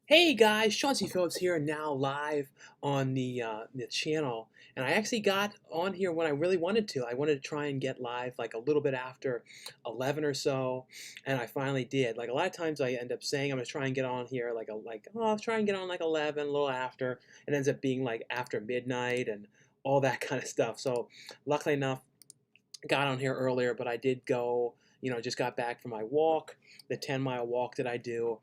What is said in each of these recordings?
Hey guys, Sean C. Phillips here, now live on the channel, and I actually got on here when I really wanted to. I wanted to try and get live like a little bit after 11 or so, and I finally did. Like a lot of times, I end up saying I'm gonna try and get on here I'll try and get on like 11, a little after. It ends up being like after midnight and all that kind of stuff. So luckily enough, got on here earlier, but I did go, just got back from my walk, the 10-mile walk that I do.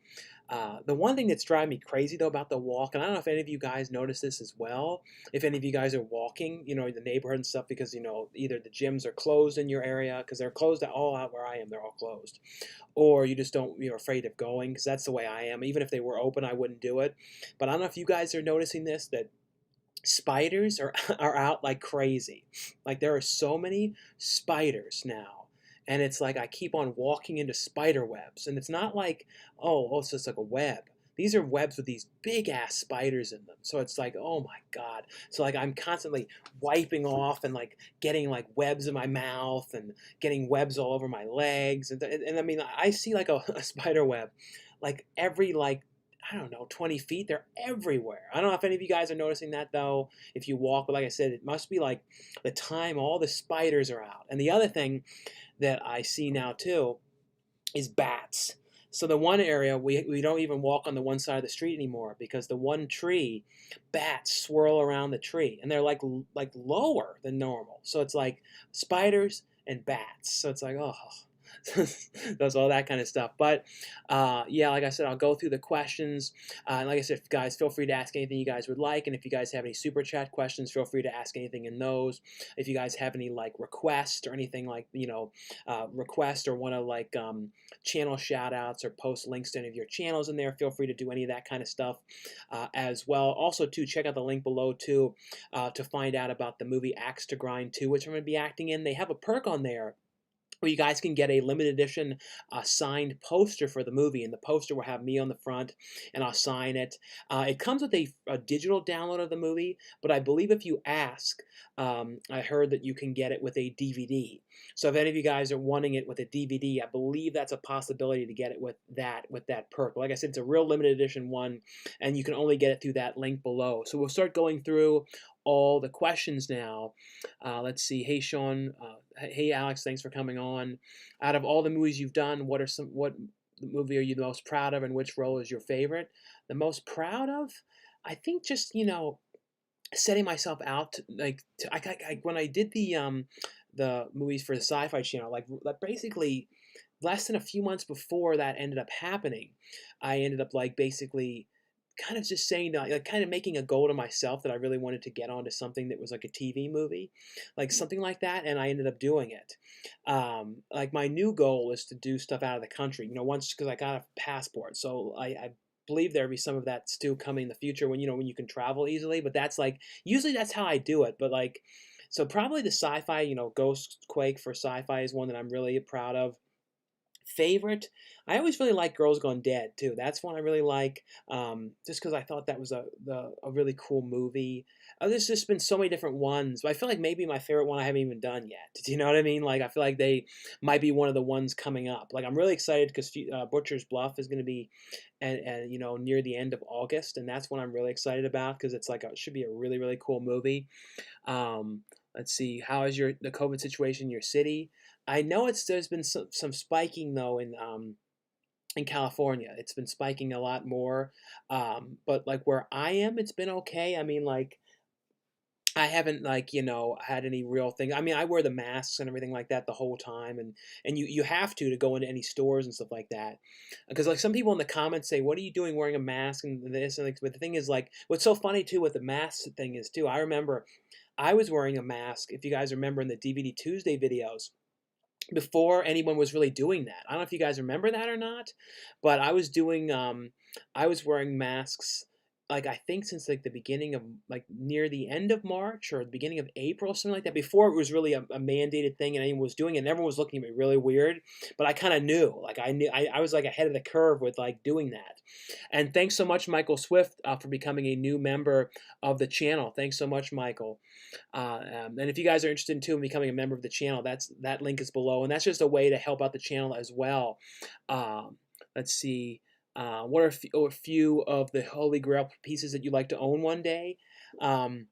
The one thing that's driving me crazy though about the walk, and I don't know if any of you guys notice this as well, if any of you guys are walking, in the neighborhood and stuff, because, either the gyms are closed in your area, because they're closed all out where I am, they're all closed, or you just don't, you're afraid of going, because that's the way I am. Even if they were open, I wouldn't do it. But I don't know if you guys are noticing this, that spiders are are out like crazy. Like there are so many spiders now. And it's like I keep on walking into spider webs. And it's not like, oh, it's just like a web. These are webs with these big ass spiders in them. So it's like, oh my God. So like I'm constantly wiping off and like getting like webs in my mouth and getting webs all over my legs. And I mean, I see like a spider web like every like I don't know, 20 feet. They're everywhere. I don't know if any of you guys are noticing that though. If you walk, but like I said, it must be like the time all the spiders are out. And the other thing that I see now too is bats. So the one area we don't even walk on the one side of the street anymore because the one tree, bats swirl around the tree and they're like lower than normal. So it's like spiders and bats. So it's like oh, does all that kind of stuff. But yeah, like I said, I'll go through the questions. And like I said, guys, feel free to ask anything you guys would like. And if you guys have any super chat questions, feel free to ask anything in those. If you guys have any like requests or anything like, request or want to like channel shout outs or post links to any of your channels in there, feel free to do any of that kind of stuff as well. Also, too, check out the link below too to find out about the movie Axe to Grind 2, which I'm going to be acting in. They have a perk on there where you guys can get a limited edition signed poster for the movie, and the poster will have me on the front, and I'll sign it. It comes with a digital download of the movie, but I believe if you ask, I heard that you can get it with a DVD. So if any of you guys are wanting it with a DVD, I believe that's a possibility to get it with that perk. Like I said, it's a real limited edition one, and you can only get it through that link below. So we'll start going through all the questions now. Let's see. Hey, Sean. Hey, Alex. Thanks for coming on. Out of all the movies you've done, what movie are you the most proud of, and which role is your favorite? The most proud of, I think, just setting myself out to, when I did the movies for the Sci-Fi Channel, like basically less than a few months before that ended up happening, I ended up like basically kind of just saying that, like kind of making a goal to myself that I really wanted to get onto something that was like a TV movie, like something like that, and I ended up doing it. Like my new goal is to do stuff out of the country, once because I got a passport, so I believe there'll be some of that still coming in the future when when you can travel easily. But that's like usually that's how I do it. But like, so probably the sci-fi, Ghost Quake for sci-fi is one that I'm really proud of. Favorite, I always really like Girls Gone Dead too. That's one I really like, just because I thought that was a really cool movie. There's just been so many different ones, but I feel like maybe my favorite one I haven't even done yet. Do you know what I mean? Like I feel like they might be one of the ones coming up. Like I'm really excited because Butcher's Bluff is going to be, and near the end of August, and that's one I'm really excited about because it's like it should be a really really cool movie. Let's see, how is the COVID situation in your city? I know there's been some spiking though in California. It's been spiking a lot more. But like where I am, it's been okay. I mean, like I haven't like had any real thing. I mean, I wear the masks and everything like that the whole time, and you have to go into any stores and stuff like that, because like some people in the comments say, "What are you doing wearing a mask?" and this and like. But the thing is, like, what's so funny too with the mask thing is too. I remember I was wearing a mask. If you guys remember in the DVD Tuesday videos before anyone was really doing that. I don't know if you guys remember that or not, but I was wearing masks like I think since like the beginning of like near the end of March or the beginning of April, something like that. Before it was really a mandated thing and anyone was doing it, and everyone was looking at me really weird. But I kind of knew, like I was like ahead of the curve with like doing that. And thanks so much, Michael Swift, for becoming a new member of the channel. Thanks so much, Michael. And if you guys are interested in too in becoming a member of the channel, that link is below, and that's just a way to help out the channel as well. Let's see. What are a few of the holy grail pieces that you'd like to own one day? Um,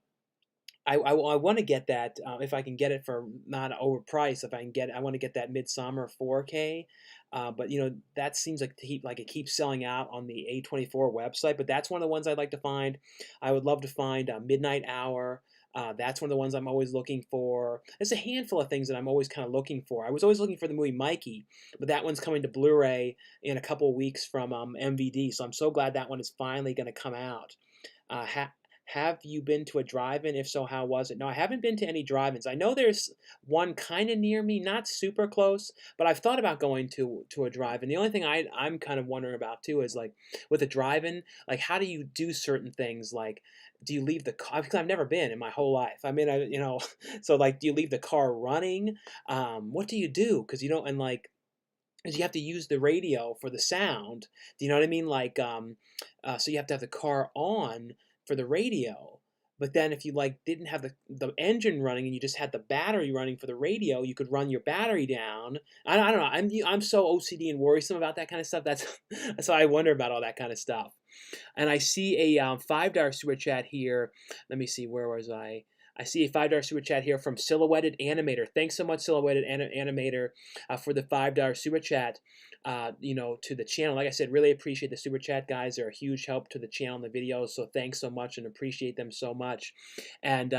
I want to get that if I can get it for not overpriced. If I can get, I want to get that Midsummer 4K. But that seems like it keeps selling out on the A24 website. But that's one of the ones I'd like to find. I would love to find Midnight Hour. That's one of the ones I'm always looking for. There's a handful of things that I'm always kind of looking for. I was always looking for the movie Mikey, but that one's coming to Blu-ray in a couple of weeks from MVD. So I'm so glad that one is finally going to come out. Uh, ha- have you been to a drive-in? If so, how was it? No, I haven't been to any drive-ins. I know there's one kind of near me, not super close, but I've thought about going to a drive-in. The only thing I'm kind of wondering about too is like with a drive-in, like how do you do certain things? Like, do you leave the car? Because I've never been in my whole life. I mean, so like, do you leave the car running? What do you do? Because you don't, and like, because you have to use the radio for the sound. Do you know what I mean? Like, so you have to have the car on for the radio. But then if you like didn't have the engine running and you just had the battery running for the radio, you could run your battery down. I don't know. I'm so OCD and worrisome about that kind of stuff. That's so I wonder about all that kind of stuff. And I see a $5 super chat here. Let me see, where was I? I see a $5 super chat here from Silhouetted Animator. Thanks so much, Silhouetted Animator, for the $5 super chat. To the channel. Like I said, really appreciate the super chat, guys. They're a huge help to the channel and the videos. So thanks so much and appreciate them so much. And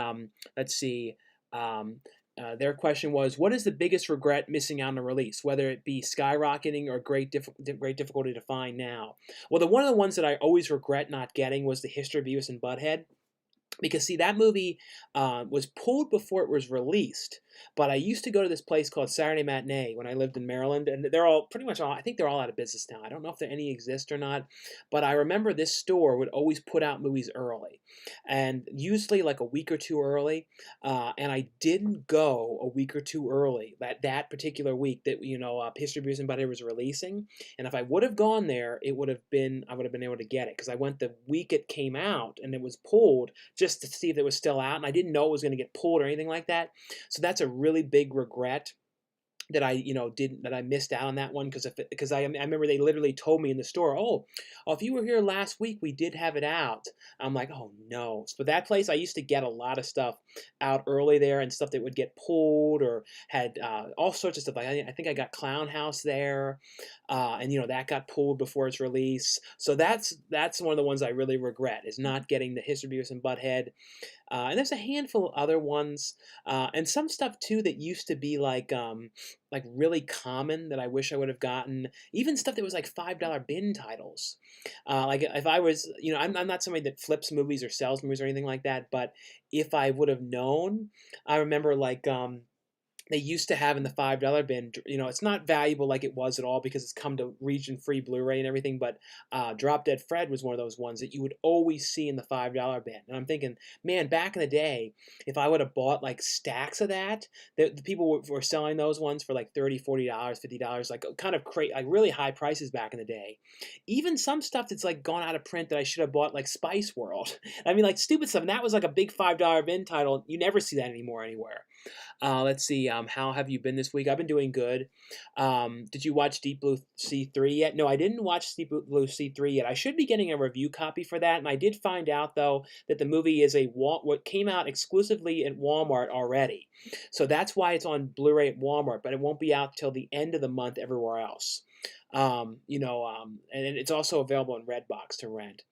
let's see. Their question was, what is the biggest regret missing out on the release, whether it be skyrocketing or great difficulty to find now? Well, one of the ones that I always regret not getting was the History of Beavis and Butthead. Because see, that movie was pulled before it was released. But I used to go to this place called Saturday Matinee when I lived in Maryland, and they're all pretty much all. I think they're all out of business now. I don't know if there any exist or not, but I remember this store would always put out movies early, and usually like a week or two early. And I didn't go a week or two early that particular week that History of Beavis and Butthead was releasing. And if I would have gone there, I would have been able to get it because I went the week it came out and it was pulled just to see if it was still out, and I didn't know it was going to get pulled or anything like that. So that's a really big regret that I missed out on that one because I remember they literally told me in the store, oh, if you were here last week, we did have it out. I'm like, oh no. But that place, I used to get a lot of stuff out early there and stuff that would get pulled or had all sorts of stuff. Like I think I got Clown House there, and that got pulled before its release. So that's one of the ones I really regret is not getting the History of Beavis and Butthead. And there's a handful of other ones, and some stuff too that used to be like really common that I wish I would have gotten. Even stuff that was like $5 bin titles. Like if I was, I'm not somebody that flips movies or sells movies or anything like that. But if I would have known, I remember like they used to have in the $5 bin. It's not valuable like it was at all because it's come to region-free Blu-ray and everything. But Drop Dead Fred was one of those ones that you would always see in the $5 bin. And I'm thinking, man, back in the day, if I would have bought like stacks of that, the people were selling those ones for like $30, $40, $50, like kind of like really high prices back in the day. Even some stuff that's like gone out of print that I should have bought, like Spice World. I mean, like stupid stuff. And that was like a big $5 bin title. You never see that anymore anywhere. Let's see. How have you been this week? I've been doing good. Did you watch Deep Blue Sea 3 yet? No, I didn't watch Deep Blue Sea 3 yet. I should be getting a review copy for that. And I did find out, though, that the movie is what came out exclusively at Walmart already. So that's why it's on Blu-ray at Walmart, but it won't be out till the end of the month everywhere else. And it's also available in Redbox to rent.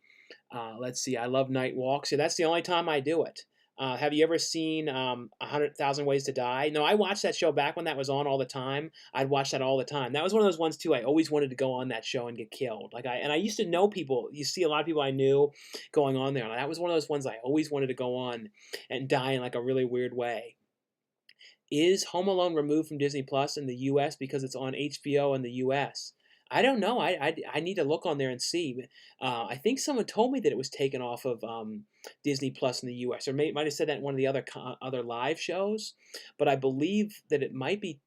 Let's see. I love night walks. Yeah, that's the only time I do it. Have you ever seen 100,000 Ways to Die? No, I watched that show back when that was on all the time. I'd watch that all the time. That was one of those ones too. I always wanted to go on that show and get killed. I used to know people. You see a lot of people I knew going on there. And that was one of those ones I always wanted to go on and die in like a really weird way. Is Home Alone removed from Disney Plus in the U.S. because it's on HBO in the U.S.? I don't know. I need to look on there and see. I think someone told me that it was taken off of Disney Plus in the U.S. or might have said that in one of the other live shows, but I believe that it might be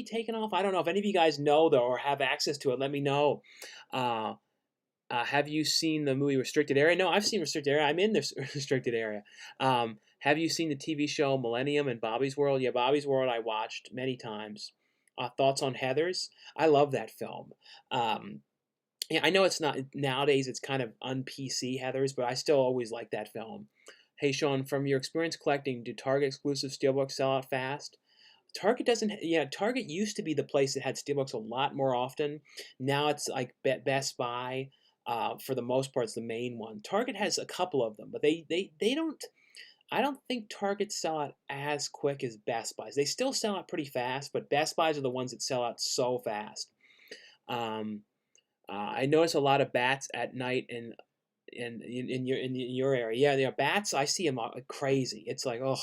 taken off. I don't know if any of you guys know though or have access to it. Let me know. Uh, have you seen the movie Restricted Area? No, I've seen Restricted Area. I'm in this restricted area. Have you seen the TV show Millennium and Bobby's World? Yeah, Bobby's World I watched many times. Thoughts on Heathers? I love that film. Um, Yeah, I know it's not nowadays. It's kind of un-PC, Heather's, but I still always like that film. Hey, Sean, from your experience collecting, do Target exclusive steelbooks sell out fast? Target doesn't. Yeah, Target used to be the place that had steelbooks a lot more often. Now it's like Best Buy. For the most part, it's the main one. Target has a couple of them, but they don't. I don't think Targets sell out as quick as Best Buys. They still sell out pretty fast, but Best Buys are the ones that sell out so fast. Um, I notice a lot of bats at night in your area. Yeah, there are bats. I see them like crazy. It's like, oh,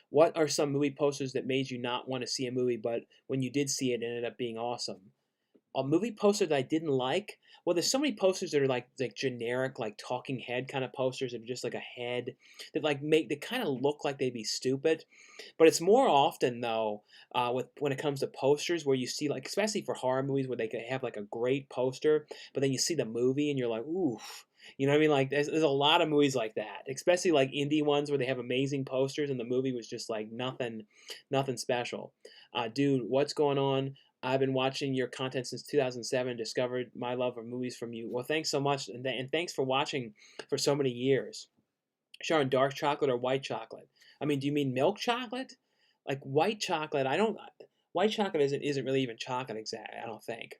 what are some movie posters that made you not want to see a movie, but when you did see it, it ended up being awesome? A movie poster that I didn't like. Well, there's so many posters that are like generic, like talking head kind of posters of just like a head that like make they kind of look like they'd be stupid. But it's more often though, with when it comes to posters where you see like, especially for horror movies where they could have like a great poster, but then you see the movie and you're like, oof. You know what I mean? Like there's a lot of movies like that, especially like indie ones where they have amazing posters and the movie was just like nothing special. Dude, what's going on? I've been watching your content since 2007. Discovered my love of movies from you. Well, thanks so much, and thanks for watching for so many years. Sharon, dark chocolate or white chocolate? I mean, do you mean milk chocolate? Like white chocolate? I don't. White chocolate isn't really even chocolate exactly. I don't think.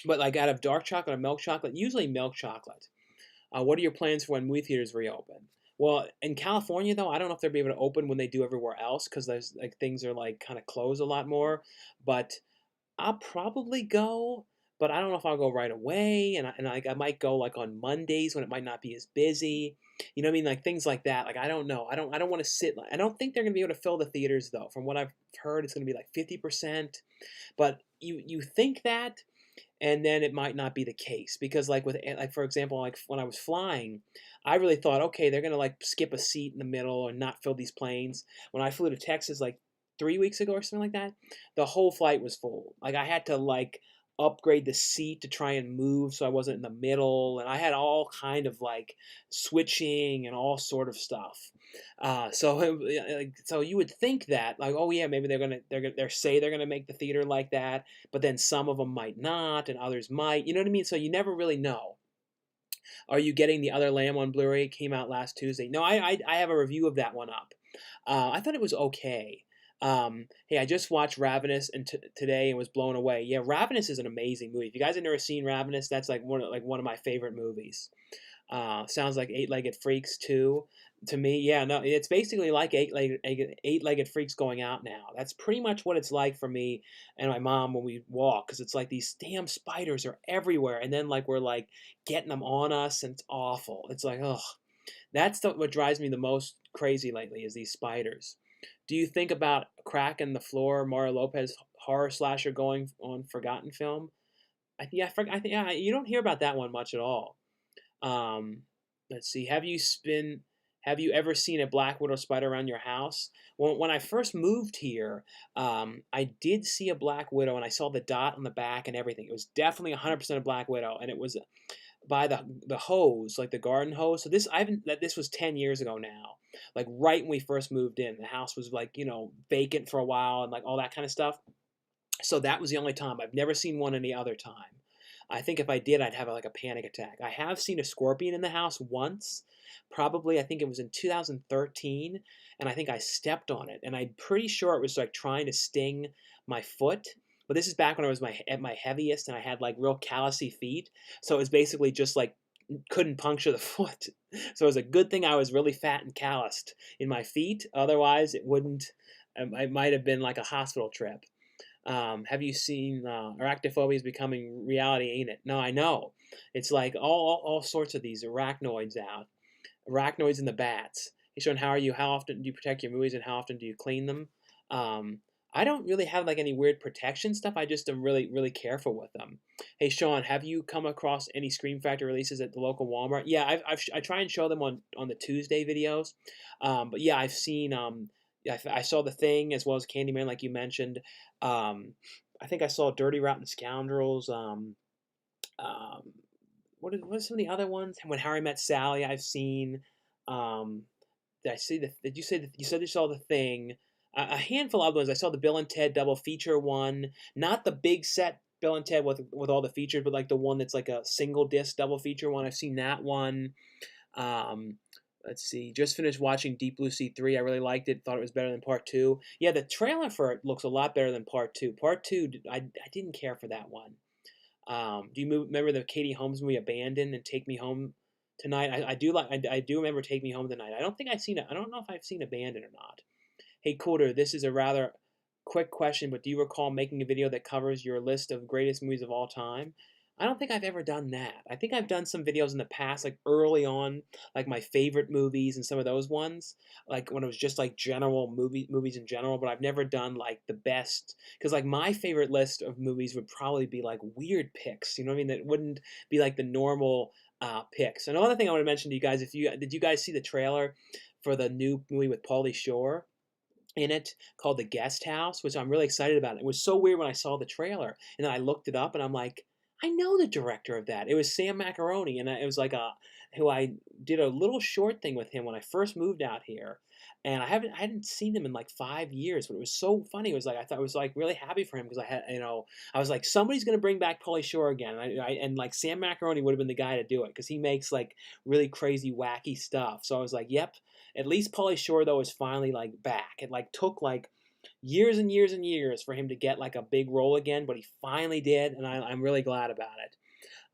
But like out of dark chocolate or milk chocolate, usually milk chocolate. What are your plans for when movie theaters reopen? Well, in California though, I don't know if they'll be able to open when they do everywhere else because there's like things are like kind of closed a lot more. But I'll probably go, but I don't know if I'll go right away, and I might go like on Mondays when it might not be as busy. You know what I mean? Like things like that. Like I don't know. I don't want to sit. I don't think they're gonna be able to fill the theaters though. From what I've heard, it's gonna be like 50%. But you think that, and then it might not be the case because like with like for example like when I was flying, I really thought okay they're gonna like skip a seat in the middle and not fill these planes. When I flew to Texas like 3 weeks ago or something like that, the whole flight was full. Like I had to like upgrade the seat to try and move so I wasn't in the middle, and I had all kind of like switching and all sort of stuff. So you would think that like oh yeah maybe they're say they're gonna make the theater like that, but then some of them might not and others might. You know what I mean? So you never really know. Are you getting The Other Lamb on Blu-ray? It came out last Tuesday. No, I have a review of that one up. I thought it was okay. Hey, I just watched Ravenous and today and was blown away. Yeah, Ravenous is an amazing movie. If you guys have never seen Ravenous, that's like one of my favorite movies. Sounds like Eight-Legged Freaks too to me. Yeah, no, it's basically like Eight-Legged Freaks going out now. That's pretty much what it's like for me and my mom when we walk because it's like these damn spiders are everywhere, and then like we're like getting them on us, and it's awful. It's like ugh. What drives me the most crazy lately is these spiders. Do you think about Crack in the Floor, Mario Lopez horror slasher going on Forgotten Film? I think yeah, you don't hear about that one much at all. Um, let's see. Have you ever seen a black widow spider around your house? When I first moved here, I did see a black widow, and I saw the dot on the back and everything. It was definitely 100% a black widow, and it was by the hose, like the garden hose. So this was 10 years ago now. Like right when we first moved in, the house was like vacant for a while and like all that kind of stuff. So that was the only time. I've never seen one any other time. I think if I did, I'd have like a panic attack. I have seen a scorpion in the house once, probably I think it was in 2013, and I think I stepped on it, and I'm pretty sure it was like trying to sting my foot. But this is back when I was at my heaviest, and I had like real callousy feet, so it was basically just like couldn't puncture the foot. So it was a good thing I was really fat and calloused in my feet. Otherwise, it wouldn't. It might have been like a hospital trip. Have you seen arachnophobia is becoming reality, ain't it? No, I know. It's like all sorts of these arachnoids out. Arachnoids and the bats. Hey, Sean, how are you? How often do you protect your movies and how often do you clean them? Um, I don't really have like any weird protection stuff. I just am really, really careful with them. Hey, Sean, have you come across any Scream Factory releases at the local Walmart? Yeah, I try and show them on the Tuesday videos. But yeah, I've seen yeah, I saw The Thing as well as Candyman, like you mentioned. Um, I think I saw Dirty Rotten Scoundrels. Um, what are some of the other ones? When Harry Met Sally, I've seen. Um, did I see the? Did you say that you said you saw The Thing? A handful of others. I saw the Bill and Ted double feature one, not the big set Bill and Ted with all the features, but like the one that's like a single disc double feature one. I've seen that one. Um, let's see. Just finished watching Deep Blue Sea 3. I really liked it. Thought it was better than Part 2. Yeah, the trailer for it looks a lot better than Part 2. Part 2, I didn't care for that one. Do you remember the Katie Holmes movie Abandoned and Take Me Home Tonight? I do remember Take Me Home Tonight. I don't think I've seen it. I don't know if I've seen Abandoned or not. Hey, Coolder, this is a rather quick question, but do you recall making a video that covers your list of greatest movies of all time? I don't think I've ever done that. I think I've done some videos in the past, like early on, like my favorite movies and some of those ones, like when it was just like general movies in general. But I've never done like the best, because like my favorite list of movies would probably be like weird picks. You know what I mean? That wouldn't be like the normal picks. Another thing I want to mention to you guys, if you did you guys see the trailer for the new movie with Pauly Shore in it called The Guest House, which I'm really excited about. It was so weird when I saw the trailer, and then I looked it up, and I'm like, I know the director of that. It was Sam Macaroni, and it was like who I did a little short thing with him when I first moved out here, and I hadn't seen him in like 5 years, but it was so funny. It was like I was like really happy for him because I was like somebody's gonna bring back Pauly Shore again, and like Sam Macaroni would have been the guy to do it because he makes like really crazy wacky stuff. So I was like, yep. At least Pauly Shore though is finally like back. It like took like years and years and years for him to get like a big role again, but he finally did, and I'm really glad about it.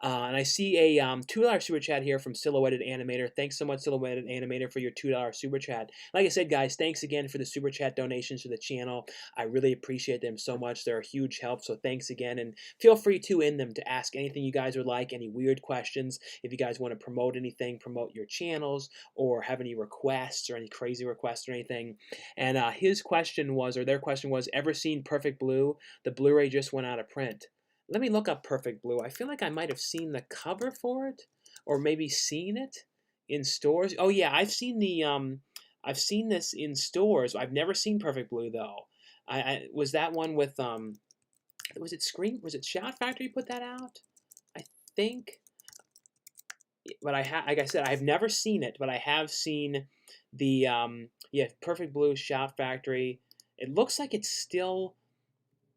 And I see a $2 super chat here from Silhouetted Animator. Thanks so much, Silhouetted Animator, for your $2 super chat. Like I said, guys, thanks again for the super chat donations to the channel. I really appreciate them so much. They're a huge help, so thanks again. And feel free to in them to ask anything you guys would like, any weird questions. If you guys want to promote anything, promote your channels, or have any requests or any crazy requests or anything. And his question was, or their question was, ever seen Perfect Blue? The Blu-ray just went out of print. Let me look up Perfect Blue. I feel like I might have seen the cover for it, or maybe seen it in stores. Oh yeah, I've seen this in stores. I've never seen Perfect Blue though. I was that one with was it Screen? Was it Shout Factory put that out? I think. But like I said, I've never seen it, but I have seen the yeah, Perfect Blue, Shout Factory. It looks like it's still.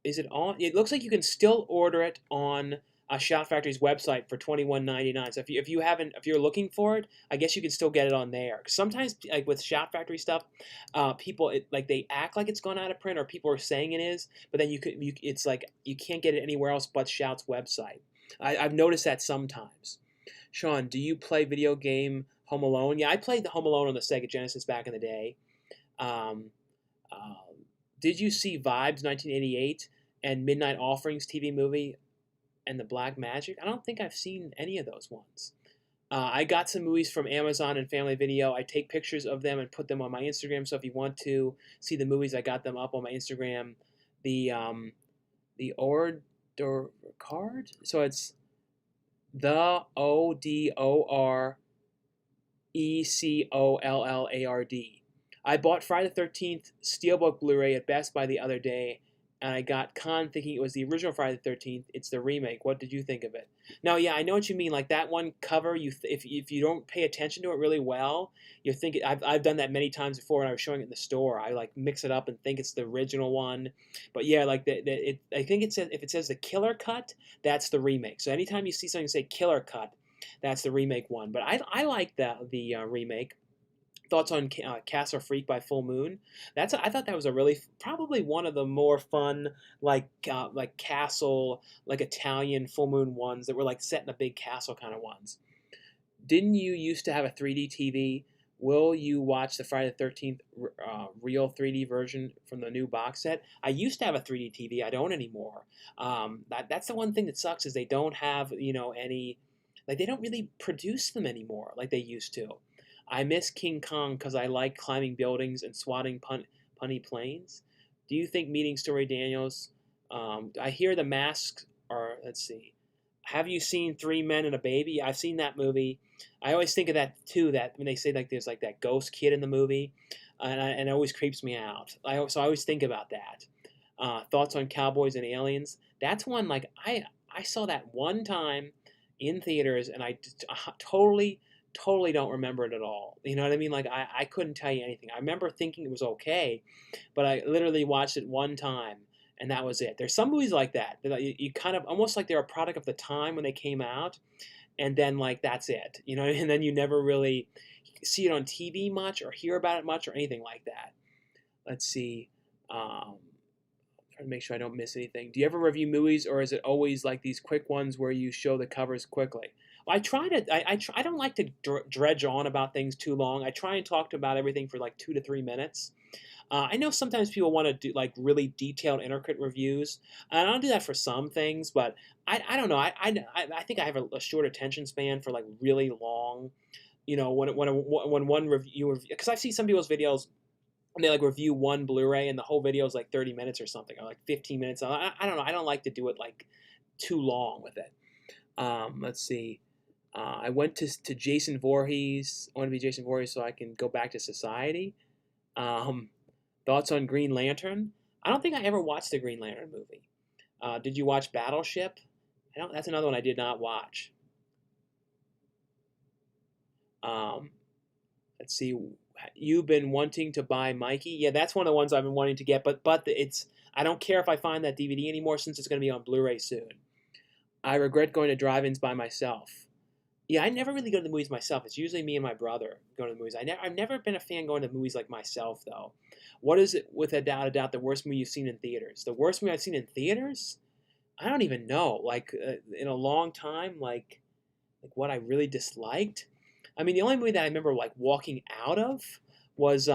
Is it on? It looks like you can still order it on Shout Factory's website for $21.99. So if you're looking for it, I guess you can still get it on there. 'Cause sometimes like with Shout Factory stuff, people like they act like it's gone out of print, or people are saying it is, but then it's like you can't get it anywhere else but Shout's website. I've noticed that sometimes. Sean, do you play video game Home Alone? Yeah, I played the Home Alone on the Sega Genesis back in the day. Um, uh, did you see Vibes 1988 and Midnight Offerings TV movie and The Black Magic? I don't think I've seen any of those ones. I got some movies from Amazon and Family Video. I take pictures of them and put them on my Instagram. So if you want to see the movies, I got them up on my Instagram. The order card. So it's the ODORECOLLARD. I bought Friday the 13th Steelbook Blu-ray at Best Buy the other day, and I got conned thinking it was the original Friday the 13th. It's the remake. What did you think of it? Now, yeah, I know what you mean. Like that one cover, if you don't pay attention to it really well, you think I've done that many times before when I was showing it in the store. I like mix it up and think it's the original one, but yeah, like I think it says if it says the killer cut, that's the remake. So anytime you see something say killer cut, that's the remake one. But I like the remake. Thoughts on Castle Freak by Full Moon? I thought that was a really probably one of the more fun like castle like Italian Full Moon ones that were like set in a big castle kind of ones. Didn't you used to have a 3D TV? Will you watch the Friday the 13th real 3D version from the new box set? I used to have a 3D TV. I don't anymore. That's the one thing that sucks is they don't have any like they don't really produce them anymore like they used to. I miss King Kong because I like climbing buildings and swatting punny planes. Do you think meeting Story Daniels? I hear the masks are. Let's see. Have you seen Three Men and a Baby? I've seen that movie. I always think of that too. That when they say like there's like that ghost kid in the movie, and it always creeps me out. So I always think about that. Thoughts on Cowboys and Aliens? That's one like I saw that one time in theaters, and I totally don't remember it at all. You know what I mean? Like I couldn't tell you anything. I remember thinking it was okay, but I literally watched it one time and that was it. There's some movies like that that you kind of almost like they're a product of the time when they came out, and then like that's it, you know, and then you never really see it on TV much or hear about it much or anything like that. Let's see. Trying to make sure I don't miss anything. Do you ever review movies, or is it always like these quick ones where you show the covers quickly? Well, I try to. I don't like to dredge on about things too long. I try and talk about everything for like 2 to 3 minutes. I know sometimes people want to do like really detailed, intricate reviews, and I'll do that for some things. But I don't know. I think I have a short attention span for like really long. You know, when one review, because I've seen some people's videos and they like review one Blu-ray and the whole video is like 30 minutes or something, or like 15 minutes. I don't know. I don't like to do it like too long with it. Let's see. I went to Jason Voorhees. I want to be Jason Voorhees so I can go back to society. Um, Thoughts on Green Lantern? I don't think I ever watched the Green Lantern movie. Did you watch Battleship? I don't. That's another one I did not watch. Um, let's see. You've been wanting to buy Mikey. Yeah, that's one of the ones I've been wanting to get. But it's. I don't care if I find that DVD anymore since it's going to be on Blu-ray soon. I regret going to drive-ins by myself. Yeah, I never really go to the movies myself. It's usually me and my brother going to the movies. I've never been a fan going to the movies like myself, though. What is it, without a doubt, the worst movie you've seen in theaters? The worst movie I've seen in theaters? I don't even know. Like, in a long time, like what I really disliked? I mean, the only movie that I remember, like, walking out of was,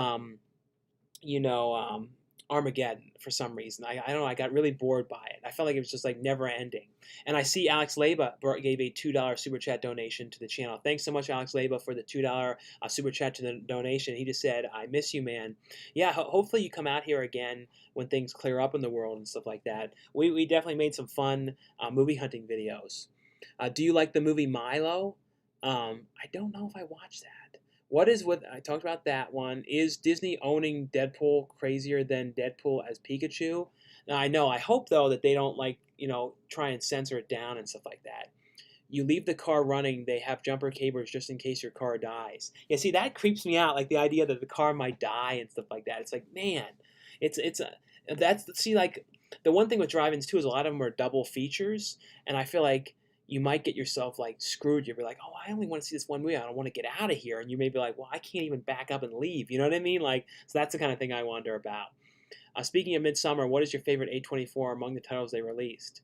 you know, Armageddon for some reason. I don't know. I got really bored by it. I felt like it was just like never ending. And I see Alex Leba gave a $2 super chat donation to the channel. Thanks so much, Alex Leba, for the $2 super chat to the donation. He just said, "I miss you, man." Yeah, hopefully you come out here again when things clear up in the world and stuff like that. We definitely made some fun movie hunting videos. Do you like the movie Milo? I don't know if I watched that. What is with I talked about that one? Is Disney owning Deadpool crazier than Deadpool as Pikachu? Now I know. I hope though that they don't like try and censor it down and stuff like that. You leave the car running. They have jumper cables just in case your car dies. Yeah, see that creeps me out. Like the idea that the car might die and stuff like that. It's like man, it's a that's see like the one thing with drive-ins too is a lot of them are double features, and I feel like you might get yourself like screwed. You'll be like, oh, I only want to see this one movie. I don't want to get out of here. And you may be like, well, I can't even back up and leave. You know what I mean? Like, so that's the kind of thing I wonder about. Speaking of Midsummer, what is your favorite A24 among the titles they released?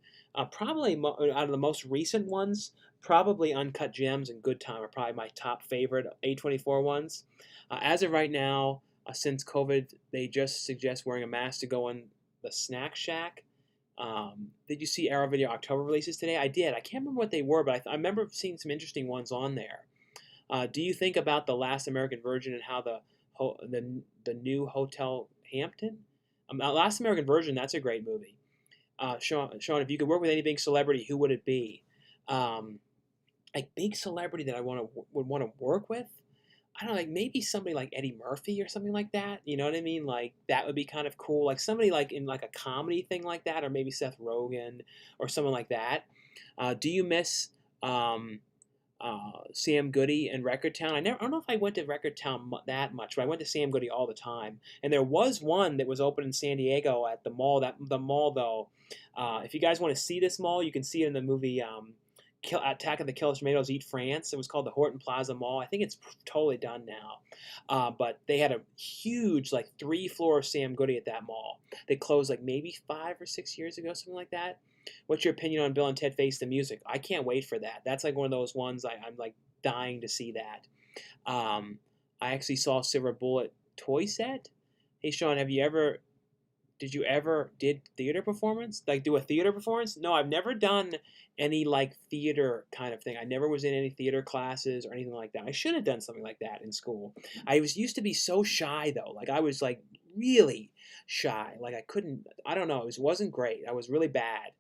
Probably out of the most recent ones, probably Uncut Gems and Good Time are probably my top favorite A24 ones. As of right now, since COVID, they just suggest wearing a mask to go in the snack shack. Did you see Arrow Video October releases today? I did. I can't remember what they were, but I remember seeing some interesting ones on there. Do you think about The Last American Virgin and how the new Hotel Hampton? Last American Virgin, that's a great movie. Sean, if you could work with any big celebrity, who would it be? A big celebrity that would want to work with? I don't know, like maybe somebody like Eddie Murphy or something like that. You know what I mean? Like that would be kind of cool. Like somebody like in like a comedy thing like that, or maybe Seth Rogen or someone like that. Do you miss Sam Goody and Record Town? I don't know if I went to Record Town that much, but I went to Sam Goody all the time. And there was one that was open in San Diego at the mall. The mall though, if you guys want to see this mall, you can see it in the movie. Attack of the Killer Tomatoes Eat France. It was called the Horton Plaza Mall. I think it's totally done now. But they had a huge, like, 3-floor Sam Goody at that mall. They closed, like, maybe 5 or 6 years ago, something like that. What's your opinion on Bill and Ted Face the Music? I can't wait for that. That's, like, one of those ones I'm like, dying to see that. I actually saw Silver Bullet toy set. Hey, Sean, did you ever did theater performance? Like do a theater performance? No, I've never done any like theater kind of thing. I never was in any theater classes or anything like that. I should have done something like that in school. I used to be so shy though. Like I was like really shy. Like I don't know, it wasn't great. I was really bad.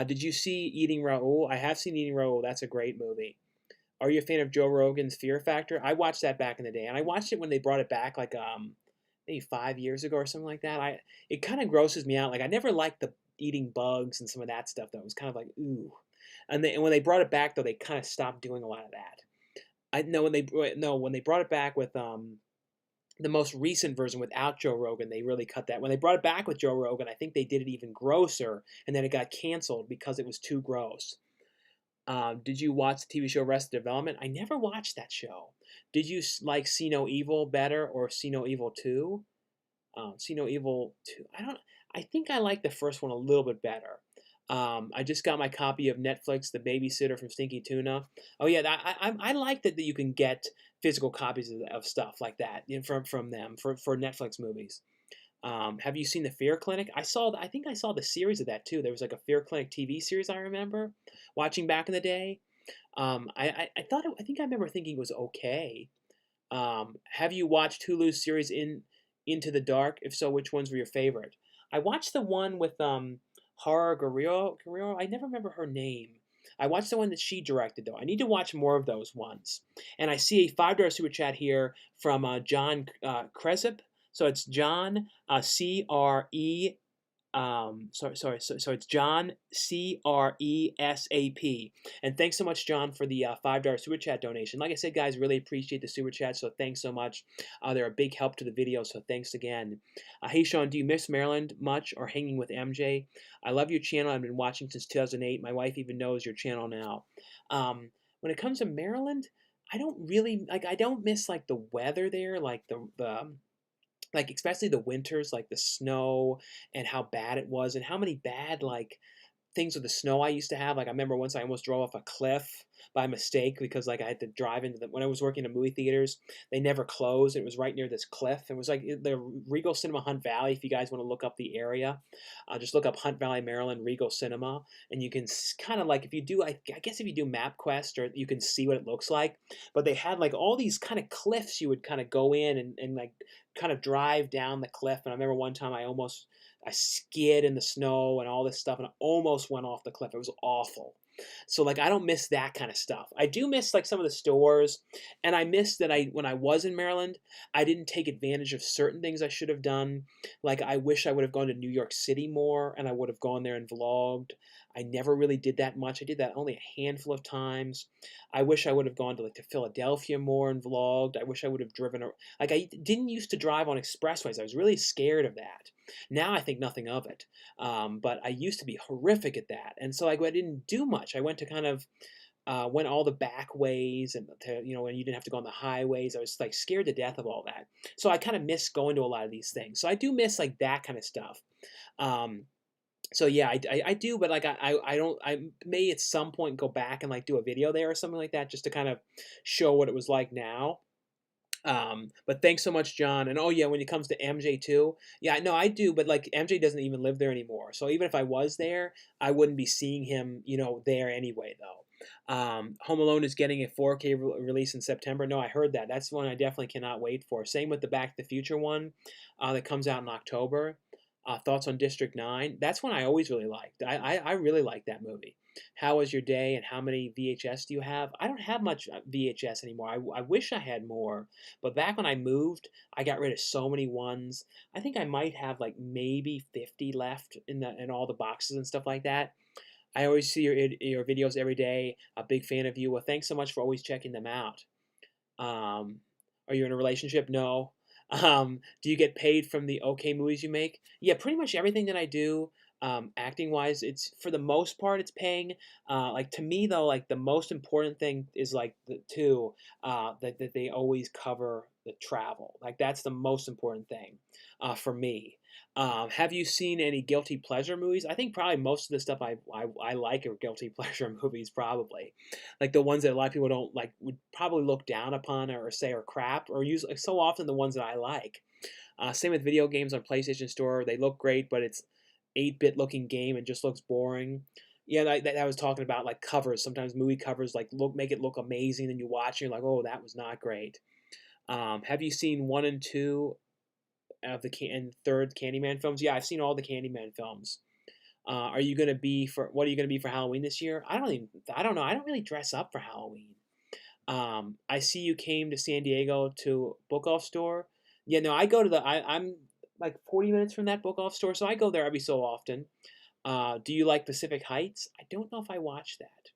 Did you see Eating Raoul? I have seen Eating Raoul. That's a great movie. Are you a fan of Joe Rogan's Fear Factor? I watched that back in the day, and I watched it when they brought it back like maybe 5 years ago or something like that. It kind of grosses me out. Like I never liked the eating bugs and some of that stuff. Though it was kind of like ooh. And when they brought it back though, they kind of stopped doing a lot of that. I know when they brought it back with the most recent version without Joe Rogan, they really cut that. When they brought it back with Joe Rogan, I think they did it even grosser, and then it got canceled because it was too gross. Did you watch the TV show Arrested Development? I never watched that show. Did you like See No Evil better or See No Evil 2? See No Evil 2. I don't. I think I like the first one a little bit better. I just got my copy of Netflix, The Babysitter from Stinky Tuna. Oh yeah, I like that you can get physical copies of stuff like that, from them for Netflix movies. Have you seen the Fear Clinic? I think I saw the series of that too. There was like a Fear Clinic TV series I remember watching back in the day. I thought I think I remember thinking it was okay. Have you watched Hulu's series Into the Dark? If so, which ones were your favorite? I watched the one with Horror Guerrero. Guerrero. I never remember her name. I watched the one that she directed though. I need to watch more of those ones. And I see a $5 super chat here from John Cresip. So it's John CRE so it's John CRESAP, and thanks so much, John, for the $5 super chat donation. Like I said, guys, really appreciate the super chat, so thanks so much. They're a big help to the video, so thanks again. Hey, Sean, do you miss Maryland much or hanging with MJ? I love your channel. I've been watching since 2008. My wife even knows your channel now. When it comes to Maryland, I don't really like. I don't miss like the weather there, like the like especially the winters, like the snow and how bad it was and how many bad like things with the snow I used to have. Like I remember once I almost drove off a cliff by mistake because like I had to drive into when I was working in movie theaters. They never closed. It was right near this cliff. It was like the Regal Cinema Hunt Valley. If you guys want to look up the area, just look up Hunt Valley, Maryland, Regal Cinema, and you can kind of like if you do, I guess if you do MapQuest, or you can see what it looks like. But they had like all these kind of cliffs you would kind of go in and like kind of drive down the cliff. And I remember one time I skid in the snow and all this stuff, and I almost went off the cliff. It was awful. So like I don't miss that kind of stuff. I do miss like some of the stores, and I miss that when I was in Maryland, I didn't take advantage of certain things I should have done. Like I wish I would have gone to New York City more, and I would have gone there and vlogged. I never really did that much. I did that only a handful of times. I wish I would have gone to like to Philadelphia more and vlogged. I wish I would have driven like I didn't used to drive on expressways. I was really scared of that. Now I think nothing of it. But I used to be horrific at that, and so like I didn't do much. I went to kind of went all the back ways, and to, when you didn't have to go on the highways. I was like scared to death of all that. So I kind of miss going to a lot of these things. So I do miss like that kind of stuff. Um, so yeah, I do, but like I don't I may at some point go back and like do a video there or something like that just to kind of show what it was like now. But thanks so much, John. And oh yeah, when it comes to MJ too, yeah, no, I do, but like MJ doesn't even live there anymore. So even if I was there, I wouldn't be seeing him, there anyway, though. Home Alone is getting a 4K release in September. No, I heard that. That's one I definitely cannot wait for. Same with the Back to the Future one that comes out in October. Thoughts on District 9? That's one I always really liked. I really like that movie. How was your day and how many VHS do you have? I don't have much VHS anymore. I wish I had more. But back when I moved, I got rid of so many ones. I think I might have like maybe 50 left in all the boxes and stuff like that. I always see your videos every day. A big fan of you. Well, thanks so much for always checking them out. Um, are you in a relationship? No. Do you get paid from the okay movies you make? Yeah, pretty much everything that I do, acting wise, it's for the most part it's paying. Like to me though, like the most important thing is like that they always cover the travel. Like that's the most important thing for me. Have you seen any guilty pleasure movies? I think probably most of the stuff I like are guilty pleasure movies, probably like the ones that a lot of people don't like would probably look down upon or say are crap or use like so often the ones that I like. Same with video games on PlayStation Store. They look great, but it's 8-bit looking game and just looks boring. Yeah, I was talking about like covers. Sometimes movie covers like make it look amazing, and you watch and you're like, oh, that was not great. Have you seen 1 and 2 of the and third Candyman films? Yeah, I've seen all the Candyman films. Are you gonna be for what are you gonna be for Halloween this year? I don't know. I don't really dress up for Halloween. I see you came to San Diego to Book Off Store. Yeah, no, I go to I'm like 40 minutes from that Book Off Store, so I go there every so often. Do you like Pacific Heights? I don't know if I watched that.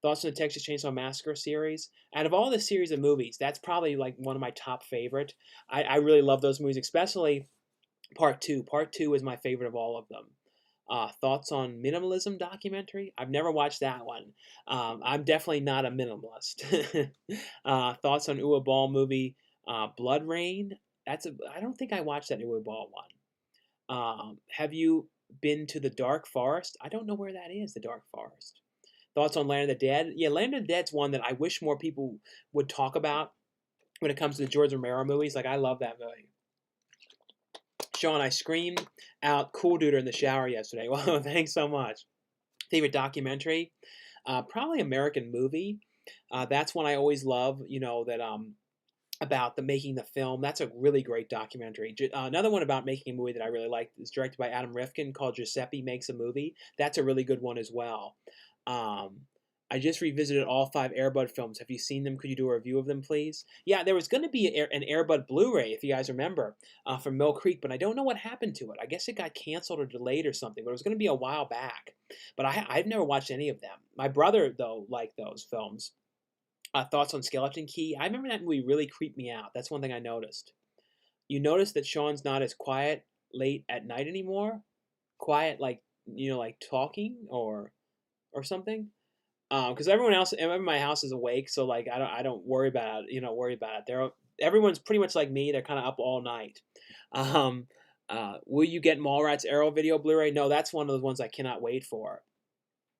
Thoughts on the Texas Chainsaw Massacre series? Out of all the series of movies, that's probably like one of my top favorite. I really love those movies, especially Part 2. Part 2 is my favorite of all of them. Thoughts on minimalism documentary? I've never watched that one. I'm definitely not a minimalist. Thoughts on Uwe Ball movie Blood Rain? I don't think I watched that Uwe Ball one. Have you been to the Dark Forest? I don't know where that is, the Dark Forest. Thoughts on Land of the Dead? Yeah, Land of the Dead's one that I wish more people would talk about when it comes to the George Romero movies. Like, I love that movie. Sean, I screamed out Cool Duder in the shower yesterday. Well, thanks so much. Favorite documentary? Probably American Movie. That's one I always love, that about the making the film. That's a really great documentary. Another one about making a movie that I really like is directed by Adam Rifkin called Giuseppe Makes a Movie. That's a really good one as well. Um, I just revisited all 5 Airbud films. Have you seen them? Could you do a review of them, please? Yeah, there was going to be an Airbud Blu-ray, if you guys remember, from Mill Creek, but I don't know what happened to it. I guess it got canceled or delayed or something, but it was going to be a while back. But I've never watched any of them. My brother, though, liked those films. Thoughts on Skeleton Key? I remember that movie really creeped me out. That's one thing I noticed. You notice that Sean's not as quiet late at night anymore? Quiet, like, like talking or something? Because everyone else in my house is awake, so like I don't worry about it. Worry about it. Everyone's pretty much like me. They're kind of up all night. Um, will you get Mallrats Arrow video Blu-ray? No, that's one of those ones I cannot wait for.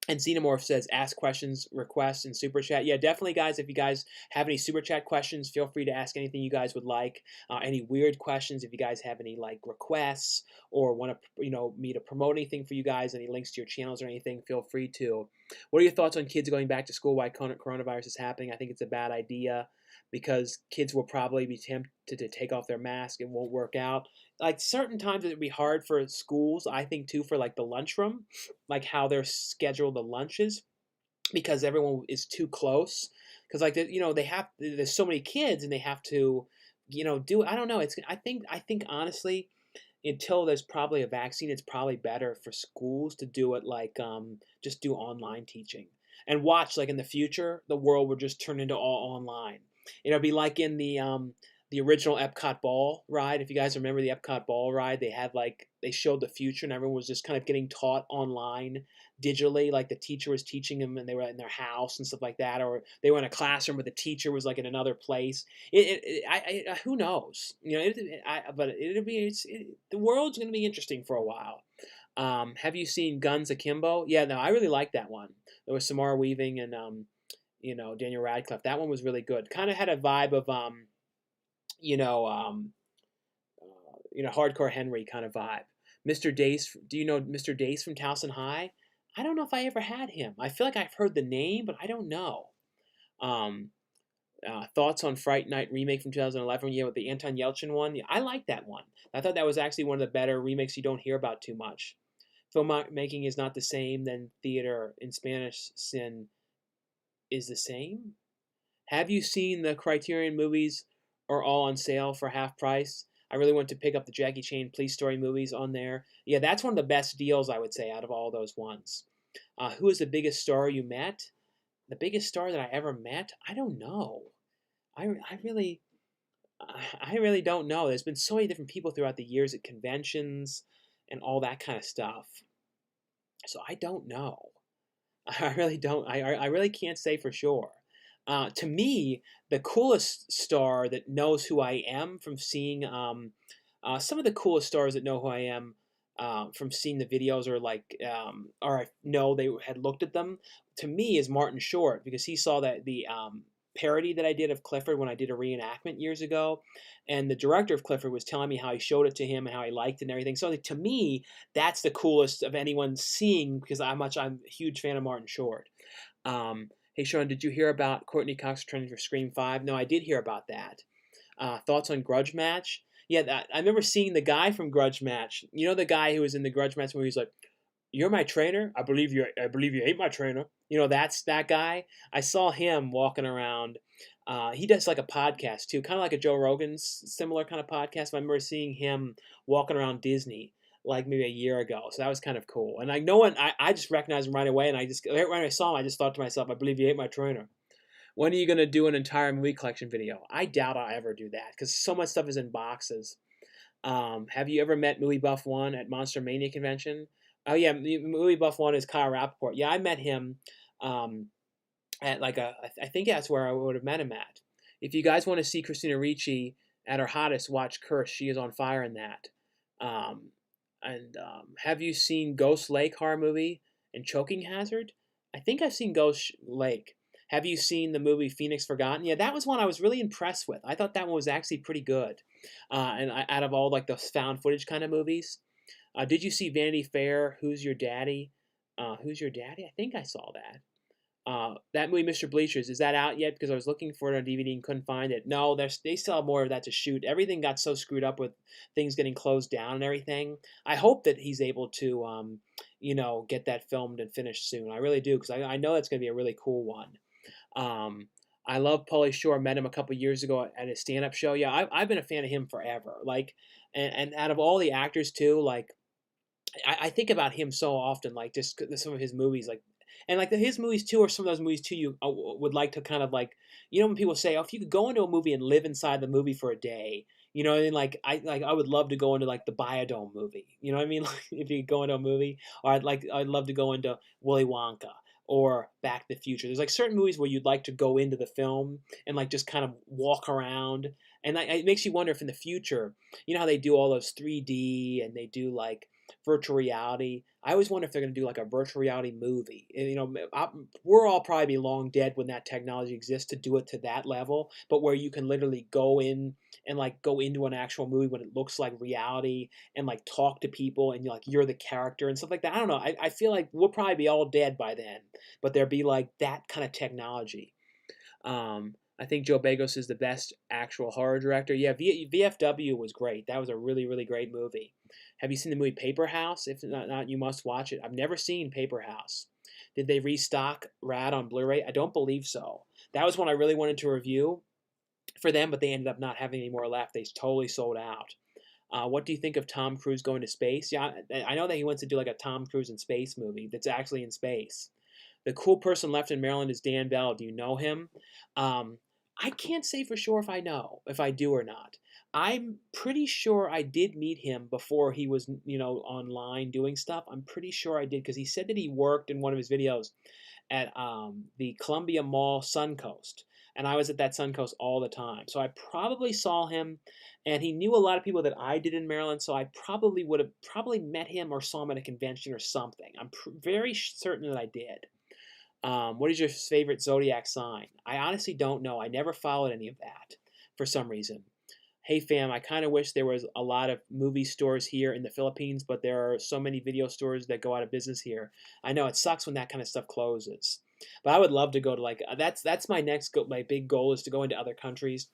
And Xenomorph says, ask questions, requests, and super chat. Yeah, definitely, guys. If you guys have any super chat questions, feel free to ask anything you guys would like. Any weird questions, if you guys have any like requests or want to, me to promote anything for you guys, any links to your channels or anything, feel free to. What are your thoughts on kids going back to school? Why coronavirus is happening? I think it's a bad idea because kids will probably be tempted to take off their mask. It won't work out. Like certain times it would be hard for schools, I think too, for like the lunchroom, like how they're scheduled the lunches, because everyone is too close. Because like there's so many kids and they have to, do I don't know. I think honestly, until there's probably a vaccine, it's probably better for schools to do it like just do online teaching and watch like in the future the world would just turn into all online. It'll be like in the original Epcot Ball ride. If you guys remember the Epcot Ball ride, they showed the future and everyone was just kind of getting taught online digitally. Like the teacher was teaching them and they were in their house and stuff like that, or they were in a classroom but the teacher was like in another place. Who knows? The world's going to be interesting for a while. Have you seen Guns Akimbo? Yeah, no, I really like that one. There was Samara Weaving and Daniel Radcliffe. That one was really good. Kind of had a vibe of Hardcore Henry kind of vibe. Mr. Dace, do you know Mr. Dace from Towson High? I don't know if I ever had him. I feel like I've heard the name, but I don't know. Thoughts on Fright Night remake from 2011? Yeah, with the Anton Yelchin one. Yeah, I like that one. I thought that was actually one of the better remakes you don't hear about too much. Filmmaking is not the same than theater in Spanish. Sin is the same. Have you seen the Criterion movies are all on sale for half price? I really want to pick up the Jackie Chan Police Story movies on there. Yeah, that's one of the best deals, I would say, out of all those ones. Who is the biggest star you met? The biggest star that I ever met? I don't know. I really don't know. There's been so many different people throughout the years at conventions and all that kind of stuff. So I don't know. I really don't. I really can't say for sure. To me, the coolest star that knows who I am from seeing some of the coolest stars that know who I am from seeing the videos or I know they had looked at them. To me, is Martin Short because he saw that the parody that I did of Clifford when I did a reenactment years ago, and the director of Clifford was telling me how he showed it to him and how he liked it and everything. So to me, that's the coolest of anyone seeing because I'm a huge fan of Martin Short. Hey Sean, did you hear about Courtney Cox training for Scream 5? No, I did hear about that. Thoughts on Grudge Match? Yeah, I remember seeing the guy from Grudge Match. You know the guy who was in the Grudge Match movie? He's like, "You're my trainer. I believe you ain't my trainer." That's that guy. I saw him walking around. He does like a podcast too, kind of like a Joe Rogan's similar kind of podcast. I remember seeing him walking around Disney, like maybe a year ago. So that was kind of cool. And like no one, I just recognized him right away. And I just right when I saw him, I just thought to myself, I believe you ate my trainer. When are you gonna do an entire movie collection video? I doubt I'll ever do that because so much stuff is in boxes. Have you ever met Movie Buff One at Monster Mania convention? Oh yeah, Movie Buff One is Kyle Rappaport. Yeah, I met him um, at like I think that's where I would have met him at. If you guys want to see Christina Ricci at her hottest, watch Curse. She is on fire in that. Um, have you seen Ghost Lake horror movie and Choking Hazard? I think I've seen Ghost Lake. Have you seen the movie Phoenix Forgotten? Yeah, that was one I was really impressed with. I thought that one was actually pretty good. Out of all like those found footage kind of movies, did you see Vanity Fair? Who's Your Daddy? Who's Your Daddy? I think I saw that. That movie, Mr. Bleachers, is that out yet? Because I was looking for it on DVD and couldn't find it. No, they still have more of that to shoot. Everything got so screwed up with things getting closed down and everything. I hope that he's able to, get that filmed and finished soon. I really do, because I know that's going to be a really cool one. I love Pauly Shore. Met him a couple years ago at his stand-up show. Yeah, I've been a fan of him forever. Like, and out of all the actors too, like I think about him so often. Like just some of his movies, like and like his movies too, or some of those movies too. You would like to kind of like when people say, "Oh, if you could go into a movie and live inside the movie for a day," and like I would love to go into like the Biodome movie. You know what I mean? Like if you could go into a movie, or I'd love to go into Willy Wonka or Back to the Future. There's like certain movies where you'd like to go into the film and like just kind of walk around, and it makes you wonder if in the future, how they do all those 3D and they do like virtual reality. I always wonder if they're going to do like a virtual reality movie. And, we're all probably be long dead when that technology exists to do it to that level, but where you can literally go in and like go into an actual movie when it looks like reality and like talk to people and you're the character and stuff like that. I don't know. I feel like we'll probably be all dead by then, but there'd be like that kind of technology. I think Joe Bagos is the best actual horror director. Yeah, VFW was great. That was a really, really great movie. Have you seen the movie Paper House? If not, you must watch it. I've never seen Paper House. Did they restock Rad on Blu-ray? I don't believe so. That was one I really wanted to review for them, but they ended up not having any more left. They totally sold out. What do you think of Tom Cruise going to space? Yeah, I know that he wants to do like a Tom Cruise in space movie that's actually in space. The cool person left in Maryland is Dan Bell. Do you know him? I can't say for sure if I do or not. I'm pretty sure I did meet him before he was, online doing stuff. I'm pretty sure I did because he said that he worked in one of his videos at the Columbia Mall Suncoast. And I was at that Suncoast all the time. So I probably saw him, and he knew a lot of people that I did in Maryland. So I probably would have met him or saw him at a convention or something. I'm very certain that I did. What is your favorite zodiac sign? I honestly don't know. I never followed any of that for some reason. Hey fam, I kind of wish there was a lot of movie stores here in the Philippines, but there are so many video stores that go out of business here. I know it sucks when that kind of stuff closes. But I would love to go to like that's my my big goal is to go into other countries,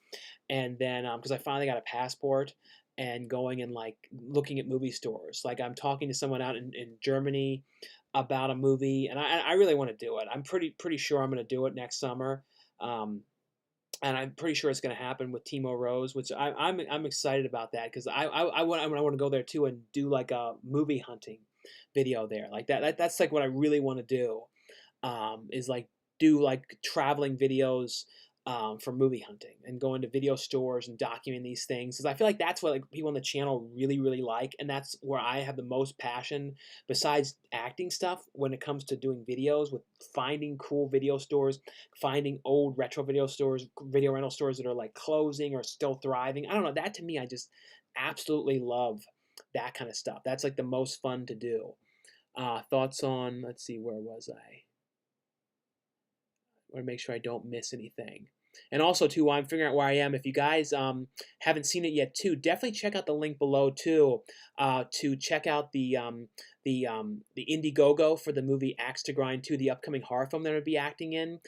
and then because I finally got a passport and going and like looking at movie stores. Like I'm talking to someone out in Germany about a movie, and I really want to do it. I'm pretty sure I'm going to do it next summer. And I'm pretty sure it's going to happen with Timo Rose, which I'm excited about that because I want to go there too and do like a movie hunting video there like that's like what I really want to do, is like do like traveling videos for movie hunting and go into video stores and document these things because I feel like that's what like people on the channel really really like, and that's where I have the most passion besides acting stuff when it comes to doing videos, with finding cool video stores, finding old retro video stores, video rental stores that are like closing or still thriving. I don't know, that to me I just absolutely love that kind of stuff. That's like the most fun to do. Thoughts on, let's see, where was I want to make sure I don't miss anything. And also, too, while I'm figuring out where I am, if you guys haven't seen it yet, too, definitely check out the link below, too, to check out the the Indiegogo for the movie Axe to Grind 2, the upcoming horror film that I'm gonna be acting in.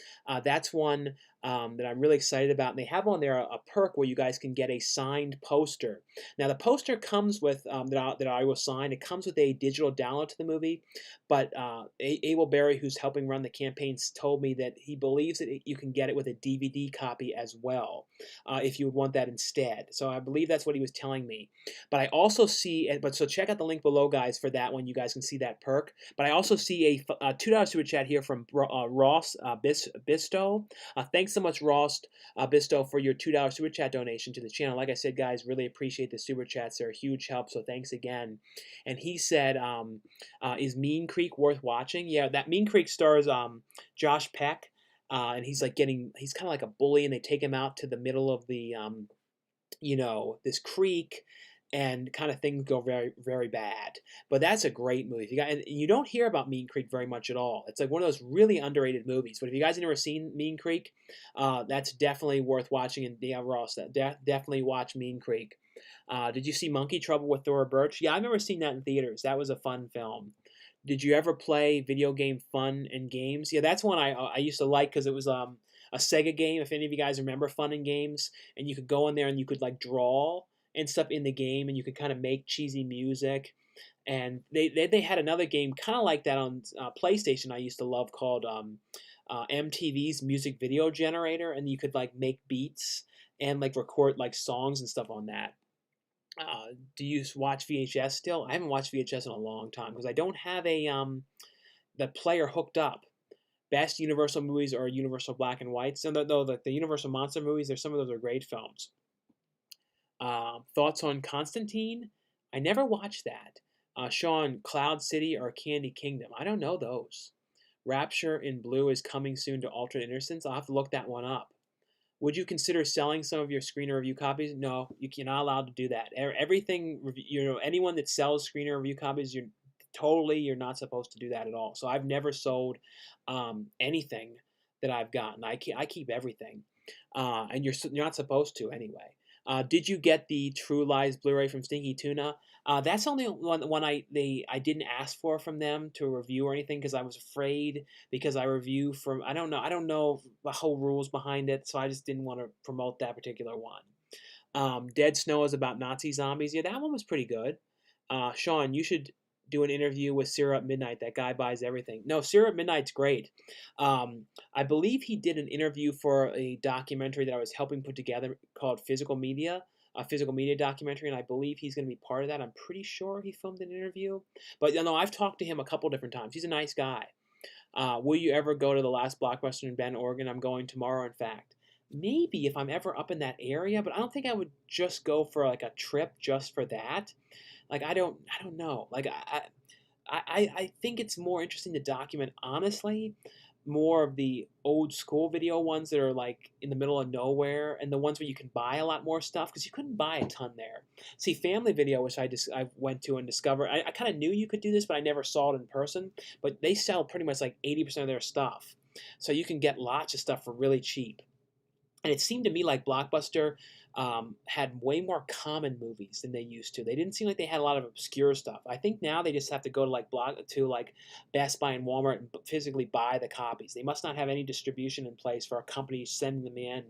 That's one that I'm really excited about. And they have on there a perk where you guys can get a signed poster. Now the poster comes with that I will sign. It comes with a digital download to the movie, but Abel Berry, who's helping run the campaigns, told me that he believes that you can get it with a DVD copy as well, if you would want that instead. So I believe that's what he was telling me. But I also see, so check out the link below, guys, for that one. You guys can see that perk. But I also see a $2 super chat here from Ross Bisto. Thanks so much, Ross Bisto, for your $2 super chat donation to the channel. Like I said, guys, really appreciate the super chats. They're a huge help, so thanks again. And he said, is Mean Creek worth watching? Yeah, that Mean Creek stars Josh Peck. And he's kind of like a bully, and they take him out to the middle of the, this creek, and kind of things go very, very bad. But that's a great movie. And you don't hear about Mean Creek very much at all. It's like one of those really underrated movies. But if you guys have never seen Mean Creek, that's definitely worth watching. And yeah, Ross, definitely watch Mean Creek. Did you see Monkey Trouble with Thora Birch? Yeah, I've never seen that in theaters. That was a fun film. Did you ever play video game Fun and Games? Yeah, that's one I used to like because it was a Sega game. If any of you guys remember Fun and Games, and you could go in there and you could like draw and stuff in the game, and you could kind of make cheesy music. And they had another game kind of like that on PlayStation I used to love called MTV's Music Video Generator, and you could like make beats and like record like songs and stuff on that. Do you watch VHS still? I haven't watched VHS in a long time because I don't have the player hooked up. Best Universal movies are Universal Black and Whites. And though the Universal Monster movies, some of those are great films. Thoughts on Constantine? I never watched that. Sean, Cloud City or Candy Kingdom? I don't know those. Rapture in Blue is coming soon to alternate innocence. I'll have to look that one up. Would you consider selling some of your screener review copies? No, you're not allowed to do that. Everything, anyone that sells screener review copies, you're not supposed to do that at all. So I've never sold anything that I've gotten. I keep everything, and you're not supposed to anyway. Did you get the True Lies Blu-ray from Stinky Tuna? That's the only one I didn't ask for from them to review or anything because I was afraid, because I review from I don't know the whole rules behind it, so I just didn't want to promote that particular one. Dead Snow is about Nazi zombies. Yeah, that one was pretty good. Sean, you should do an interview with Syrup Midnight. That guy buys everything. No, Syrup Midnight's great. I believe he did an interview for a documentary that I was helping put together called Physical Media, a physical media documentary, and I believe he's going to be part of that. I'm pretty sure he filmed an interview. But I've talked to him a couple different times. He's a nice guy. Will you ever go to the last Blockbuster in Bend, Oregon? I'm going tomorrow, in fact. Maybe if I'm ever up in that area, but I don't think I would just go for like a trip just for that. Like I don't know. Like I think it's more interesting to document, honestly, more of the old school video ones that are like in the middle of nowhere, and the ones where you can buy a lot more stuff because you couldn't buy a ton there. See, Family Video, which I went to and discovered, I kind of knew you could do this, but I never saw it in person. But they sell pretty much like 80% of their stuff, so you can get lots of stuff for really cheap. And it seemed to me like Blockbuster had way more common movies than they used to. They didn't seem like they had a lot of obscure stuff. I think now they just have to go to like Best Buy and Walmart and physically buy the copies. They must not have any distribution in place for a company sending them in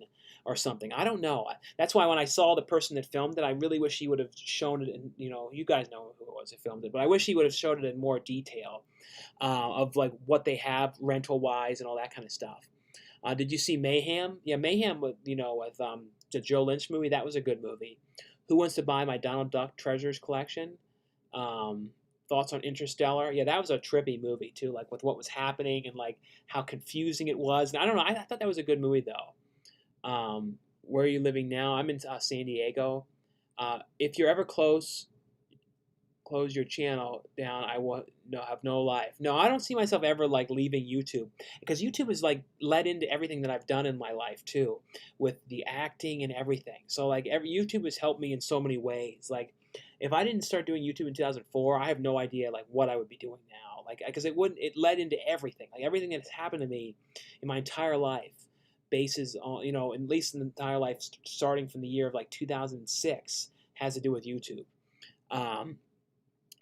or something. I don't know. That's why when I saw the person that filmed it, I really wish he would have shown it. In, you guys know who it was that filmed it, but I wish he would have showed it in more detail of like what they have rental wise and all that kind of stuff. Did you see Mayhem? Yeah, Mayhem with the Joe Lynch movie. That was a good movie. Who Wants to Buy My Donald Duck Treasures Collection? Thoughts on Interstellar? Yeah, that was a trippy movie too, like with what was happening and like how confusing it was. And I don't know. I thought that was a good movie though. Where are you living now? I'm in San Diego. If you're ever close close your channel down, I will have no life. No, I don't see myself ever like leaving YouTube, because YouTube is like led into everything that I've done in my life too, with the acting and everything. So like YouTube has helped me in so many ways. Like if I didn't start doing YouTube in 2004, I have no idea like what I would be doing now. Like because it led into everything. Like everything that has happened to me in my entire life bases on, at least in the entire life starting from the year of like 2006 has to do with YouTube.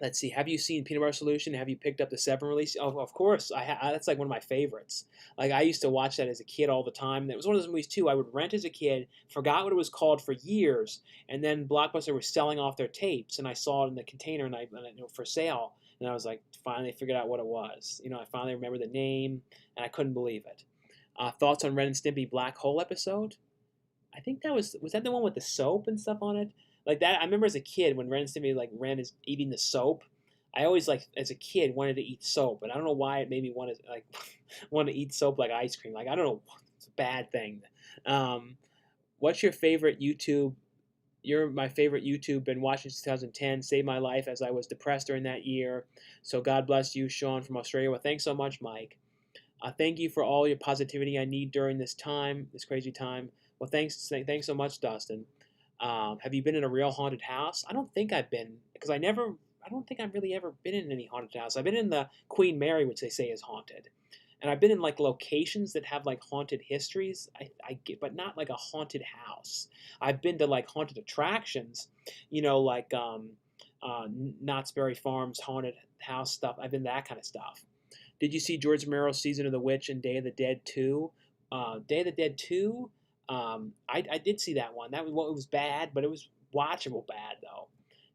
Let's see. Have you seen Peanut Butter Solution? Have you picked up the Seven release? Oh, of course. That's like one of my favorites. Like I used to watch that as a kid all the time. And it was one of those movies too. I would rent as a kid, forgot what it was called for years, and then Blockbuster was selling off their tapes, and I saw it in the container for sale, and I was like, finally figured out what it was. I finally remember the name, and I couldn't believe it. Thoughts on Ren and Stimpy Black Hole episode? I think that was that the one with the soap and stuff on it? Like that, I remember as a kid when Ren and Stimpy like Ren is eating the soap. I always like as a kid wanted to eat soap, and I don't know why it made me want to like want to eat soap like ice cream. Like I don't know, it's a bad thing. Um, what's your favorite YouTube? You're my favorite YouTube. Been watching since 2010. Saved my life as I was depressed during that year. So God bless you, Sean from Australia. Well, thanks so much, Mike. Thank you for all your positivity I need during this time, this crazy time. Well, thanks so much, Dustin. Have you been in a real haunted house? I don't think I've been because I don't think I've really ever been in any haunted house. I've been in the Queen Mary, which they say is haunted, and I've been in like locations that have like haunted histories. I get, but not like a haunted house. I've been to like haunted attractions, like Knott's Berry Farm's haunted house stuff. I've been that kind of stuff. Did you see George Romero's Season of the Witch and Day of the Dead 2? Day of the Dead 2? I did see that one. That was well, it was bad, but it was watchable bad though.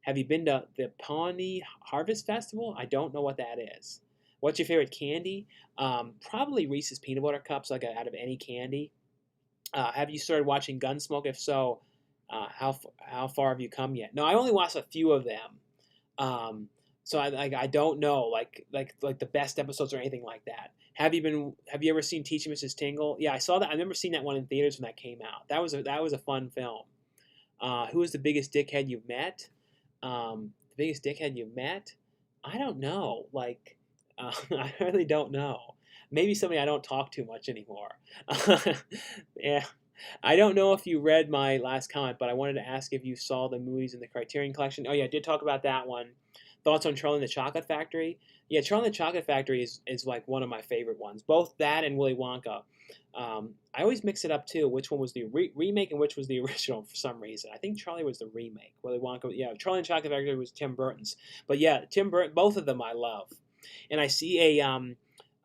Have you been to the Pawnee Harvest Festival? I don't know what that is. What's your favorite candy? Probably Reese's Peanut Butter Cups, like out of any candy. Have you started watching Gunsmoke? If so, how far have you come yet? No, I only watched a few of them. So I don't know like the best episodes or anything like that. Have you ever seen Teaching Mrs. Tingle? Yeah, I saw that. I remember seeing that one in theaters when that came out. That was a fun film. Who is the biggest dickhead you've met? The biggest dickhead you've met? I don't know. Like, I really don't know. Maybe somebody I don't talk to much anymore. Yeah. I don't know if you read my last comment, but I wanted to ask if you saw the movies in the Criterion Collection. Oh yeah, I did talk about that one. Thoughts on Charlie and the Chocolate Factory? Yeah, Charlie and the Chocolate Factory is like one of my favorite ones. Both that and Willy Wonka. I always mix it up too. Which one was the remake and which was the original for some reason? I think Charlie was the remake. Willy Wonka, yeah, Charlie and the Chocolate Factory was Tim Burton's. But yeah, Tim Burton, both of them I love. And I see a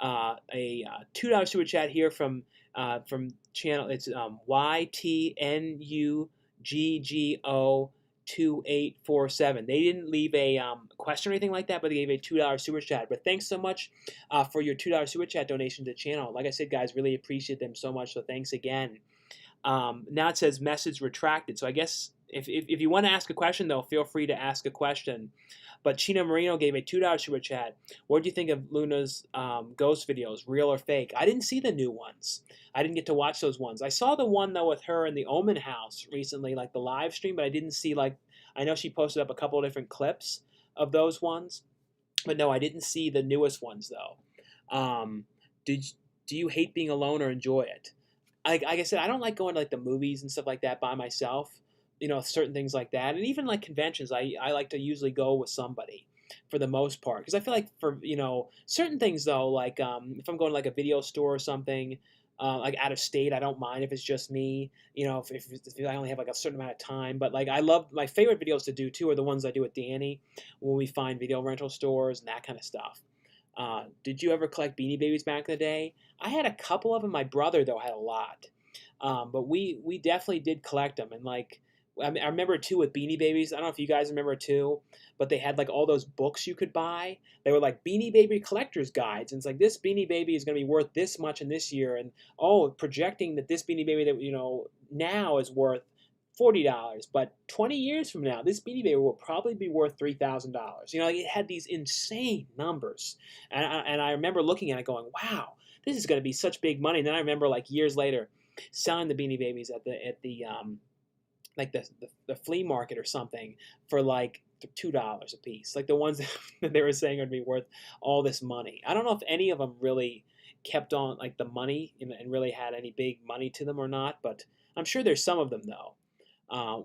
$2 super chat here from channel. It's YTNUGGO 2847. They didn't leave a question or anything like that, but they gave a $2 super chat. But thanks so much for your $2 super chat donation to the channel. Like I said, guys, really appreciate them so much. So thanks again. Now it says message retracted. So I guess if you want to ask a question, though, feel free to ask a question. But Chino Marino gave a $2 super chat. What do you think of Luna's ghost videos, real or fake? I didn't see the new ones. I didn't get to watch those ones. I saw the one, though, with her in the Omen house recently, like the live stream, but I didn't see, like, I know she posted up a couple of different clips of those ones. But no, I didn't see the newest ones, though. Did Do you hate being alone or enjoy it? Like I said, I don't like going to like the movies and stuff like that by myself. Certain things like that, and even like conventions, I like to usually go with somebody for the most part because I feel like for certain things though, like if I'm going to like a video store or something, like out of state, I don't mind if it's just me. If I only have like a certain amount of time, but like I love my favorite videos to do too are the ones I do with Danny when we find video rental stores and that kind of stuff. Did you ever collect Beanie Babies back in the day? I had a couple of them. My brother though had a lot, but we definitely did collect them. And like I remember too with Beanie Babies. I don't know if you guys remember too, but they had like all those books you could buy. They were like Beanie Baby collector's guides, and it's like this Beanie Baby is going to be worth this much in this year, and projecting that this Beanie Baby that now is worth $40, but 20 years from now, this Beanie Baby will probably be worth $3,000. Like it had these insane numbers, and I remember looking at it going, "Wow, this is going to be such big money." And then I remember like years later, selling the Beanie Babies at the like the flea market or something for like $2 a piece, like the ones that they were saying would be worth all this money. I don't know if any of them really kept on like the money and really had any big money to them or not, but I'm sure there's some of them though.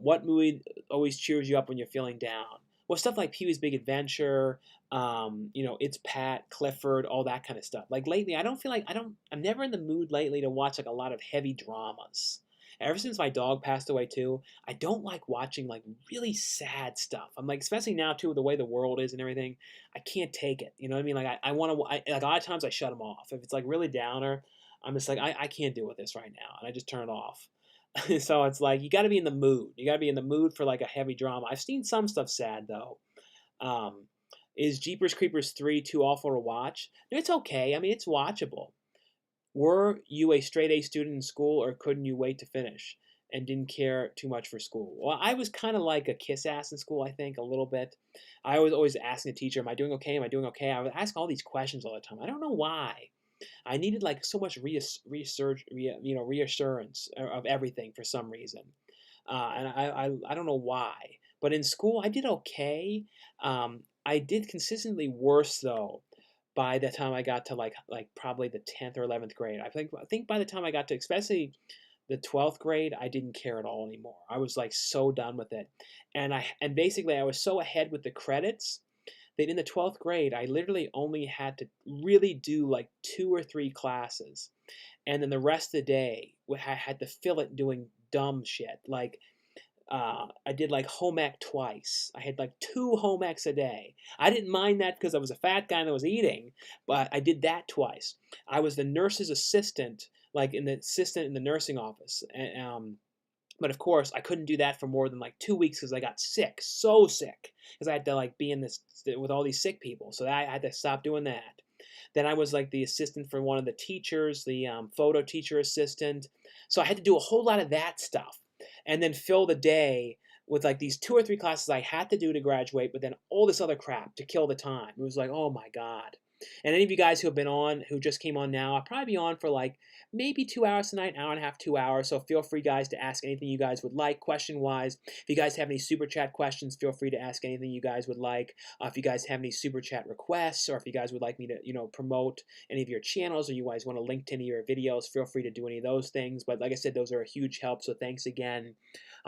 What movie always cheers you up when you're feeling down? Well, stuff like Pee-wee's Big Adventure, It's Pat, Clifford, all that kind of stuff. Like lately, I don't feel like I'm never in the mood lately to watch like a lot of heavy dramas. Ever since my dog passed away too, I don't like watching like really sad stuff. I'm like, especially now too, with the way the world is and everything, I can't take it. You know what I mean? Like I want to, like a lot of times I shut them off. If it's like really downer, I'm just like, I can't deal with this right now, and I just turn it off. So it's like you got to be in the mood. You got to be in the mood for like a heavy drama. I've seen some stuff sad though. Um, is Jeepers Creepers 3 too awful to watch? No, it's okay. I mean, it's watchable. Were you a straight A student in school, or couldn't you wait to finish and didn't care too much for school? Well, I was kind of like a kiss ass in school, I think, a little bit. I was always asking the teacher, "Am I doing okay? Am I doing okay?" I would ask all these questions all the time. I don't know why. I needed like so much reassurance of everything for some reason, and I don't know why. But in school, I did okay. I did consistently worse though by the time I got to like probably the 10th or 11th grade. I think by the time I got to especially the 12th grade, I didn't care at all anymore. I was like so done with it. And basically I was so ahead with the credits that in the 12th grade, I literally only had to really do like 2 or 3 classes. And then the rest of the day, I had to fill it doing dumb shit. Like I did like home ec twice. I had like 2 home ecs a day. I didn't mind that because I was a fat guy that was eating, but I did that twice. I was the nurse's assistant, like in the assistant in the nursing office. But of course, I couldn't do that for more than like 2 weeks because I got sick, so sick, because I had to like be in this with all these sick people. So I had to stop doing that. Then I was like the assistant for one of the teachers, the photo teacher assistant. So I had to do a whole lot of that stuff, and then fill the day with like these 2 or 3 classes I had to do to graduate, but then all this other crap to kill the time. It was like, oh my god. And any of you guys who have been on, who just came on now, I'll probably be on for like maybe 2 hours tonight, an hour and a half, 2 hours. So feel free, guys, to ask anything you guys would like, question wise. If you guys have any super chat questions, feel free to ask anything you guys would like. If you guys have any super chat requests, or if you guys would like me to, promote any of your channels, or you guys want to link to any of your videos, feel free to do any of those things. But like I said, those are a huge help. So thanks again.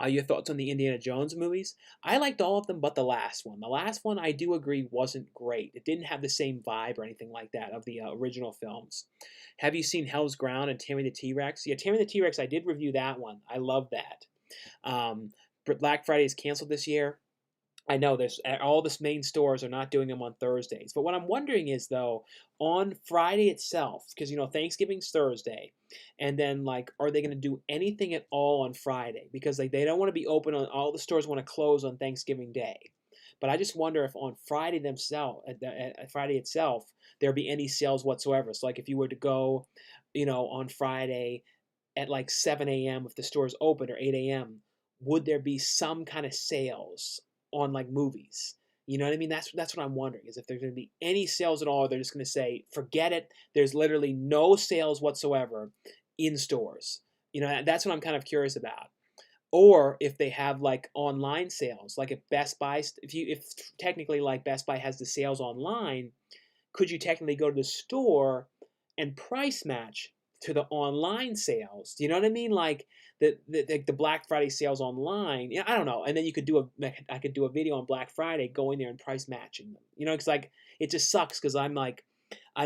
Your thoughts on the Indiana Jones movies? I liked all of them but the last one. The last one, I do agree, wasn't great. It didn't have the same vibe or anything like that of the original films. Have you seen Hell's Ground and Tammy the T-Rex? Yeah, Tammy the T-Rex, I did review that one. I love that. But Black Friday is canceled this year. I know there's all the main stores are not doing them on Thursdays. But what I'm wondering is though, on Friday itself, because Thanksgiving's Thursday, and then like, are they going to do anything at all on Friday? Because like they don't want to be open on all the stores want to close on Thanksgiving Day. But I just wonder if on Friday themselves, at Friday itself, there'll be any sales whatsoever. So like if you were to go, on Friday at like 7 a.m. if the store's open, or 8 a.m., would there be some kind of sales on like movies? You know what I mean? That's what I'm wondering, is if there's going to be any sales at all, or they're just going to say, forget it. There's literally no sales whatsoever in stores. That's what I'm kind of curious about. Or if they have like online sales, like if Best Buy, if technically like Best Buy has the sales online, could you technically go to the store and price match to the online sales? Do you know what I mean? Like the Black Friday sales online. I don't know. And then I could do a video on Black Friday going there and price matching them. Because like it just sucks because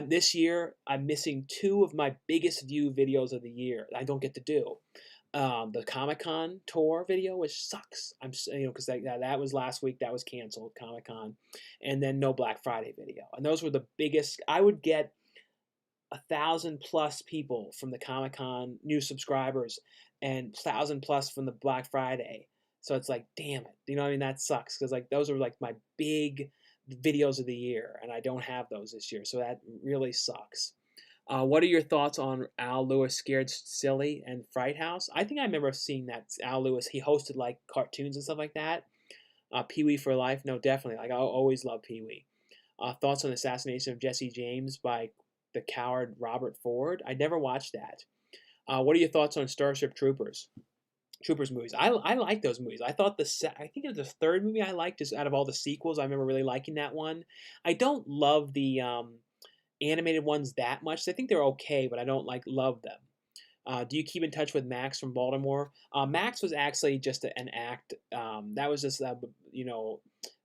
this year I'm missing 2 of my biggest view videos of the year. I don't get to do. The Comic-Con tour video, which sucks. Because that was last week. That was canceled, Comic-Con, and then no Black Friday video. And those were the biggest. I would get 1,000+ people from the Comic-Con new subscribers, and 1,000+ from the Black Friday. So it's like, damn it. You know what I mean? That sucks because like those are like my big videos of the year, and I don't have those this year. So that really sucks. What are your thoughts on Al Lewis Scared Silly and Fright House? I think I remember seeing that Al Lewis. He hosted like cartoons and stuff like that. Pee Wee for Life. No, definitely. Like I always love Pee Wee. Thoughts on the assassination of Jesse James by the coward Robert Ford? I never watched that. What are your thoughts on Starship Troopers? Troopers movies. I like those movies. I thought I think it was the third movie I liked, just out of all the sequels. I remember really liking that one. I don't love the animated ones that much. I think they're okay, but I don't love them. Do you keep in touch with Max from Baltimore? Max was actually just an act. That was just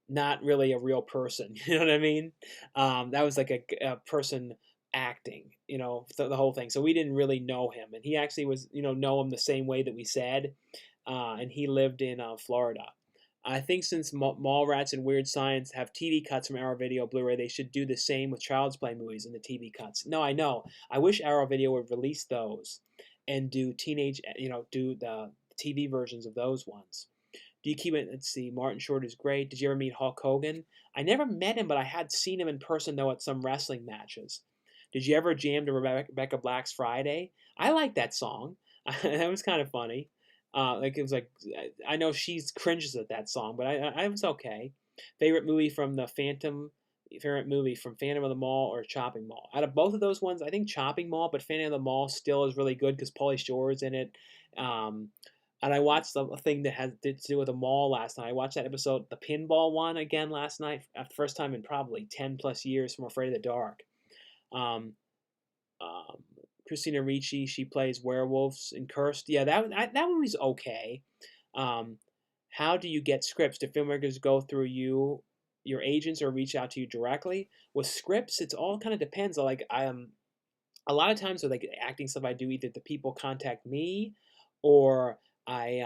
not really a real person. You know what I mean? That was like a person acting, the whole thing. So we didn't really know him, and he actually was, know him the same way that we said, and he lived in Florida. I think since Mallrats and Weird Science have TV cuts from Arrow Video Blu-ray, they should do the same with Child's Play movies and the TV cuts. No, I know. I wish Arrow Video would release those and do do the TV versions of those ones. Do you keep it? Let's see. Martin Short is great. Did you ever meet Hulk Hogan? I never met him, but I had seen him in person though at some wrestling matches. Did you ever jam to Rebecca Black's Friday? I like that song. That was kind of funny. Like it was like I know she cringes at that song, but I was okay. Favorite movie from the Phantom. Favorite movie from Phantom of the Mall or Chopping Mall. Out of both of those ones, I think Chopping Mall, but Phantom of the Mall still is really good because Pauly Shore is in it. Um, and I watched a thing that did to do with a mall last night. I watched that episode, the pinball one, again last night, for the first time in probably 10 plus years from Afraid of the Dark. Um, um, Christina Ricci, she plays werewolves in Cursed. Yeah, that movie's okay. Um, how do you get scripts? Do filmmakers go through your agents, or reach out to you directly? With scripts, it's all kind of depends. Like a lot of times with like acting stuff I do, either the people contact me, or I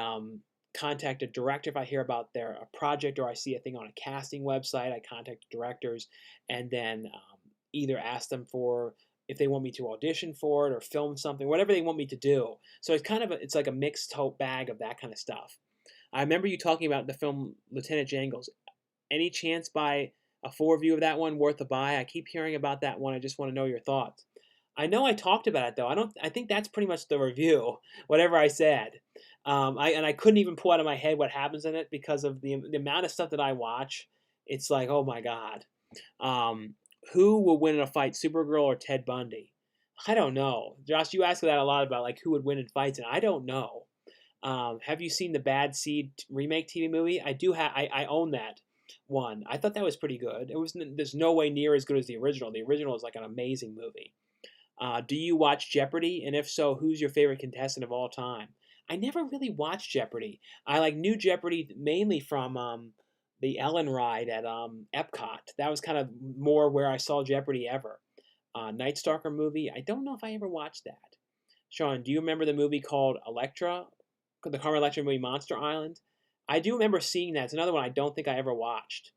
contact a director if I hear about their project, or I see a thing on a casting website. I contact directors and then either ask them for if they want me to audition for it or film something, whatever they want me to do. So it's kind of it's like a mixed bag of that kind of stuff. I remember you talking about the film Lieutenant Jangles. Any chance by a full review of that one worth a buy? I keep hearing about that one. I just want to know your thoughts. I know I talked about it though. I think that's pretty much the review. Whatever I said, I couldn't even pull out of my head what happens in it because of the amount of stuff that I watch. It's like, oh my god. Who will win in a fight, Supergirl or Ted Bundy? I don't know. Josh, you ask that a lot about like who would win in fights, and I don't know. Have you seen the Bad Seed remake TV movie? I do have. I own that one. I thought that was pretty good. There's no way near as good as the original. The original is like an amazing movie. Do you watch Jeopardy? And if so, who's your favorite contestant of all time? I never really watched Jeopardy. I like knew Jeopardy mainly from the Ellen ride at Epcot. That was kind of more where I saw Jeopardy ever. Night Stalker movie. I don't know if I ever watched that. Sean, do you remember the movie called Electra? The Carmen Electra movie Monster Island? I do remember seeing that. It's another one I don't think I ever watched.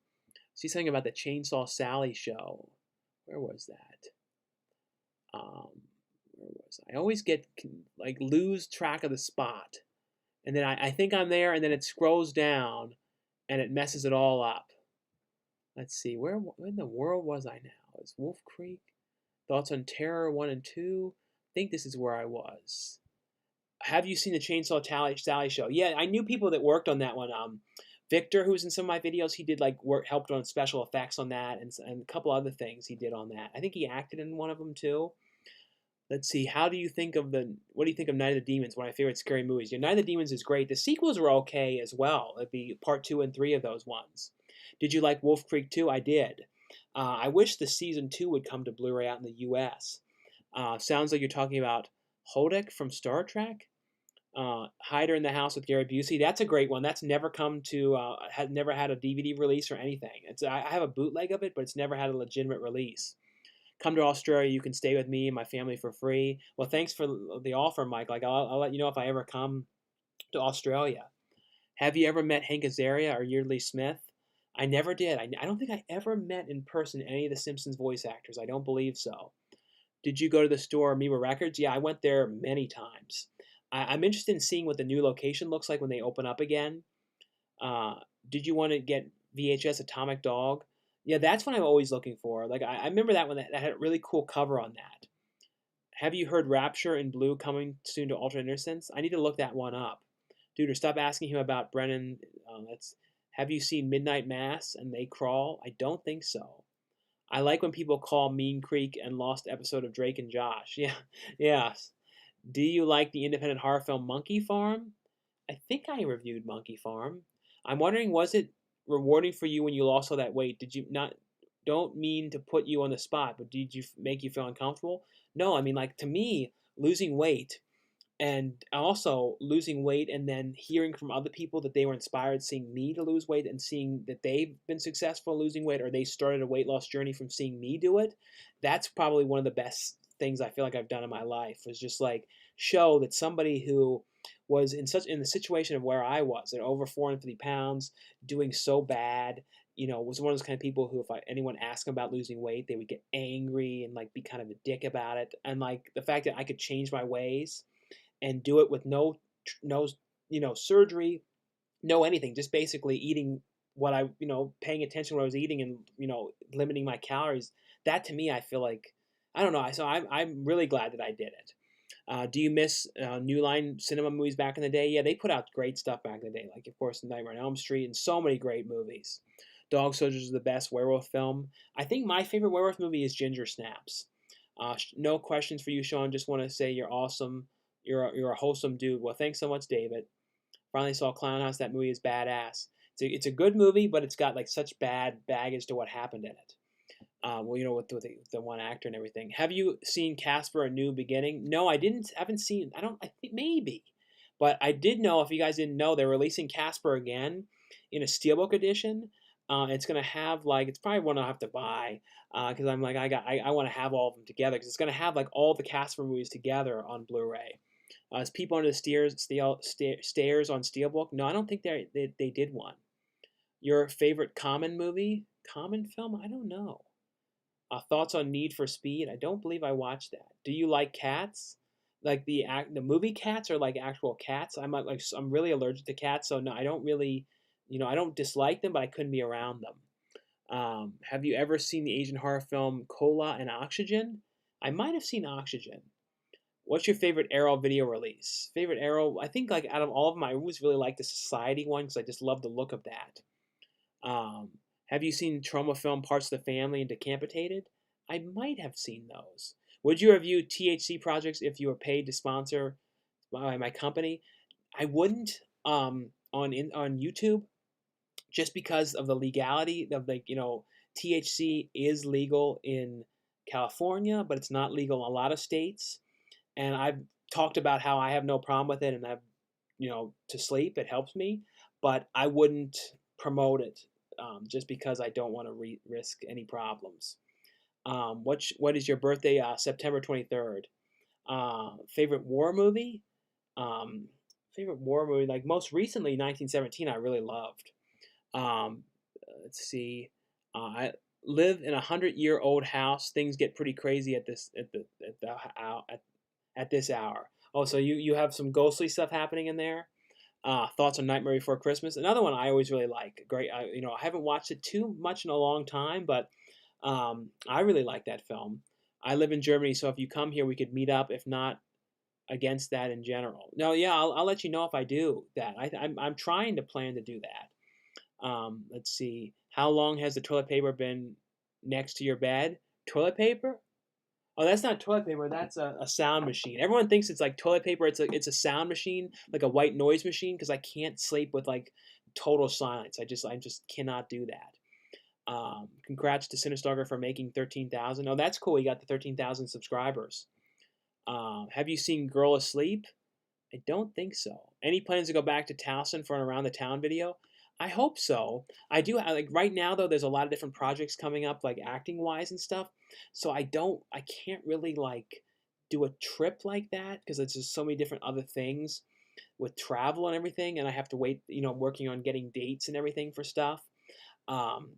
See something about the Chainsaw Sally show. Where was that? Where was I? Always get like lose track of the spot, and then I think I'm there, and then it scrolls down, and it messes it all up. Let's see, where in the world was I now? It's Wolf Creek. Thoughts on Terror 1 and 2. I think this is where I was. Have you seen the Chainsaw Sally show? Yeah, I knew people that worked on that one. Victor, who's in some of my videos, he did like helped on special effects on that, and a couple other things he did on that. I think he acted in one of them too. Let's see. What do you think of Night of the Demons? One of my favorite scary movies. Yeah, Night of the Demons is great. The sequels were okay as well. It'd be part 2 and 3 of those ones. Did you like Wolf Creek 2? I did. I wish the season 2 would come to Blu-ray out in the U.S. Sounds like you're talking about Hodek from Star Trek. Hider in the House with Gary Busey. That's a great one. That's never come to, never had a DVD release or anything. I have a bootleg of it, but it's never had a legitimate release. Come to Australia, you can stay with me and my family for free. Well, thanks for the offer, Mike. Like, I'll let you know if I ever come to Australia. Have you ever met Hank Azaria or Yeardley Smith? I never did. I don't think I ever met in person any of the Simpsons voice actors. I don't believe so. Did you go to the store Amoeba Records? Yeah, I went there many times. I'm interested in seeing what the new location looks like when they open up again. Did you want to get VHS Atomic Dog? Yeah, that's what I'm always looking for. Like I remember that one that had a really cool cover on that. Have you heard Rapture in Blue coming soon to Alternate Innocence? I need to look that one up. Dude, or stop asking him about Brennan. Have you seen Midnight Mass and They Crawl? I don't think so. I like when people call Mean Creek and Lost episode of Drake and Josh. Yeah, yeah. Do you like the independent horror film Monkey Farm? I think I reviewed Monkey Farm. I'm wondering, was it rewarding for you when you lost all that weight? Did you not? Don't mean to put you on the spot, but did you make you feel uncomfortable? No, I mean, like, to me, losing weight and also losing weight and then hearing from other people that they were inspired, seeing me to lose weight and seeing that they've been successful in losing weight or they started a weight loss journey from seeing me do it. That's probably one of the best things I feel like I've done in my life, was just like show that somebody who was in the situation of where I was at over 450 pounds, doing so bad, was one of those kind of people who, if anyone asked them about losing weight, they would get angry and like be kind of a dick about it. And like the fact that I could change my ways and do it with no surgery, no anything, just basically eating what I paying attention to what I was eating and limiting my calories. That to me, I feel like, I don't know. So I'm really glad that I did it. Do you miss New Line Cinema movies back in the day? Yeah, they put out great stuff back in the day, like of course Nightmare on Elm Street and so many great movies. Dog Soldiers is the best werewolf film. I think my favorite werewolf movie is Ginger Snaps. No questions for you, Sean. Just want to say you're awesome. You're a wholesome dude. Well, thanks so much, David. Finally saw Clown House. That movie is badass. It's a good movie, but it's got like such bad baggage to what happened in it. Well, with the one actor and everything. Have you seen Casper: A New Beginning? No, I didn't. Haven't seen. I think maybe, but I did know. If you guys didn't know, they're releasing Casper again in a steelbook edition. It's gonna have like, it's probably one I'll have to buy because I'm like, I want to have all of them together because it's gonna have like all the Casper movies together on Blu-ray. Is People Under the Stairs on steelbook? No, I don't think they did one. Your favorite Common movie? Common film? I don't know. Thoughts on Need for Speed? I don't believe I watched that. Do you like cats? Like the movie Cats, or like actual cats? I'm really allergic to cats, so no, I don't really, I don't dislike them, but I couldn't be around them. Have you ever seen the Asian horror film Cola and Oxygen? I might have seen Oxygen. What's your favorite Arrow video release? Favorite Arrow? I think like out of all of them, I always really like the Society one because I just love the look of that. Um, have you seen Trauma Film Parts of the Family and Decapitated? I might have seen those. Would you review THC projects if you were paid to sponsor by my company? I wouldn't on YouTube, just because of the legality of THC is legal in California, but it's not legal in a lot of states. And I've talked about how I have no problem with it, and I've to sleep it helps me, but I wouldn't promote it just because I don't want to risk any problems. What is your birthday? September 23rd. Favorite war movie? Um, Favorite war movie? Like most recently, 1917. I really loved. Um, let's see. I live in a 100-year-old house. Things get pretty crazy at this hour. Oh, so you have some ghostly stuff happening in there. Thoughts on Nightmare Before Christmas? Another one I always really like. Great. I haven't watched it too much in a long time, but I really like that film. I live in Germany, so if you come here, we could meet up. If not, against that in general. No, yeah, I'll let you know if I do that. I'm trying to plan to do that. Let's see. How long has the toilet paper been next to your bed? Toilet paper? Oh, that's not toilet paper. That's a sound machine. Everyone thinks it's like toilet paper. It's a sound machine, like a white noise machine, because I can't sleep with like total silence. I just cannot do that. Congrats to Sinistarger for making 13,000. Oh, that's cool. You got the 13,000 subscribers. Have you seen Girl Asleep? I don't think so. Any plans to go back to Towson for an Around the Town video? I hope so. I do. Like right now, though, there's a lot of different projects coming up, like acting wise and stuff. So I can't really like do a trip like that because it's just so many different other things with travel and everything, and I have to wait. Working on getting dates and everything for stuff. Um,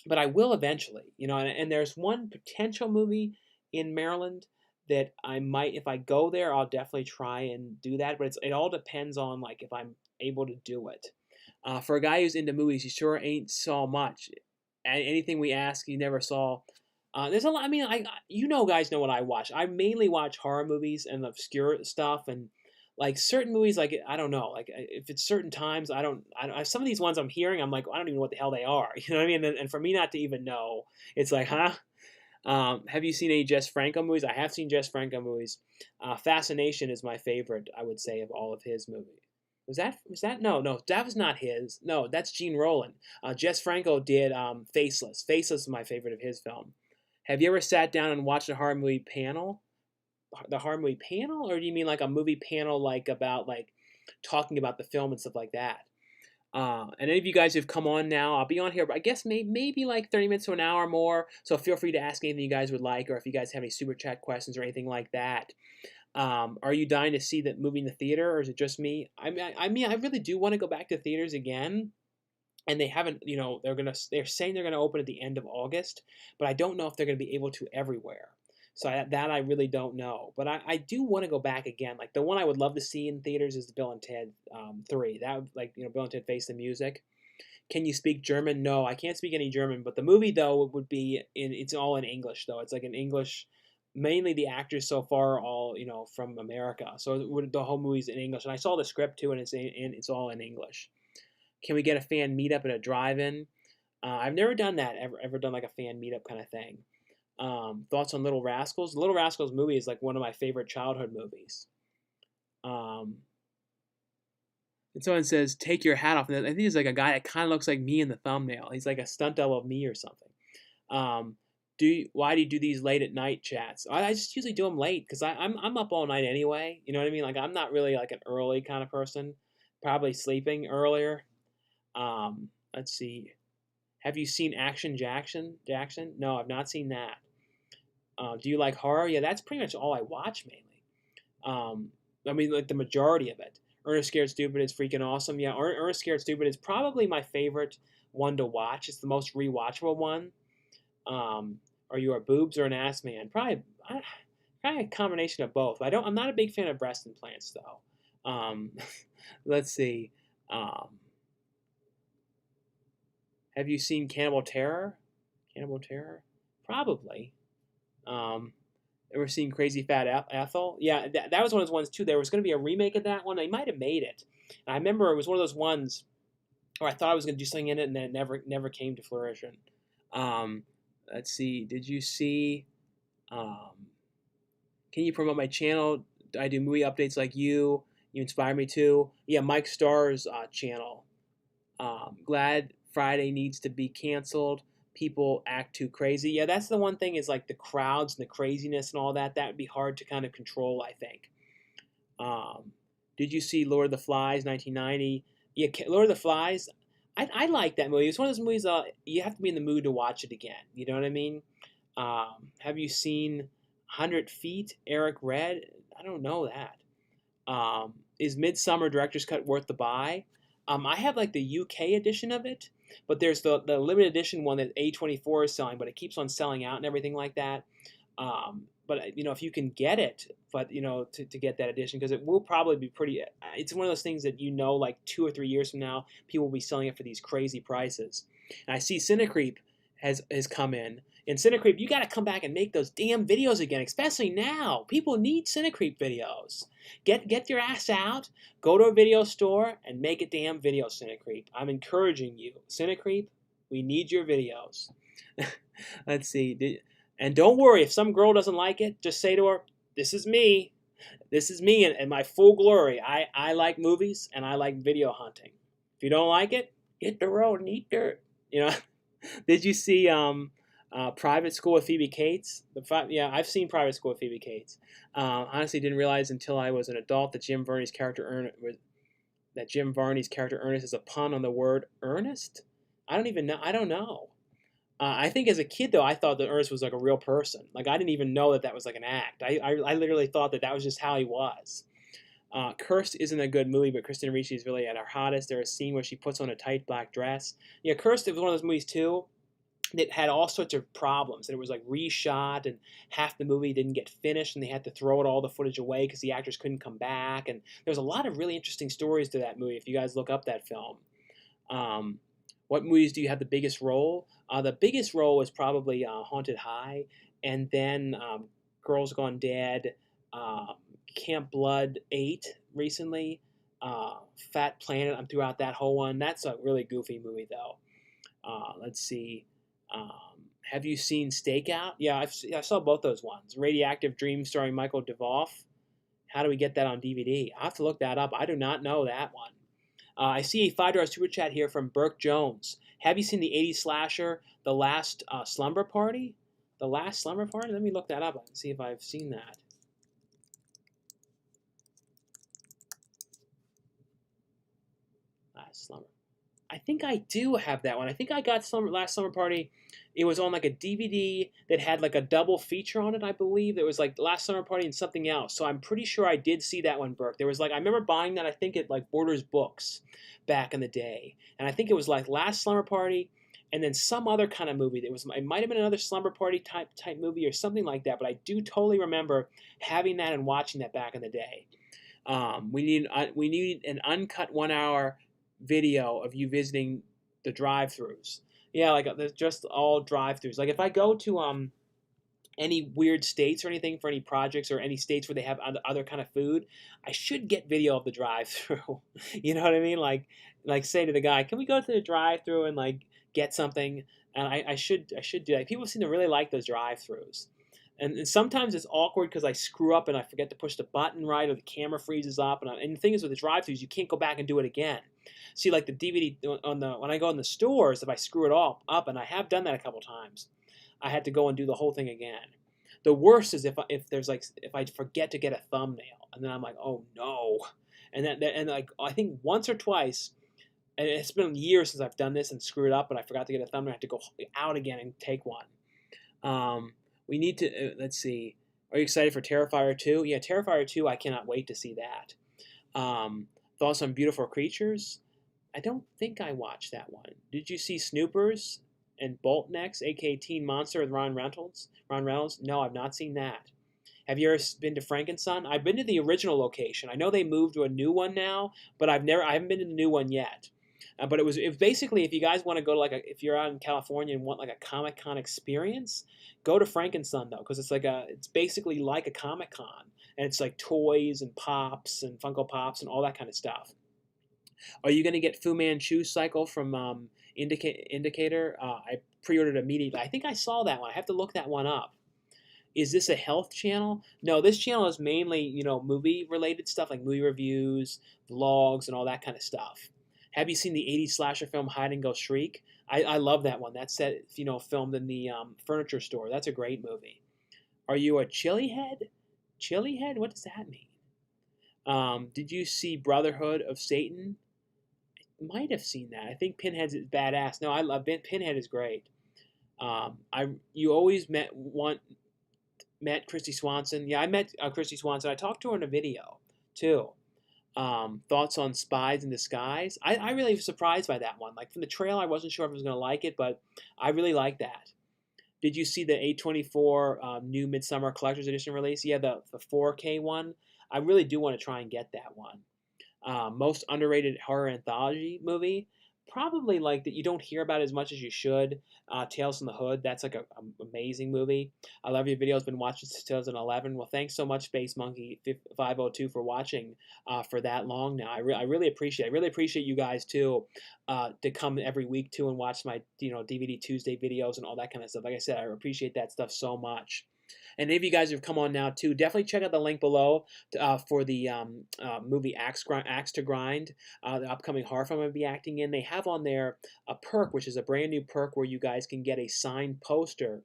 but I will eventually. And there's one potential movie in Maryland that I might, if I go there, I'll definitely try and do that. But it all depends on like if I'm able to do it. For a guy who's into movies, he sure ain't saw much. Anything we ask, he never saw. There's a lot. I mean, guys know what I watch. I mainly watch horror movies and obscure stuff, and like certain movies. Like I don't know. Like if it's certain times, I don't. Some of these ones I'm hearing, I'm like, I don't even know what the hell they are. You know what I mean? And for me not to even know, it's like, huh? Have you seen any Jess Franco movies? I have seen Jess Franco movies. Fascination is my favorite, I would say, of all of his movies. Was that no, that was not his. No, that's Gene Roland. Jess Franco did Faceless. Faceless is my favorite of his film. Have you ever sat down and watched a horror movie panel? the horror movie panel, or do you mean like a movie panel like about like talking about the film and stuff like that? And any of you guys who've come on now, I'll be on here, but I guess maybe like 30 minutes to an hour more. So feel free to ask anything you guys would like, or if you guys have any super chat questions or anything like that. Are you dying to see that movie in the theater, or is it just me? I really do want to go back to theaters again. And they haven't, they're saying they're gonna open at the end of August, but I don't know if they're gonna be able to everywhere. So that I really don't know. But I do want to go back again. Like the one I would love to see in theaters is the Bill and Ted 3. That like Bill and Ted Face the Music. Can you speak German? No, I can't speak any German. But the movie though would be it's all in English though. It's like in English. Mainly the actors so far are all from America. So the whole movie's in English. And I saw the script too, and it's all in English. Can we get a fan meetup at a drive-in? I've never done that. Ever done like a fan meetup kind of thing. Thoughts on Little Rascals? Little Rascals movie is like one of my favorite childhood movies. And someone says, "Take your hat off." And I think it's like a guy that kind of looks like me in the thumbnail. He's like a stunt double of me or something. Why do you do these late at night chats? I just usually do them late because I'm up all night anyway. You know what I mean? Like I'm not really like an early kind of person. Probably sleeping earlier. Let's see. Have you seen Action Jackson? No, I've not seen that. Do you like horror? Yeah, that's pretty much all I watch mainly. I mean, like the majority of it. Ernest Scared Stupid is freaking awesome. Yeah, Ernest Scared Stupid is probably my favorite one to watch. It's the most rewatchable one. Are you a boobs or an ass man? Probably a combination of both. I'm not a big fan of breast implants though. Let's see. Have you seen Cannibal Terror? Cannibal Terror? Probably. Ever seen Crazy Fat Ethel? Yeah, that was one of those ones too. There was going to be a remake of that one. They might have made it. And I remember it was one of those ones where I thought I was going to do something in it, and then it never came to fruition. Let's see. Did you see? Can you promote my channel? I do movie updates like you. You inspire me too. Yeah, Mike Starr's channel. Glad Friday needs to be canceled. People act too crazy. Yeah, that's the one thing is like the crowds and the craziness and all that. That would be hard to kind of control, I think. Did you see Lord of the Flies, 1990? Yeah, Lord of the Flies. I like that movie. It's one of those movies you have to be in the mood to watch it again. You know what I mean? Have you seen 100 Feet, Eric Red? I don't know that. Is Midsummer Director's Cut worth the buy? I have like the UK edition of it, but there's the limited edition one that A24 is selling, but it keeps on selling out and everything like that. But if you can get it, but to get that edition, because it will probably be pretty. It's one of those things that like 2 or 3 years from now, people will be selling it for these crazy prices. And I see Cinecreep has come in. And Cinecreep, you got to come back and make those damn videos again, especially now. People need Cinecreep videos. Get your ass out, go to a video store, and make a damn video, Cinecreep. I'm encouraging you. Cinecreep, we need your videos. Let's see. And don't worry, if some girl doesn't like it, just say to her, this is me. This is me in my full glory. I like movies, and I like video hunting. If you don't like it, hit the road and eat dirt. Did you see Private School with Phoebe Cates? Yeah, I've seen Private School with Phoebe Cates. Honestly, didn't realize until I was an adult that Jim Varney's character Ernest is a pun on the word earnest. I don't know. I think as a kid though, I thought that Ernest was like a real person. Like I didn't even know that was like an act. I literally thought that was just how he was. Cursed isn't a good movie, but Kristen Ricci is really at her hottest. There's a scene where she puts on a tight black dress. Yeah, Cursed was one of those movies too that had all sorts of problems. And it was like reshot, and half the movie didn't get finished, and they had to throw all the footage away because the actors couldn't come back. And there's a lot of really interesting stories to that movie if you guys look up that film. What movies do you have the biggest role? The biggest role was probably Haunted High, and then Girls Gone Dead, Camp Blood 8 recently, Fat Planet. I'm throughout that whole one. That's a really goofy movie though. Let's see. Have you seen Stakeout? Yeah, I saw both those ones. Radioactive Dreams starring Michael Davoff. How do we get that on DVD? I have to look that up. I do not know that one. I see a $5 super chat here from Burke Jones. Have you seen the 80s slasher, The Last Slumber Party? The Last Slumber Party? Let me look that up and see if I've seen that. Last Slumber. I think I do have that one. I think I got Last Summer Party. It was on like a DVD that had like a double feature on it, I believe. There was like Last Summer Party and something else. So I'm pretty sure I did see that one, Burke. There was like, I remember buying that, I think at like Borders Books back in the day. And I think it was like Last Slumber Party and then some other kind of movie. It might have been another slumber party type movie or something like that. But I do totally remember having that and watching that back in the day. We need an uncut 1 hour video of you visiting the drive-throughs. Yeah, like there's just all drive-throughs. Like if I go to any weird states or anything for any projects or any states where they have other kind of food, I should get video of the drive-through. You know what I mean? Like say to the guy, "Can we go to the drive-through and like get something?" And I should do that. People seem to really like those drive-throughs. And sometimes it's awkward because I screw up and I forget to push the button right, or the camera freezes up. And the thing is with the drive-throughs, you can't go back and do it again. See, like the DVD when I go in the stores, if I screw it all up, and I have done that a couple times, I had to go and do the whole thing again. The worst is if I forget to get a thumbnail, and then I'm like, oh no, and like I think once or twice, and it's been years since I've done this and screwed up, and I forgot to get a thumbnail. I have to go out again and take one. We need to, let's see. Are you excited for Terrifier 2? Yeah, Terrifier 2, I cannot wait to see that. Thoughts on Beautiful Creatures? I don't think I watched that one. Did you see Snoopers and Bolt Necks, aka Teen Monster with Ron Reynolds? No, I've not seen that. Have you ever been to Frankenstein? I've been to the original location. I know they moved to a new one now, but I haven't been to the new one yet. But it was basically, if you guys want to go to if you're out in California and want like a Comic-Con experience, go to Frankenstein though, because it's basically like a Comic-Con, and it's like toys and pops and Funko Pops and all that kind of stuff. Are you going to get Fu Manchu Cycle from Indicator? I pre-ordered immediately. I think I saw that one. I have to look that one up. Is this a health channel? No, this channel is mainly movie related stuff like movie reviews, vlogs, and all that kind of stuff. Have you seen the 80s slasher film Hide and Go Shriek? I love that one. That's set, filmed in the furniture store. That's a great movie. Are you a chili head? Chili head? What does that mean? Did you see Brotherhood of Satan? I might have seen that. I think Pinhead's badass. No, I love Pinhead is great. You always met Christy Swanson. Yeah, I met Christy Swanson. I talked to her in a video too. Thoughts on Spies in Disguise? I really was surprised by that one. Like from the trailer, I wasn't sure if I was going to like it, but I really like that. Did you see the A24 new Midsummer Collector's Edition release? Yeah, the 4K one. I really do want to try and get that one. Most underrated horror anthology movie? Probably like that you don't hear about as much as you should. Tales from the Hood. That's like an amazing movie. I love your videos. Been watching since 2011. Well, thanks so much, Space Monkey 502 for watching for that long now. I really appreciate it. I really appreciate you guys too to come every week too and watch my DVD Tuesday videos and all that kind of stuff. Like I said, I appreciate that stuff so much. And any of you guys who've come on now too, definitely check out the link below for the movie Axe to Grind, the upcoming horror film I'm going to be acting in. They have on there a perk, which is a brand new perk where you guys can get a signed poster.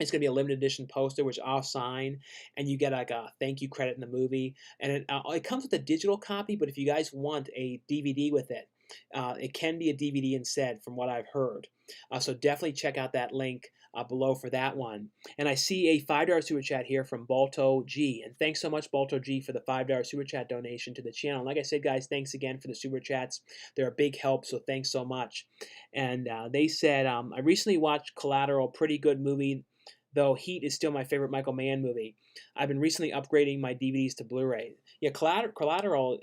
It's going to be a limited edition poster, which I'll sign, and you get like a thank you credit in the movie. And it comes with a digital copy, but if you guys want a DVD with it, it can be a DVD instead, from what I've heard. So definitely check out that link below for that one. And I see a $5 super chat here from Balto G. And thanks so much, Balto G, for the $5 super chat donation to the channel. Like I said, guys, thanks again for the super chats. They're a big help, so thanks so much. And they said, I recently watched Collateral, pretty good movie, though Heat is still my favorite Michael Mann movie. I've been recently upgrading my DVDs to Blu-ray. Yeah, Collateral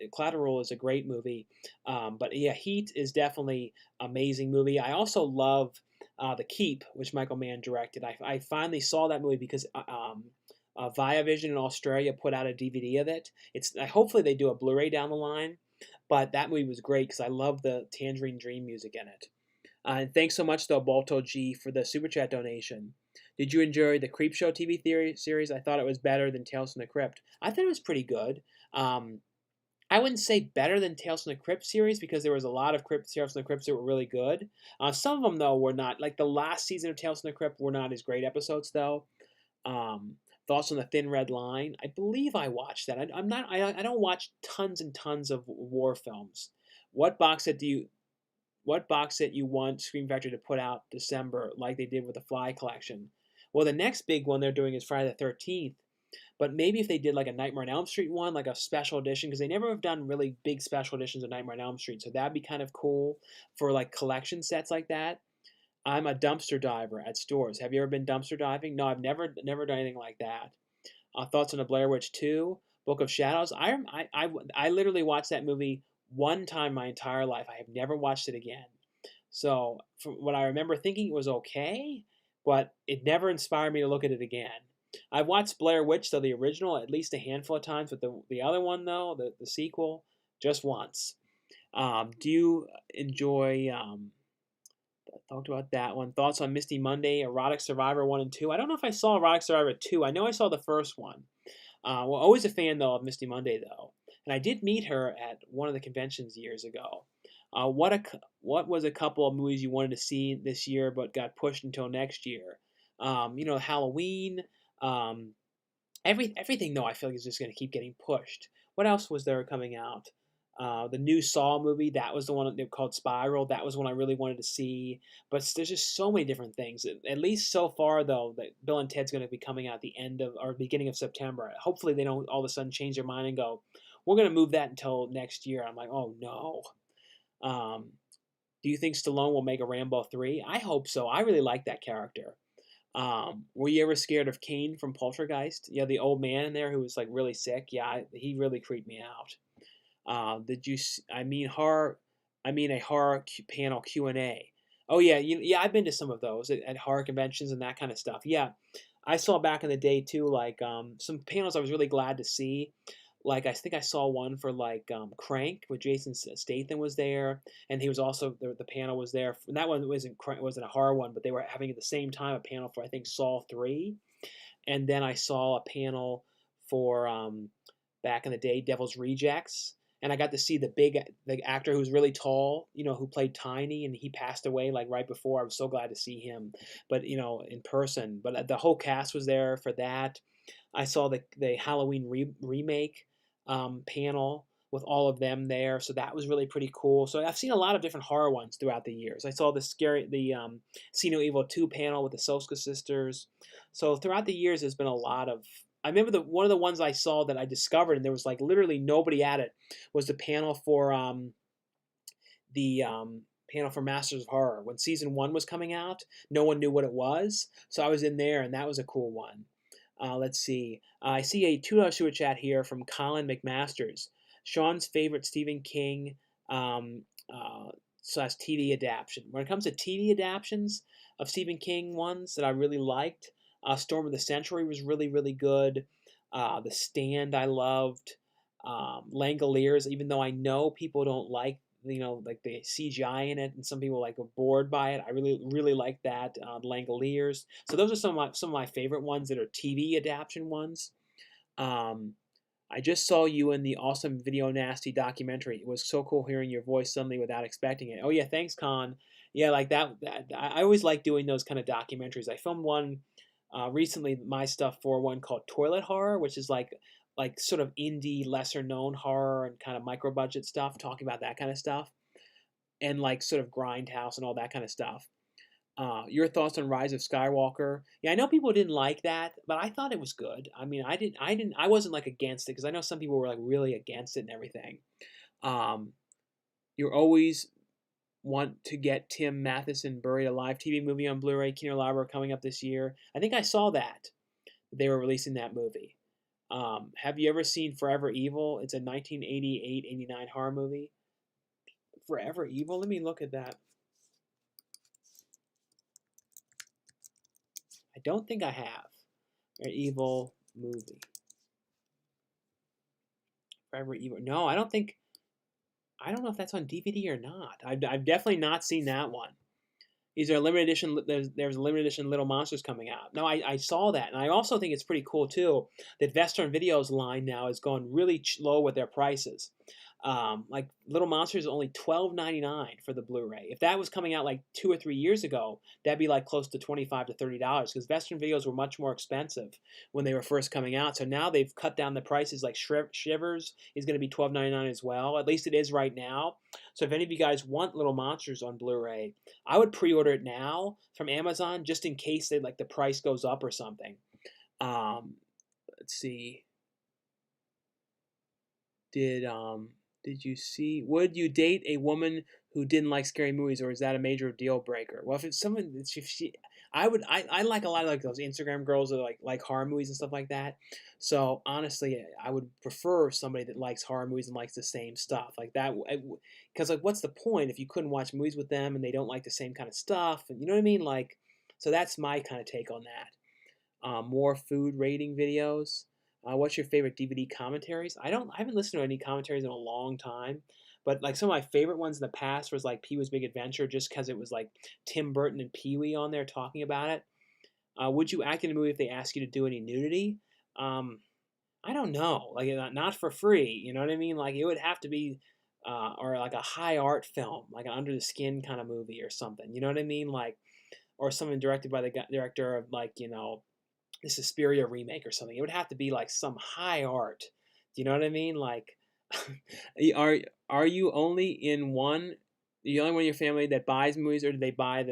is a great movie. But yeah, Heat is definitely an amazing movie. I also love The Keep, which Michael Mann directed. I finally saw that movie because Viavision in Australia put out a DVD of it. Hopefully they do a Blu-ray down the line. But that movie was great because I love the Tangerine Dream music in it. And thanks so much, though, Balto G, for the super chat donation. Did you enjoy the Creepshow TV series? I thought it was better than Tales from the Crypt. I thought it was pretty good. I wouldn't say better than Tales from the Crypt series because there was a lot of Tales from the Crypt that were really good. Some of them, though, were not. Like the last season of Tales from the Crypt were not as great episodes, though. Thoughts on the Thin Red Line? I believe I watched that. I don't watch tons and tons of war films. What box set do you what box set you want Scream Factory to put out December like they did with the Fly collection? Well, the next big one they're doing is Friday the 13th, but maybe if they did like a Nightmare on Elm Street one, like a special edition, because they never have done really big special editions of Nightmare on Elm Street, so that'd be kind of cool for like collection sets like that. I'm a dumpster diver at stores. Have you ever been dumpster diving? No, I've never done anything like that. Thoughts on the Blair Witch 2, Book of Shadows? I literally watched that movie one time my entire life. I have never watched it again. So, from what I remember thinking, it was okay, but it never inspired me to look at it again. I've watched Blair Witch, though, the original, at least a handful of times, but the other one, though, the sequel, just once. Do you enjoy, talked about that one. Thoughts on Misty Monday, Erotic Survivor 1 and 2? I don't know if I saw Erotic Survivor 2. I know I saw the first one. Well, always a fan, though, of Misty Monday, though. And I did meet her at one of the conventions years ago. What was a couple of movies you wanted to see this year but got pushed until next year? Halloween. Um, everything though I feel like is just going to keep getting pushed. What else was there coming out? The new Saw movie, that was the one they called Spiral. That was one I really wanted to see. But there's just so many different things. At least so far though, that Bill and Ted's going to be coming out at the end of or beginning of September. Hopefully they don't all of a sudden change their mind and go, we're going to move that until next year. I'm like, oh no. Um, do you think Stallone will make a Rambo 3? I hope so. I really like that character. Were you ever scared of Kane from Poltergeist? Yeah, the old man in there who was like really sick. Yeah, he really creeped me out. Did you? I mean horror. I mean a panel Q&A. Oh yeah, yeah. I've been to some of those at horror conventions and that kind of stuff. Yeah, I saw back in the day too. Like some panels I was really glad to see. Like I think I saw one for like Crank with Jason Statham was there, and he was also the panel was there. And that one wasn't a horror one, but they were having at the same time a panel for I think Saw 3, and then I saw a panel for back in the day Devil's Rejects, and I got to see the actor who was really tall, who played Tiny, and he passed away like right before. I was so glad to see him, but in person. But the whole cast was there for that. I saw the Halloween remake panel with all of them there, so that was really pretty cool. So I've seen a lot of different horror ones throughout the years. I saw the See No Evil 2 panel with the Soska sisters. So throughout the years, there's been a lot of. I remember one of the ones I saw that I discovered, and there was like literally nobody at it, was the panel for the panel for Masters of Horror. When season 1 was coming out, no one knew what it was, so I was in there, and that was a cool one. Let's see. I see a $2 super chat here from Colin McMasters. Sean's favorite Stephen King slash TV adaptation. When it comes to TV adaptations of Stephen King ones that I really liked, Storm of the Century was really, really good. The Stand I loved. Langoliers, even though I know people don't like like the CGI in it, and some people like are bored by it. I really, really like that. Langoliers. So those are some of my favorite ones that are TV adaptation ones. I just saw you in the awesome Video Nasty documentary. It was so cool hearing your voice suddenly without expecting it. Oh yeah, thanks, Con. Yeah, like that I always like doing those kind of documentaries. I filmed one recently, my stuff for one called Toilet Horror, which is like sort of indie, lesser known horror and kind of micro budget stuff, talking about that kind of stuff, and like sort of Grindhouse and all that kind of stuff. Your thoughts on Rise of Skywalker? Yeah, I know people didn't like that, but I thought it was good. I mean, I wasn't like against it because I know some people were like really against it and everything. You always want to get Tim Matheson Buried Alive TV movie on Blu-ray. Kino Lorber coming up this year. I think I saw that they were releasing that movie. Have you ever seen Forever Evil? It's a 1988-89 horror movie. Forever Evil? Let me look at that. I don't think I have. An Evil movie. Forever Evil. No, I don't think. I don't know if that's on DVD or not. I've definitely not seen that one. Is there a limited edition? There's a limited edition Little Monsters coming out. No, I saw that, and I also think it's pretty cool too that Western Video's line now is going really low with their prices. Like Little Monsters is only $12.99 for the Blu-ray. If that was coming out like 2 or 3 years ago, that'd be like close to $25 to $30 because Western videos were much more expensive when they were first coming out. So now they've cut down the prices. Like Shivers is going to be $12.99 as well. At least it is right now. So if any of you guys want Little Monsters on Blu-ray, I would pre-order it now from Amazon just in case they like the price goes up or something. Um, let's see. Did um did you see? Would you date a woman who didn't like scary movies, or is that a major deal breaker? Well, if it's someone, if she, I would, I like a lot of like those Instagram girls that like horror movies and stuff like that. So honestly, I would prefer somebody that likes horror movies and likes the same stuff like that. Because like, what's the point if you couldn't watch movies with them and they don't like the same kind of stuff? And you know what I mean? Like, so that's my kind of take on that. More food rating videos. What's your favorite DVD commentaries? I haven't listened to any commentaries in a long time, but like some of my favorite ones in the past was like Pee Wee's Big Adventure, just because it was like Tim Burton and Pee Wee on there talking about it. Would you act in a movie if they ask you to do any nudity? Um, I don't know, like not for free. You know what I mean? Like it would have to be, or like a high art film, like an under the skin kind of movie or something. You know what I mean? Like, or something directed by the director of like the Suspiria remake or something. It would have to be like some high art. Do you know what I mean? Like, are are you only in one? The only one in your family that buys movies, or do they buy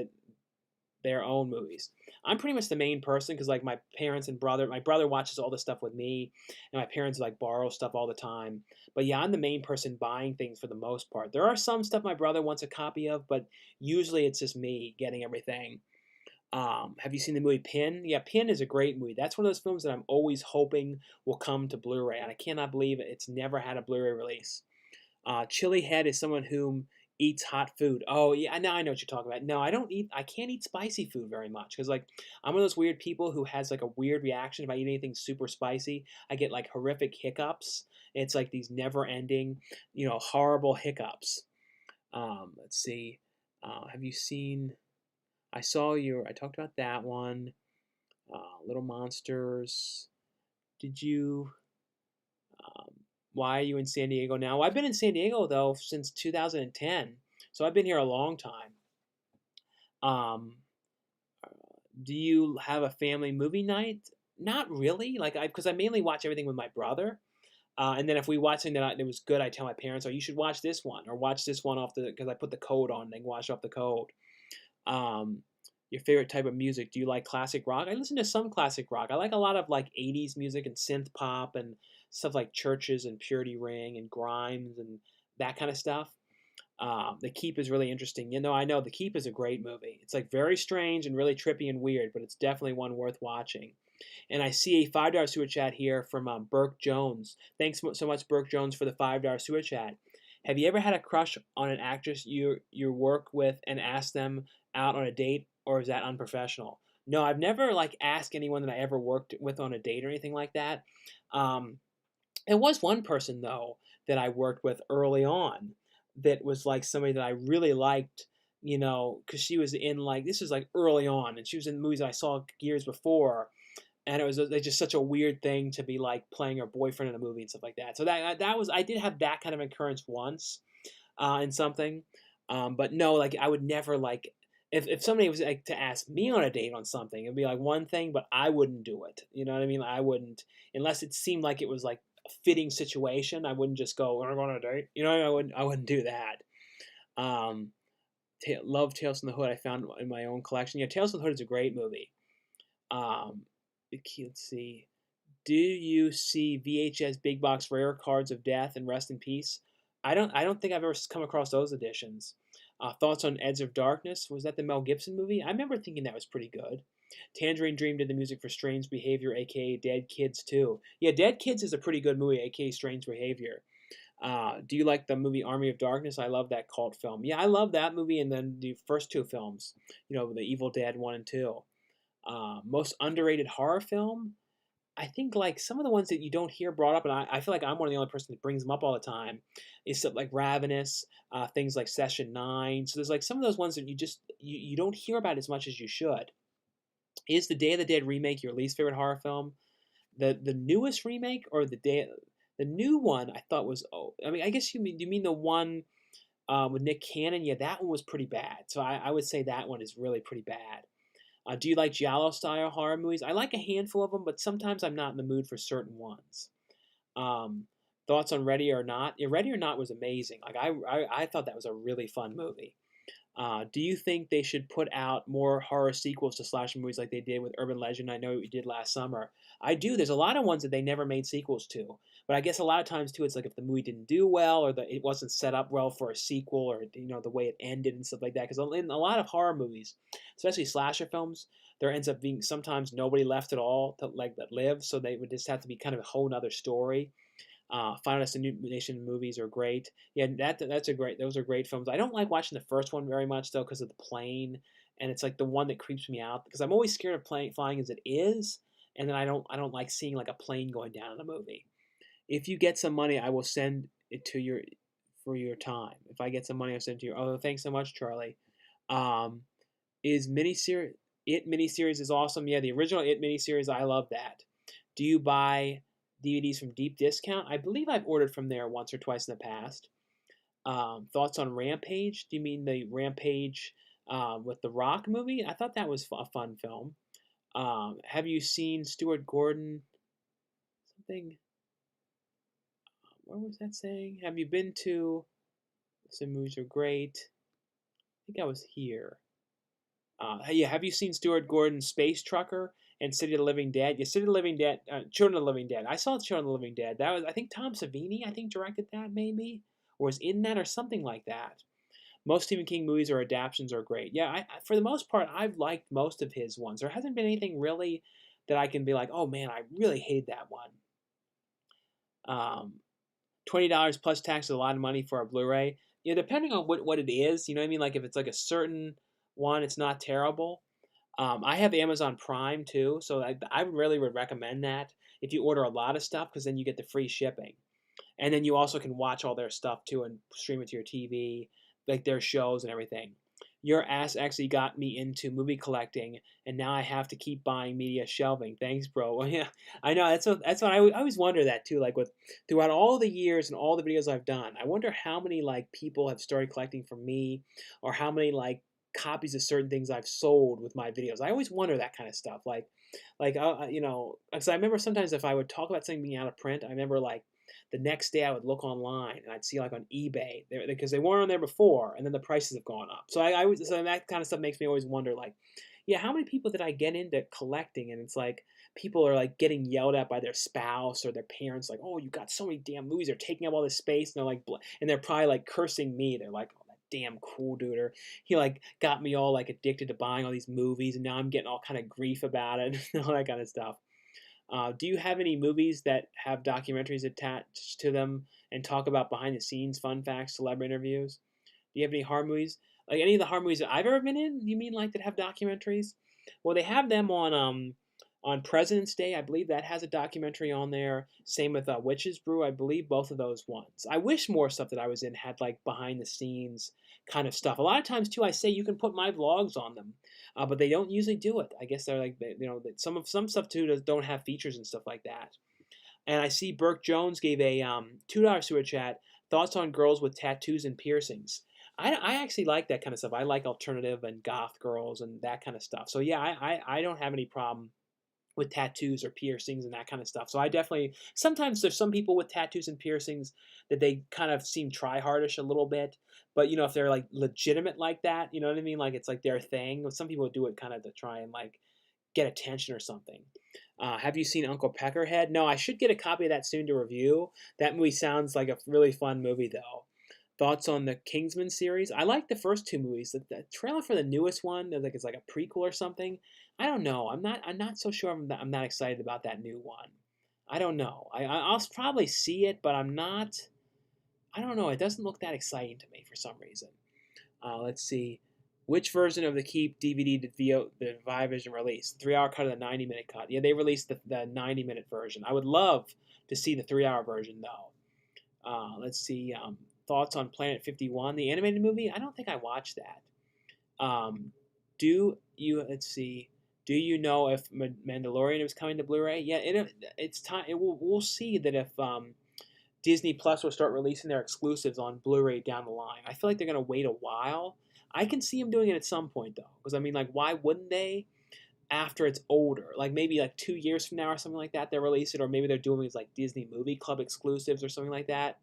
their own movies? I'm pretty much the main person because like my parents and brother, my brother watches all this stuff with me, and my parents like borrow stuff all the time. But yeah, I'm the main person buying things for the most part. There are some stuff my brother wants a copy of, but usually it's just me getting everything. Have you seen the movie Pin? Yeah, Pin is a great movie. That's one of those films that I'm always hoping will come to Blu-ray, and I cannot believe it's never had a Blu-ray release. Chili Head is someone who eats hot food. Oh yeah, now I know what you're talking about. No, I don't eat. I can't eat spicy food very much because like I'm one of those weird people who has like a weird reaction if I eat anything super spicy. I get like horrific hiccups. It's like these never-ending, horrible hiccups. Let's see. Have you seen? I talked about that one. Little Monsters. Did you? Um, why are you in San Diego now? Well, I've been in San Diego though since 2010, so I've been here a long time. Um, do you have a family movie night? Not really. Like because I mainly watch everything with my brother. And then if we watch something that was good, I tell my parents, "Oh, you should watch this one, or watch this one off the," because I put the code on. They can watch off the code. Um, your favorite type of music? Do you like classic rock? I listen to some classic rock. I like a lot of like 80s music and synth pop and stuff like Churches and Purity Ring and Grimes and that kind of stuff. The Keep is really interesting. I know The Keep is a great movie. It's like very strange and really trippy and weird, but it's definitely one worth watching. And I see a $5 super chat here from Burke Jones. Thanks so much, Burke Jones, for the $5 super chat. Have you ever had a crush on an actress you work with and asked them out on a date, or is that unprofessional? No, I've never like asked anyone that I ever worked with on a date or anything like that. Um, there was one person though that I worked with early on that was like somebody that I really liked, because she was in like this was like early on, and she was in movies I saw years before, and it was just such a weird thing to be like playing her boyfriend in a movie and stuff like that. So that was I did have that kind of occurrence once in something, but no, like I would never like if somebody was like to ask me on a date on something, it'd be like one thing, but I wouldn't do it. You know what I mean? I wouldn't unless it seemed like it was like a fitting situation. I wouldn't just go, "Wanna go on a date?" I wouldn't do that. Um, love Tales from the Hood. I found in my own collection. Yeah, Tales from the Hood is a great movie. Um, let's see. Do you see VHS big box rare cards of death and rest in peace? I don't think I've ever come across those editions. Thoughts on Edge of Darkness? Was that the Mel Gibson movie? I remember thinking that was pretty good. Tangerine Dream did the music for Strange Behavior, aka Dead Kids 2. Yeah, Dead Kids is a pretty good movie, aka Strange Behavior. Do you like the movie Army of Darkness? I love that cult film. Yeah, I love that movie, and then the first two films, the Evil Dead 1 and 2. Most underrated horror film? I think like some of the ones that you don't hear brought up, and I feel like I'm one of the only person that brings them up all the time, is stuff like Ravenous, things like Session 9. So there's like some of those ones that you don't hear about as much as you should. Is the Day of the Dead remake your least favorite horror film? The newest remake or the day? The new one I thought was, oh, I mean, I guess you mean the one with Nick Cannon? Yeah, that one was pretty bad. So I would say that one is really pretty bad. Do you like giallo style horror movies? I like a handful of them, but sometimes I'm not in the mood for certain ones. Um, Thoughts on Ready or Not? Yeah, Ready or Not was amazing. Like I thought that was a really fun movie. Do you think they should put out more horror sequels to slasher movies like they did with Urban Legend? I know we did last summer. I do. There's a lot of ones that they never made sequels to. But I guess a lot of times too, it's like if the movie didn't do well or it wasn't set up well for a sequel or the way it ended and stuff like that. Because in a lot of horror movies, especially slasher films, there ends up being sometimes nobody left at all that lives, so they would just have to be kind of a whole other story. Final Destination movies are great. Yeah, that's a great. Those are great films. I don't like watching the first one very much though because of the plane, and it's like the one that creeps me out because I'm always scared of flying as it is, and then I don't like seeing like a plane going down in a movie. If you get some money, I will send it to your for your time. If I get some money, I'll send it to you. Oh, thanks so much, Charlie. Um, is miniseries It miniseries is awesome. Yeah, the original It miniseries, I love that. Do you buy DVDs from Deep Discount? I believe I've ordered from there once or twice in the past. Thoughts on Rampage? Do you mean the Rampage with the Rock movie? I thought that was a fun film. Have you seen Stuart Gordon? Something. What was that saying? Have you been to? Some movies are great. I think I was here. Yeah, have you seen Stuart Gordon's Space Trucker and City of the Living Dead? Yeah, City of the Living Dead, Children of the Living Dead. I saw Children of the Living Dead. That was, I think, Tom Savini. I think directed that maybe, or was in that, or something like that. Most Stephen King movies or adaptations are great. Yeah, for the most part, I've liked most of his ones. There hasn't been anything really that I can be like, oh man, I really hate that one. Um, $20 plus tax is a lot of money for a Blu-ray. Yeah, depending on what it is, you know what I mean. Like if it's like a certain one, it's not terrible. I have Amazon Prime too, so I really would recommend that if you order a lot of stuff because then you get the free shipping, and then you also can watch all their stuff too and stream it to your TV, like their shows and everything. Your ass actually got me into movie collecting, and now I have to keep buying media shelving. Thanks, bro. Well, yeah, I know that's what I always wonder that too. Like with throughout all the years and all the videos I've done, I wonder how many like people have started collecting from me, or how many like copies of certain things I've sold with my videos. I always wonder that kind of stuff. Because I remember sometimes if I would talk about something being out of print, I remember like the next day I would look online and I'd see like on eBay because they weren't on there before, and then the prices have gone up. So that kind of stuff makes me always wonder like, yeah, how many people did I get into collecting? And it's like people are like getting yelled at by their spouse or their parents, like, oh, you got so many damn movies, they're taking up all this space, and they're like, and they're probably like cursing me. They're like, oh, that damn cool duder. He like got me all like addicted to buying all these movies, and now I'm getting all kind of grief about it and all that kind of stuff. Do you have any movies that have documentaries attached to them and talk about behind the scenes, fun facts, celebrity interviews? Do you have any horror movies? Like any of the horror movies that I've ever been in? You mean like that have documentaries? Well, they have them on President's Day. I believe that has a documentary on there. Same with Witches Brew. I believe both of those ones. I wish more stuff that I was in had like behind the scenes kind of stuff. A lot of times too, I say you can put my vlogs on them, but they don't usually do it. I guess they're like some stuff too don't have features and stuff like that. And I see Burke Jones gave a $2 super chat. Thoughts on girls with tattoos and piercings? I actually like that kind of stuff. I like alternative and goth girls and that kind of stuff. So yeah, I don't have any problem with tattoos or piercings and that kind of stuff. So I definitely sometimes there's some people with tattoos and piercings that they kind of seem try-hardish a little bit. But if they're like legitimate like that, you know what I mean? Like it's like their thing. Some people do it kind of to try and like get attention or something. Have you seen Uncle Peckerhead? No, I should get a copy of that soon to review. That movie sounds like a really fun movie though. Thoughts on the Kingsman series? I like the first two movies. The trailer for the newest one, like it's like a prequel or something. I don't know. I'm not so sure. I'm not excited about that new one. I don't know. I'll probably see it, but I'm not. I don't know. It doesn't look that exciting to me for some reason. Let's see. Which version of the Keep DVD did the Vivision release? 3 hour cut or the 90-minute cut? Yeah, they released the 90-minute version. I would love to see the 3 hour version though. Let's see. Thoughts on Planet 51, the animated movie? I don't think I watched that. Do you? Let's see. Do you know if Mandalorian is coming to Blu-ray? Yeah, it's time. We'll see that if Disney Plus will start releasing their exclusives on Blu-ray down the line. I feel like they're gonna wait a while. I can see them doing it at some point though, because I mean, like, why wouldn't they? After it's older, like maybe like 2 years from now or something like that, they'll release it, or maybe they're doing it like Disney Movie Club exclusives or something like that.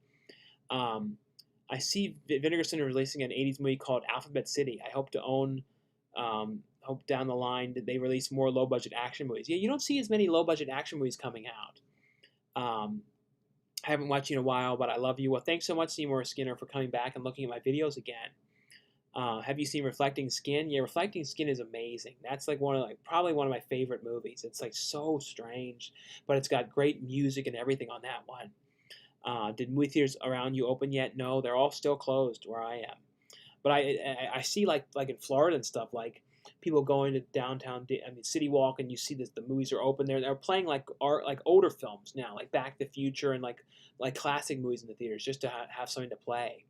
Um, I see Vinegar Syndrome releasing an '80s movie called Alphabet City. I hope to own. Hope down the line that they release more low budget action movies. Yeah, you don't see as many low budget action movies coming out. I haven't watched you in a while, but I love you. Well, thanks so much, Seymour Skinner, for coming back and looking at my videos again. Have you seen Reflecting Skin? Yeah, Reflecting Skin is amazing. That's like probably one of my favorite movies. It's like so strange, but it's got great music and everything on that one. Did movie theaters around you open yet? No, they're all still closed where I am. But I see like in Florida and stuff, like people going to downtown, City Walk, and you see this, the movies are open there. They're playing like art, like older films now, like Back to the Future and like classic movies in the theaters just to have something to play.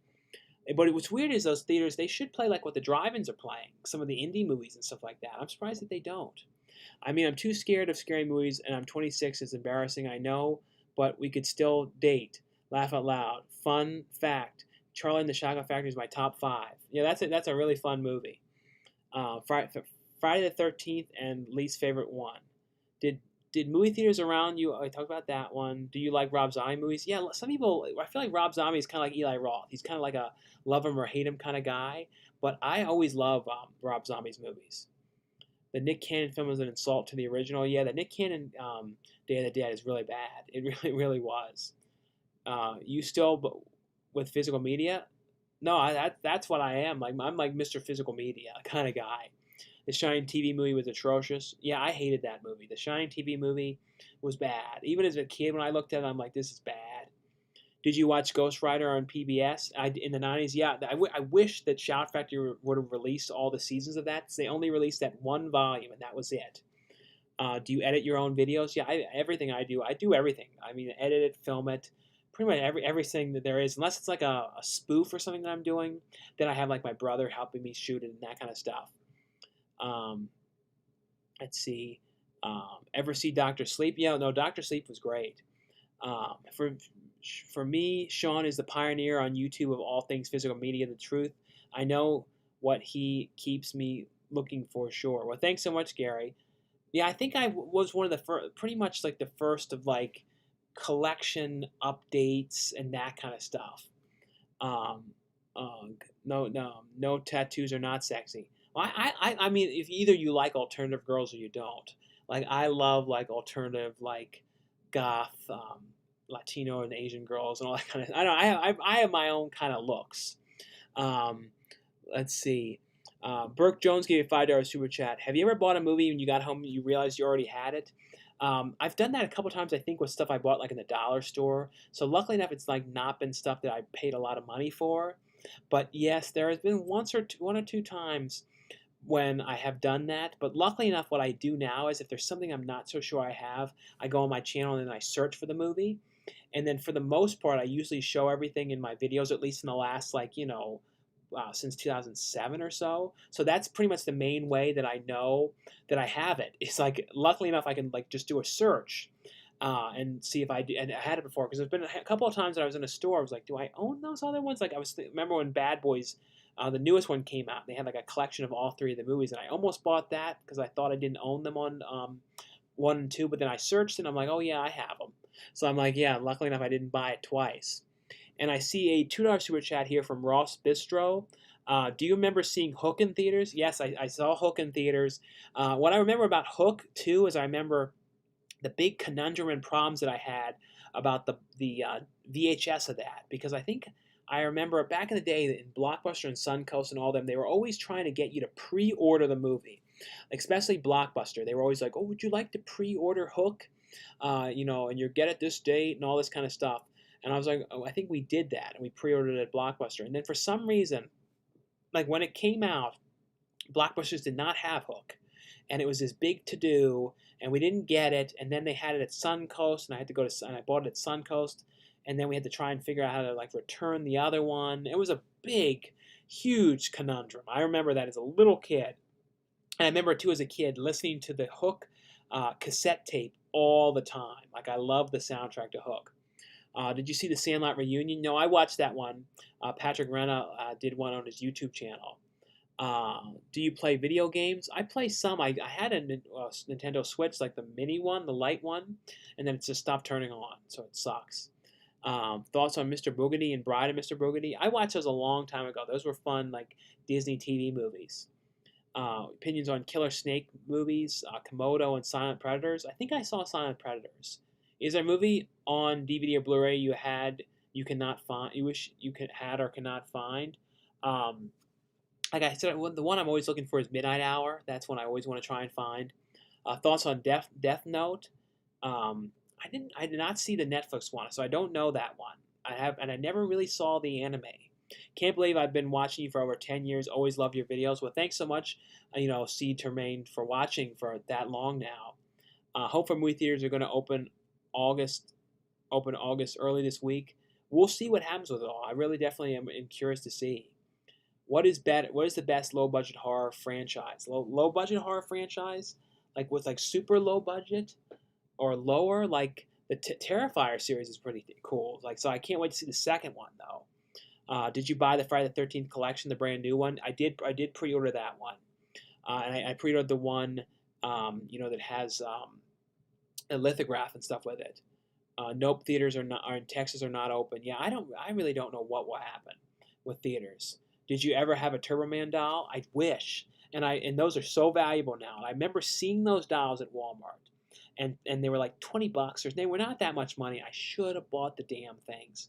But what's weird is those theaters, they should play like what the drive-ins are playing, some of the indie movies and stuff like that. I'm surprised that they don't. I mean, I'm too scared of scary movies, and I'm 26. It's embarrassing, I know, but we could still date. Laugh out loud. Fun fact: Charlie and the Chocolate Factory is my top 5. Yeah, that's a really fun movie. Friday the 13th and least favorite one. Did movie theaters around you? I talked about that one. Do you like Rob Zombie movies? Yeah, some people. I feel like Rob Zombie is kind of like Eli Roth. He's kind of like a love him or hate him kind of guy. But I always love Rob Zombie's movies. The Nick Cannon film was an insult to the original. Yeah, the Nick Cannon Day of the Dead is really bad. It really, really was. You still with physical media? No, that's what I am. Like I'm like Mr. Physical Media kind of guy. The Shining TV movie was atrocious. Yeah, I hated that movie. The Shining TV movie was bad. Even as a kid, when I looked at it, I'm like, this is bad. Did you watch Ghost Rider on PBS in the 90s? Yeah, I wish that Shout Factory would have released all the seasons of that. They only released that one volume, and that was it. Do you edit your own videos? Yeah, everything I do everything. I mean, edit it, film it, pretty much everything that there is, unless it's like a spoof or something that I'm doing. Then I have like my brother helping me shoot it and that kind of stuff. Let's see. Ever see Doctor Sleep? Yeah, no, Doctor Sleep was great. For me, Sean is the pioneer on YouTube of all things physical media. The truth, I know what he keeps me looking for. Sure. Well, thanks so much, Gary. Yeah, I think I was one of the first, pretty much like the first of like collection updates and that kind of stuff. Um, no tattoos are not sexy. Well, I mean, if either you like alternative girls or you don't. Like, I love like alternative, like goth, Latino and Asian girls and all that kind of. I don't. I have my own kind of looks. Um, let's see. Burke Jones gave you a $5 super chat. Have you ever bought a movie and you got home and you realized you already had it? I've done that a couple times, I think, with stuff I bought like in the dollar store. So luckily enough, it's like not been stuff that I paid a lot of money for. But yes, there has been one or two times when I have done that. But luckily enough, what I do now is if there's something I'm not so sure I have, I go on my channel and then I search for the movie. And then for the most part, I usually show everything in my videos, at least in the last, like, since 2007 or so. So that's pretty much the main way that I know that I have it. It's like, luckily enough, I can like just do a search and see if I do. And I had it before because there's been a couple of times that I was in a store. I was like, do I own those other ones? Like remember when Bad Boys, the newest one came out. They had like a collection of all 3 of the movies, and I almost bought that because I thought I didn't own them on 1 and 2. But then I searched and I'm like, oh yeah, I have them. So I'm like, yeah, luckily enough, I didn't buy it twice. And I see a $2 super chat here from Ross Bistro. Do you remember seeing Hook in theaters? Yes, I saw Hook in theaters. What I remember about Hook, too, is I remember the big conundrum and problems that I had about the VHS of that. Because I remember back in the day in Blockbuster and Suncoast and all them, they were always trying to get you to pre-order the movie. Especially Blockbuster. They were always like, oh, would you like to pre-order Hook? And you get it this date and all this kind of stuff. And I was like, oh, I think we did that, and we pre-ordered it at Blockbuster. And then for some reason, like when it came out, Blockbusters did not have Hook, and it was this big to-do, and we didn't get it. And then they had it at Suncoast, and I bought it at Suncoast, and then we had to try and figure out how to like return the other one. It was a big, huge conundrum. I remember that as a little kid, and I remember too as a kid listening to the Hook cassette tape all the time. Like I love the soundtrack to Hook. Did you see the Sandlot reunion? No, I watched that one. Patrick Renna did one on his YouTube channel. Do you play video games? I play some. I had a Nintendo Switch, like the mini one, the light one, and then it just stopped turning on, so it sucks. Thoughts on Mr. Boogedy and Bride of Mr. Boogedy? I watched those a long time ago. Those were fun, like Disney TV movies. Opinions on Killer Snake movies, Komodo and Silent Predators. I think I saw Silent Predators. Is there a movie on DVD or Blu-ray you cannot find, you wish you could had or cannot find? Um, like I said, the one I'm always looking for is Midnight Hour. That's one I always want to try and find. Thoughts on Death Note? I did not see the Netflix one, so I don't know that one. I never really saw the anime. Can't believe I've been watching you for over 10 years. Always love your videos. Well, thanks so much, Seed Termaine, for watching for that long now. Hope for movie theaters are going to August, open August early this week. We'll see what happens with it all. I really definitely am curious to see. What is the best low budget horror franchise? Low budget horror franchise, like with like super low budget or lower, like the Terrifier series is pretty cool. Like, so I can't wait to see the second one though. Did you buy the Friday the 13th collection, the brand new one? I did. I did pre-order that one, and I pre-ordered the one, that has a lithograph and stuff with it. Nope, theaters are in Texas are not open. Yeah, I really don't know what will happen with theaters. Did you ever have a Turboman doll? I wish, and those are so valuable now. I remember seeing those dolls at Walmart, and they were like $20, or they were not that much money. I should have bought the damn things.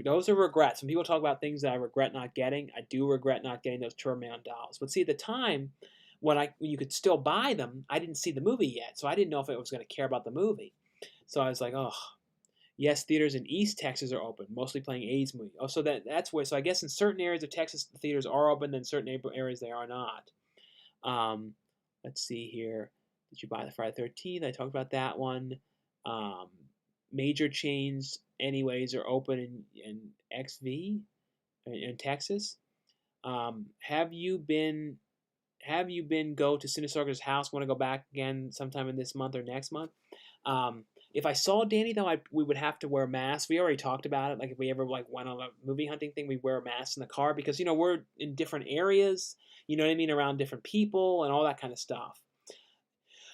Those are regrets. When people talk about things that I regret not getting, I do regret not getting those Turboman dolls. But see, at the time when you could still buy them, I didn't see the movie yet, so I didn't know if I was going to care about the movie. So I was like, oh, yes, theaters in East Texas are open, mostly playing AIDS movies. Oh, so that's where. So I guess in certain areas of Texas, the theaters are open, then certain areas they are not. Let's see here. Did you buy the Friday the 13th? I talked about that one. Major chains, anyways, are open in XV in Texas. Have you been go to Cinesarga's house? Want to go back again sometime in this month or next month? If I saw Danny though, we would have to wear masks. We already talked about it. Like if we ever went on a movie hunting thing, we'd wear a mask in the car because we're in different areas. You know what I mean, around different people and all that kind of stuff.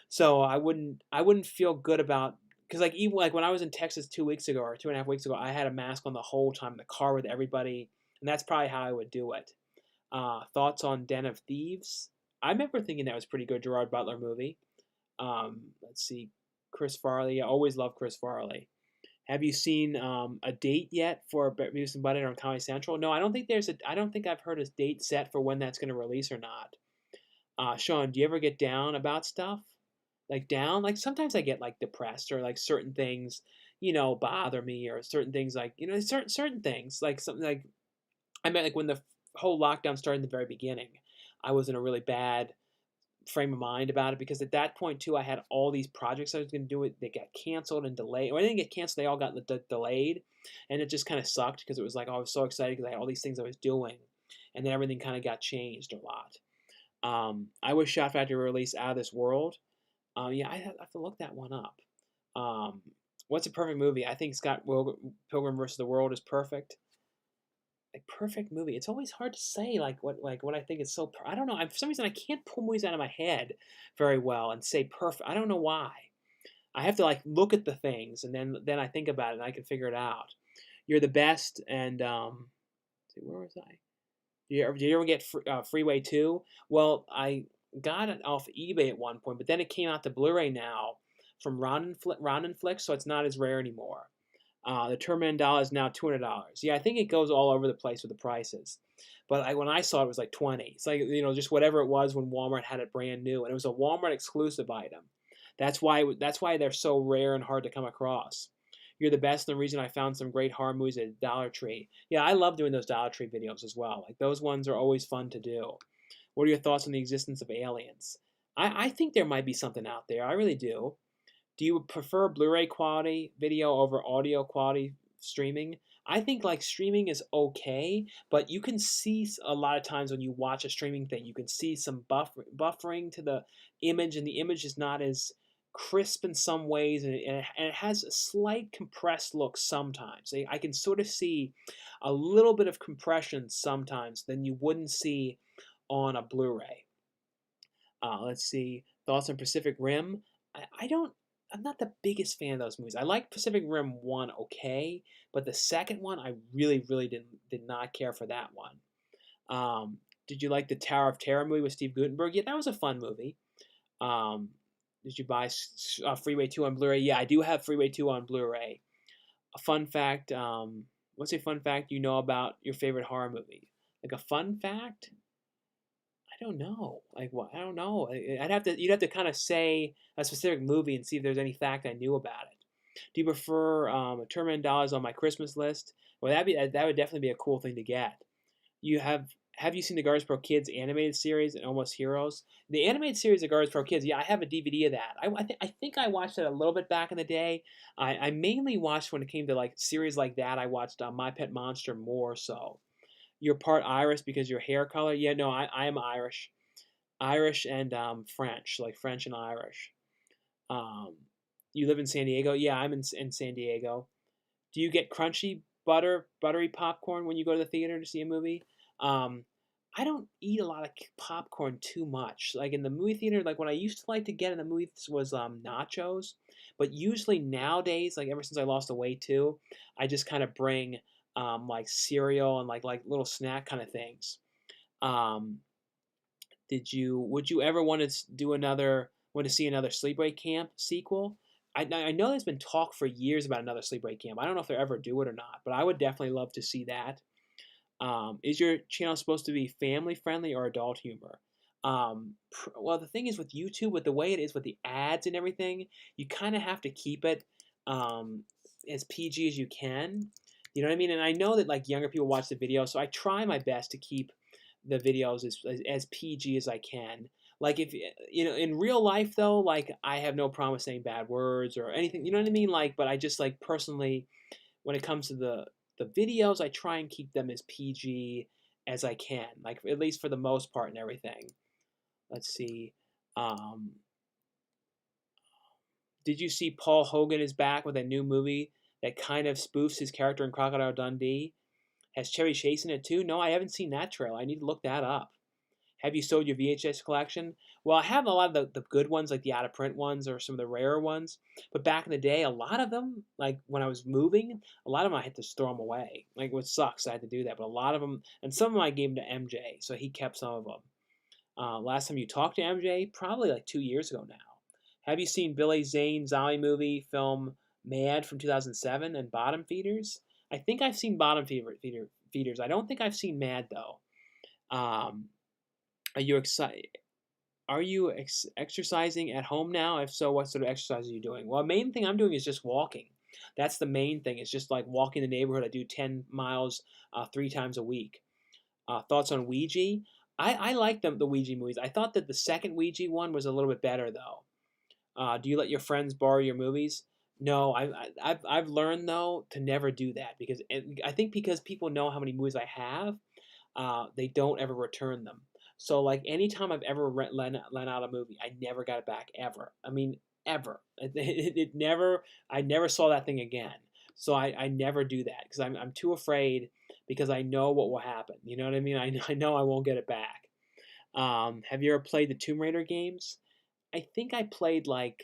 So I wouldn't feel good about, because even when I was in Texas 2 weeks ago or 2.5 weeks ago, I had a mask on the whole time in the car with everybody, and that's probably how I would do it. Thoughts on Den of Thieves? I remember thinking that was a pretty good Gerard Butler movie. Let's see, Chris Farley. I always love Chris Farley. Have you seen a date yet for Beavis and Butthead on Comedy Central? No, I don't think I don't think I've heard a date set for when that's going to release or not. Sean, do you ever get down about stuff? Like down? Like sometimes I get depressed, or certain things, bother me, or certain things certain things like something like I meant when the whole lockdown started in the very beginning. I was in a really bad frame of mind about it because at that point too, I had all these projects I was going to do. They got canceled and delayed. Or they didn't get canceled; they all got delayed, and it just kind of sucked because it was I was so excited because I had all these things I was doing, and then everything kind of got changed a lot. I wish Shot Factory released Out of This World. Yeah, I have to look that one up. What's a perfect movie? I think Scott Pilgrim vs. the World is perfect. A perfect movie. It's always hard to say what I think is so. I don't know. For some reason, I can't pull movies out of my head very well and say perfect. I don't know why. I have to look at the things and then I think about it and I can figure it out. You're the best. And see, where was I? Did you ever get Freeway 2? Well, I got it off eBay at one point, but then it came out to Blu-ray now from Ronin Flicks, so it's not as rare anymore. The Turman doll is now $200. Yeah, I think it goes all over the place with the prices. But when I saw it, it was like 20. It's just whatever it was when Walmart had it brand new, and it was a Walmart exclusive item. That's why they're so rare and hard to come across. You're the best, and the reason I found some great horror movies at Dollar Tree. Yeah, I love doing those Dollar Tree videos as well. Those ones are always fun to do. What are your thoughts on the existence of aliens? I think there might be something out there. I really do. Do you prefer Blu-ray quality video over audio quality streaming? I think streaming is okay, but you can see a lot of times when you watch a streaming thing, you can see some buffering to the image, and the image is not as crisp in some ways, and it has a slight compressed look sometimes. I can sort of see a little bit of compression sometimes than you wouldn't see on a Blu-ray. Let's see. Thoughts on Pacific Rim? I don't. I'm not the biggest fan of those movies. I like Pacific Rim 1 okay, but the second one I really did not care for that one. Did you like the Tower of Terror movie with Steve Guttenberg? Yeah, that was a fun movie. Um, did you buy Freeway 2 on Blu-ray? Yeah, I do have Freeway 2 on Blu-ray. A fun fact. What's a fun fact you know about your favorite horror movie? Like a fun fact? I don't know. Like what? I don't know. You'd have to kind of say a specific movie and see if there's any fact I knew about it. Do you prefer a Terminator Dollars on my Christmas list? Well, that would definitely be a cool thing to get. You have you seen the Garbage Pro Kids animated series and Almost Heroes? The animated series of Garbage Pro Kids, yeah, I have a DVD of that. I think I watched it a little bit back in the day. I mainly watched when it came to like series like that. I watched My Pet Monster more so. You're part Irish because your hair color? Yeah, no, I am Irish. Irish and French, like French and Irish. Um, you live in San Diego? Yeah, I'm in San Diego. Do you get crunchy buttery popcorn when you go to the theater to see a movie? Um, I don't eat a lot of popcorn too much. Like in the movie theater, like what I used to like to get in the movies was nachos. But usually nowadays, like ever since I lost the weight too, I just kind of bring like cereal and like little snack kind of things. Um, would you ever want to see another Sleepaway Camp sequel? I know there's been talk for years about another Sleepaway Camp. I don't know if they ever do it or not, but I would definitely love to see that. Is your channel supposed to be family friendly or adult humor? Well, the thing is with YouTube, with the way it is with the ads and everything, you kind of have to keep it um, as PG as you can. You know what I mean? And I know that like younger people watch the video, so I try my best to keep the videos as PG as I can. Like if in real life though, like I have no problem saying bad words or anything. You know what I mean? Like, but I just like personally, when it comes to the videos, I try and keep them as PG as I can, like at least for the most part and everything. Let's see. Um, did you see Paul Hogan is back with a new movie that kind of spoofs his character in Crocodile Dundee? Has Chevy Chase in it too? No, I haven't seen that trailer. I need to look that up. Have you sold your VHS collection? Well, I have a lot of the good ones, like the out of print ones or some of the rarer ones. But back in the day, a lot of them, like when I was moving, a lot of them I had to throw them away. Like, which sucks, I had to do that. But a lot of them, and some of them I gave them to MJ, so he kept some of them. Last time you talked to MJ, probably like 2 years ago now. Have you seen Billy Zane zombie movie film Mad from 2007 and Bottom Feeders? I think I've seen Feeders. I don't think I've seen Mad though. Um, are you excited? Are you exercising at home now? If so, what sort of exercise are you doing? Well, the main thing I'm doing is just walking. That's the main thing. It's just like walking the neighborhood. I do 10 miles 3 times a week. Thoughts on Ouija? I like the Ouija movies. I thought that the second Ouija one was a little bit better though. Do you let your friends borrow your movies? No, I've learned though to never do that because I think because people know how many movies I have, they don't ever return them. So like anytime I've ever lent out a movie, I never got it back ever. I mean ever. It never. I never saw that thing again. So I never do that because I'm too afraid because I know what will happen. You know what I mean? I know I won't get it back. Have you ever played the Tomb Raider games? I think I played like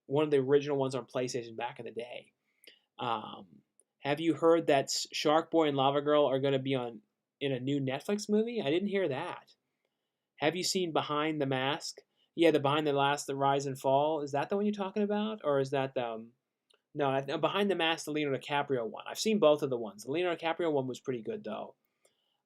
one of the original ones on PlayStation back in the day. Um, have you heard that Shark Boy and Lava Girl are going to be in a new Netflix movie? I didn't hear that. Have you seen Behind the Mask? Yeah, the Behind the Rise and Fall. Is that the one you're talking about, or is that the no? Behind the Mask, the Leonardo DiCaprio one. I've seen both of the ones. The Leonardo DiCaprio one was pretty good though.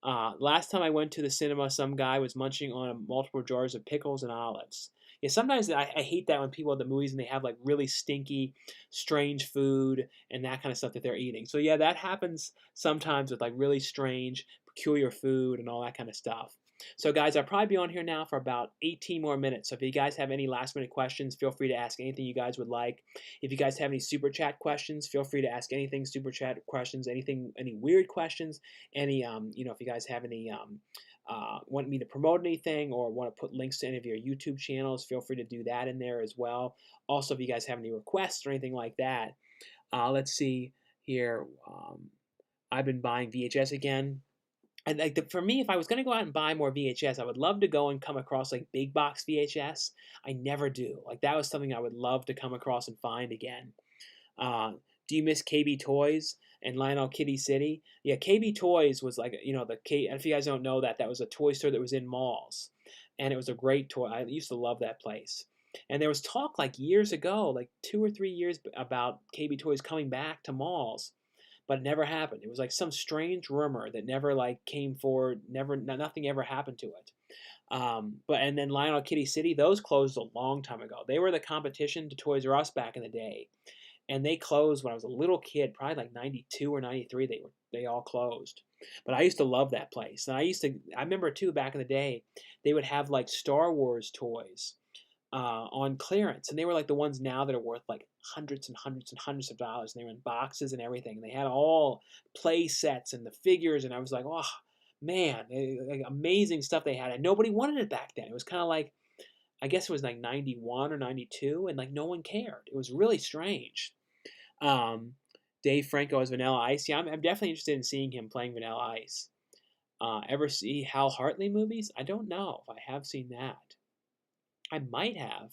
Last time I went to the cinema, some guy was munching on multiple jars of pickles and olives. Yeah, sometimes I hate that when people at the movies and they have like really stinky, strange food and that kind of stuff that they're eating. So yeah, that happens sometimes with like really strange, peculiar food and all that kind of stuff. So guys, I'll probably be on here now for about 18 more minutes. So if you guys have any last minute questions, feel free to ask anything you guys would like. If you guys have any super chat questions, feel free to ask anything super chat questions, any weird questions, any if you guys have any want me to promote anything or want to put links to any of your YouTube channels, feel free to do that in there as well. Also, if you guys have any requests or anything like that, let's see here. I've been buying VHS again. And like for me, if I was going to go out and buy more VHS, I would love to go and come across like big box VHS. I never do. Like that was something I would love to come across and find again. Uh, do you miss KB Toys and Lionel Kitty City? Yeah, KB Toys was like, the K. If you guys don't know that, that was a toy store that was in malls, and it was a great toy. I used to love that place. And there was talk like years ago, like 2 or 3 years, about KB Toys coming back to malls, but it never happened. It was like some strange rumor that never like came forward. Never, nothing ever happened to it. And then Lionel Kitty City, those closed a long time ago. They were the competition to Toys R Us back in the day, and they closed when I was a little kid, probably like 92 or 93. They all closed. But I used to love that place. And I remember too, back in the day, they would have like Star Wars toys on clearance, and they were like the ones now that are worth like hundreds and hundreds and hundreds of dollars, and they were in boxes and everything, and they had all play sets and the figures, and I was like, oh man, like amazing stuff they had, and nobody wanted it back then. It was kind of like, I guess it was like 91 or 92, and like no one cared. It was really strange. um, Dave Franco as Vanilla Ice. Yeah, I'm definitely interested in seeing him playing Vanilla Ice. Ever see Hal Hartley movies? I don't know if I have seen that. I might have.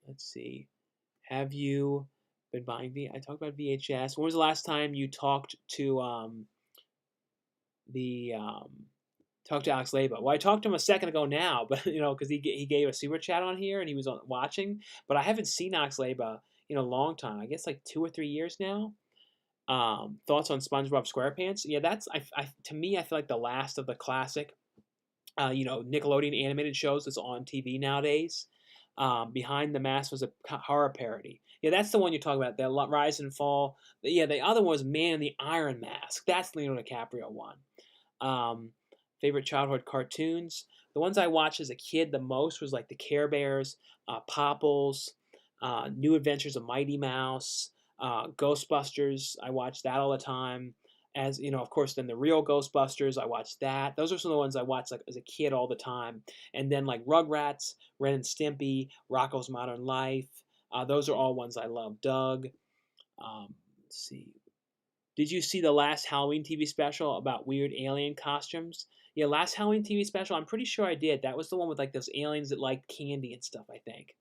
Let's see. Have you been buying I talked about VHS. When was the last time you talked to the talked to Alex Leba? Well, I talked to him a second ago now, but because he gave a super chat on here and he was watching. But I haven't seen Alex Leba in a long time. I guess like 2 or 3 years now. Thoughts on SpongeBob SquarePants? Yeah, that's to me, I feel like the last of the classic Nickelodeon animated shows that's on TV nowadays. Behind the Mask was a horror parody. Yeah, that's the one you're talking about. The Rise and Fall. Yeah, the other one was Man in the Iron Mask. That's the Leonardo DiCaprio one. Favorite childhood cartoons. The ones I watched as a kid the most was like the Care Bears, Popples, New Adventures of Mighty Mouse, Ghostbusters. I watched that all the time. As of course, then the real Ghostbusters. I watched that. Those are some of the ones I watched like as a kid all the time. And then like Rugrats, Ren and Stimpy, Rocko's Modern Life. Those are all ones I love. Doug. Let's see. Did you see the last Halloween TV special about weird alien costumes? Yeah, last Halloween TV special, I'm pretty sure I did. That was the one with like those aliens that liked candy and stuff, I think.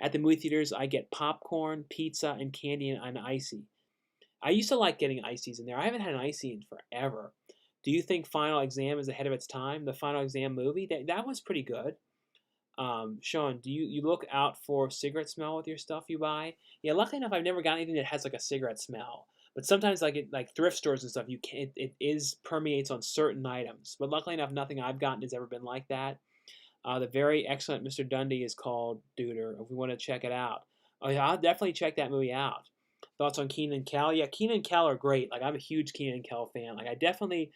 At the movie theaters, I get popcorn, pizza, and candy and icy. I used to like getting ices in there. I haven't had an icy in forever. Do you think Final Exam is ahead of its time? The Final Exam movie? That was pretty good. Sean, do you look out for cigarette smell with your stuff you buy? Yeah, luckily enough, I've never gotten anything that has like a cigarette smell. But sometimes, like thrift stores and stuff, you can it is permeates on certain items. But luckily enough, nothing I've gotten has ever been like that. The very excellent Mr. Dundee is called Duder. If we want to check it out, oh yeah, I'll definitely check that movie out. Thoughts on Keenan and Kel? Yeah, Keenan and Kel are great. Like I'm a huge Keenan and Kel fan. Like I definitely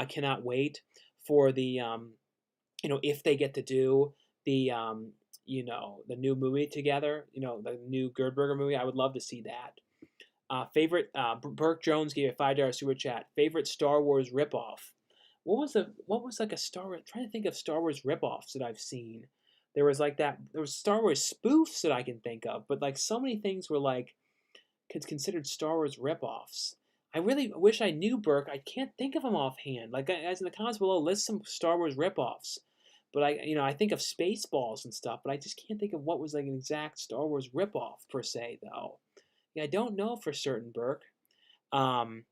cannot wait for the if they get to do the the new movie together. The new Girdberger movie. I would love to see that. Favorite Burke Jones gave a $5 super chat. Favorite Star Wars ripoff. What was like a Star Wars? I'm trying to think of Star Wars ripoffs that I've seen. There was like that. There was Star Wars spoofs that I can think of, but like so many things were like considered Star Wars ripoffs. I really wish I knew, Burke. I can't think of them offhand. Like guys in the comments below, list some Star Wars ripoffs. But I think of Spaceballs and stuff, but I just can't think of what was like an exact Star Wars ripoff per se, though. Yeah, I don't know for certain, Burke. Um,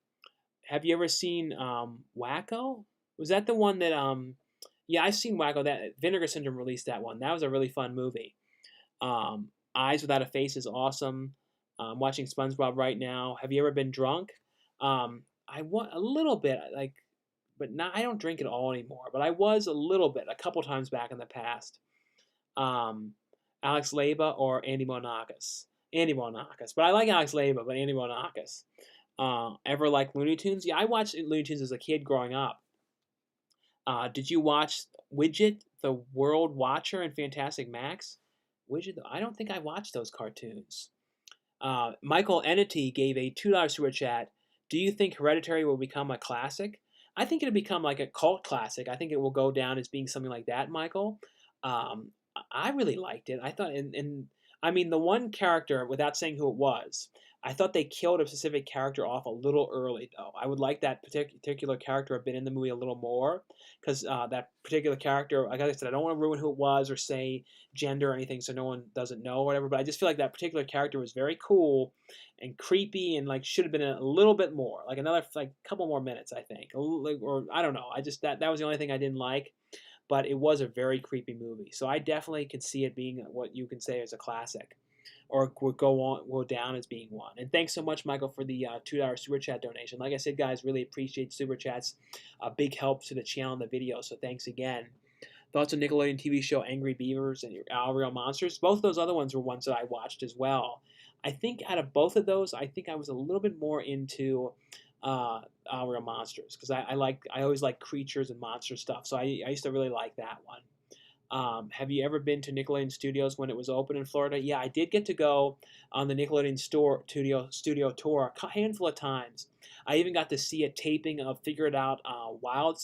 have you ever seen Wacko? Was that the one that Yeah, I've seen Wacko. That Vinegar Syndrome released that one. That was a really fun movie. Eyes Without a Face is awesome. I'm watching SpongeBob right now. Have you ever been drunk? I want a little bit, but not. I don't drink at all anymore. But I was a little bit, a couple times back in the past. Alex Leba or Andy Monakis? Andy Monakis. But I like Alex Leba, but Andy Monakis. Ever like Looney Tunes? Yeah, I watched Looney Tunes as a kid growing up. Did you watch Widget, the World Watcher, and Fantastic Max? Widget, I don't think I watched those cartoons. Michael Entity gave a $2 super chat. Do you think Hereditary will become a classic? I think it'll become like a cult classic. I think it will go down as being something like that, Michael. I really liked it. I thought, and I mean, the one character, without saying who it was, I thought they killed a specific character off a little early, though. I would like that particular character have been in the movie a little more, because that particular character, like I said, I don't want to ruin who it was or say gender or anything, so no one doesn't know or whatever. But I just feel like that particular character was very cool and creepy, and like should have been a little bit more, like another like couple more minutes, I think, or I don't know. I just that was the only thing I didn't like, but it was a very creepy movie. So I definitely could see it being what you can say is a classic, or would go down as being one. And thanks so much, Michael, for the $2 super chat donation. Like I said, guys, really appreciate super chats. A big help to the channel and the video. So thanks again. Thoughts on Nickelodeon TV show Angry Beavers and Our Real Monsters? Both those other ones were ones that I watched as well. I think out of both of those, I think I was a little bit more into Our Real Monsters, because I always like creatures and monster stuff. So I used to really like that one. Have you ever been to Nickelodeon Studios when it was open in Florida? Yeah, I did get to go on the Nickelodeon studio tour a handful of times. I even got to see a taping of Figured Out Wild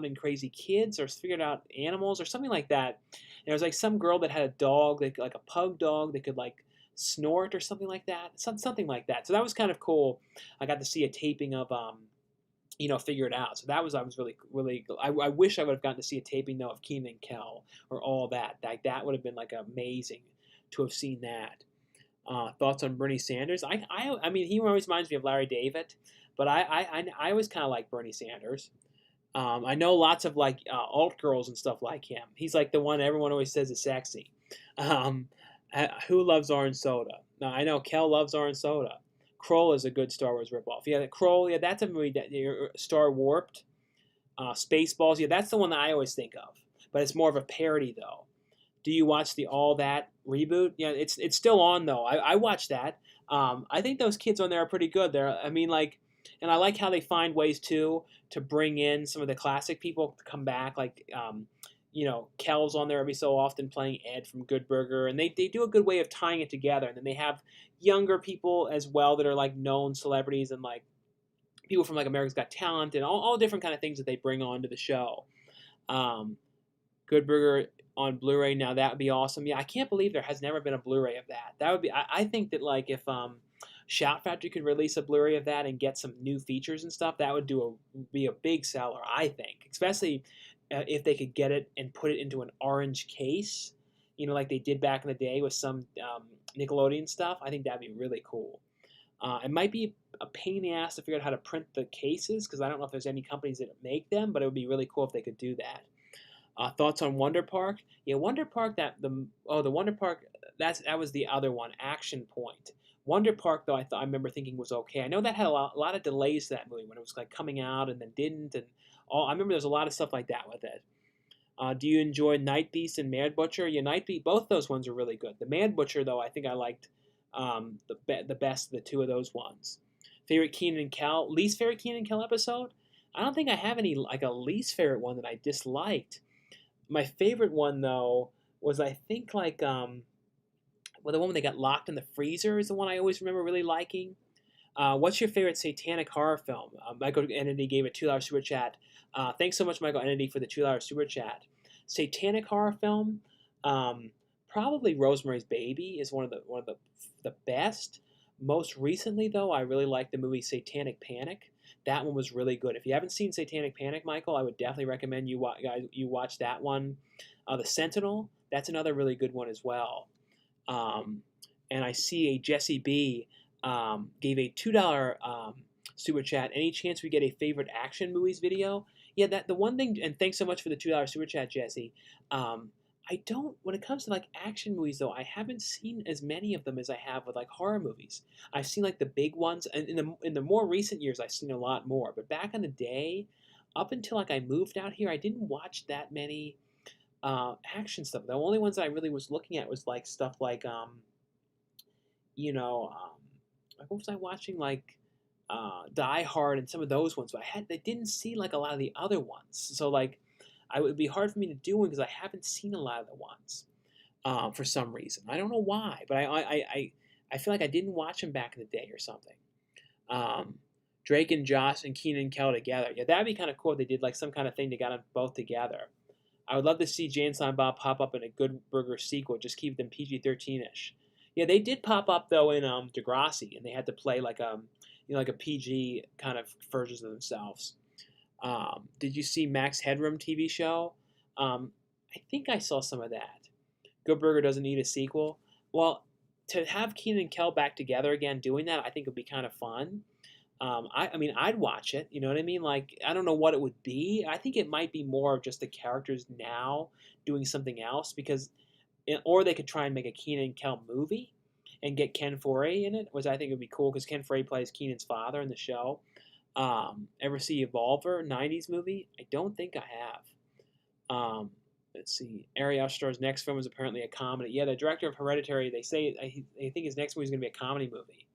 and Crazy Kids, or Figured Out Animals, or something like that. And there was like some girl that had a dog, like a pug dog that could like snort or something like that, something like that. So that was kind of cool. I got to see a taping of Figure It Out. So I was really, really. I wish I would have gotten to see a taping though of Keenan and Kel or all that. That would have been like amazing to have seen that. Thoughts on Bernie Sanders? I mean, he always reminds me of Larry David, but I always kind of like Bernie Sanders. I know lots of like alt girls and stuff like him. He's like the one everyone always says is sexy. Um, who loves orange soda? Now I know Kel loves orange soda. Kroll is a good Star Wars ripoff. Yeah, Kroll. Yeah, that's a movie that Star Warped, Spaceballs. Yeah, that's the one that I always think of. But it's more of a parody though. Do you watch the All That reboot? Yeah, it's still on though. I watched that. I think those kids on there are pretty good. I mean, like, and I like how they find ways to bring in some of the classic people to come back. Like, Kel's on there every so often playing Ed from Good Burger, and they do a good way of tying it together. And then they have younger people as well that are like known celebrities and like people from like America's Got Talent and all different kind of things that they bring onto the show. Um, Good Burger on Blu-ray now, that would be awesome. Yeah, I can't believe there has never been a Blu-ray of that. That would be. I think that like if Shout Factory could release a Blu-ray of that and get some new features and stuff, that would be a big seller. I think, especially if they could get it and put it into an orange case, like they did back in the day with some Nickelodeon stuff. I think that'd be really cool. It might be a pain in the ass to figure out how to print the cases, because I don't know if there's any companies that make them, but it would be really cool if they could do that. Thoughts on Wonder Park? Yeah, Wonder Park. The Wonder Park. That was the other one. Action Point. Wonder Park, though, I remember thinking was okay. I know that had a lot of delays to that movie when it was like coming out and then didn't, and all. I remember there's a lot of stuff like that with it. Do you enjoy Night Beast and Mad Butcher? Yeah, Night Beast. Both those ones are really good. The Mad Butcher, though, I think I liked the best of the two of those ones. Favorite Keenan and Kel? Least favorite Keenan and Kel episode? I don't think I have any like a least favorite one that I disliked. My favorite one though was I think like the one when they got locked in the freezer is the one I always remember really liking. What's your favorite satanic horror film? Michael Entity gave a $2 super chat. Thanks so much, Michael Entity, for the $2 super chat. Satanic horror film, probably Rosemary's Baby is one of the best. Most recently, though, I really like the movie Satanic Panic. That one was really good. If you haven't seen Satanic Panic, Michael, I would definitely recommend you watch that one. The Sentinel, that's another really good one as well. And I see a Jesse B gave a $2 super chat. Any chance we get a favorite action movies video? Yeah, that the one thing. And thanks so much for the $2 super chat, Jesse. I don't. When it comes to like action movies, though, I haven't seen as many of them as I have with like horror movies. I've seen like the big ones, and in the more recent years, I've seen a lot more. But back in the day, up until like I moved out here, I didn't watch that many action stuff. The only ones I really was looking at was like stuff like what was I watching, like Die Hard and some of those ones. But I didn't see like a lot of the other ones. So like. It would be hard for me to do one because I haven't seen a lot of the ones for some reason. I don't know why, but I feel like I didn't watch them back in the day or something. Drake and Josh and Keenan and Kel together. Yeah, that'd be kind of cool if they did like some kind of thing they got them both together. I would love to see Jay and Silent Bob pop up in a Good Burger sequel. Just keep them PG-13ish. Yeah, they did pop up though in Degrassi, and they had to play like like a PG kind of versions of themselves. Did you see Max Headroom TV show? I think I saw some of that. Good Burger doesn't need a sequel. Well, to have Keenan and Kel back together again doing that, I think would be kind of fun. I mean, I'd watch it. You know what I mean? Like, I don't know what it would be. I think it might be more of just the characters now doing something else because, or they could try and make a Keenan and Kel movie and get Ken Foree in it, which I think would be cool because Ken Foree plays Keenan's father in the show. Ever see Evolver '90s movie? I don't think I have. Let's see. Ari Aster's next film is apparently a comedy. Yeah, the director of Hereditary, they say I think his next movie is going to be a comedy movie.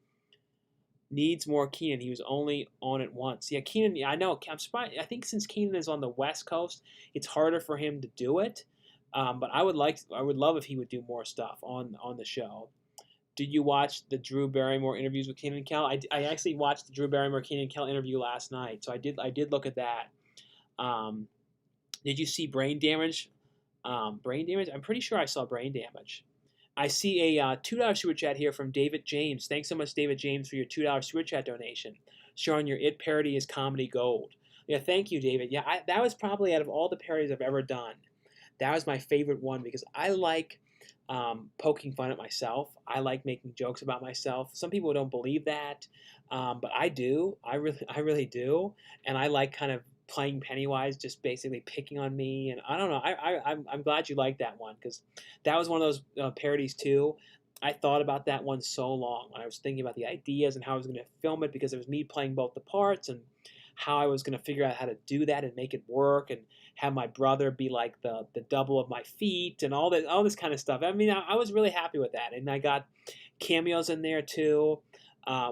Needs more Keenan. He was only on it once. Yeah, Keenan. Yeah, I know. I'm surprised. I think since Keenan is on the West Coast, it's harder for him to do it. But I would love if he would do more stuff on the show. Did you watch the Drew Barrymore interviews with Keenan and Kel? I actually watched the Drew Barrymore Keenan and Kel interview last night, so I did look at that. Um, did you see Brain Damage? Brain Damage? I'm pretty sure I saw Brain Damage. I see a $2 super chat here from David James. Thanks so much, David James, for your $2 super chat donation. Showing your It parody is comedy gold. Yeah, thank you, David. Yeah, that was probably out of all the parodies I've ever done, that was my favorite one because I like poking fun at myself. I like making jokes about myself. Some people don't believe that, but I do. I really do, and I like kind of playing Pennywise, just basically picking on me. And I don't know. I'm glad you like that one because that was one of those parodies too. I thought about that one so long when I was thinking about the ideas and how I was going to film it because it was me playing both the parts and how I was going to figure out how to do that and make it work and have my brother be like the double of my feet and all this kind of stuff. I mean, I was really happy with that, and I got cameos in there too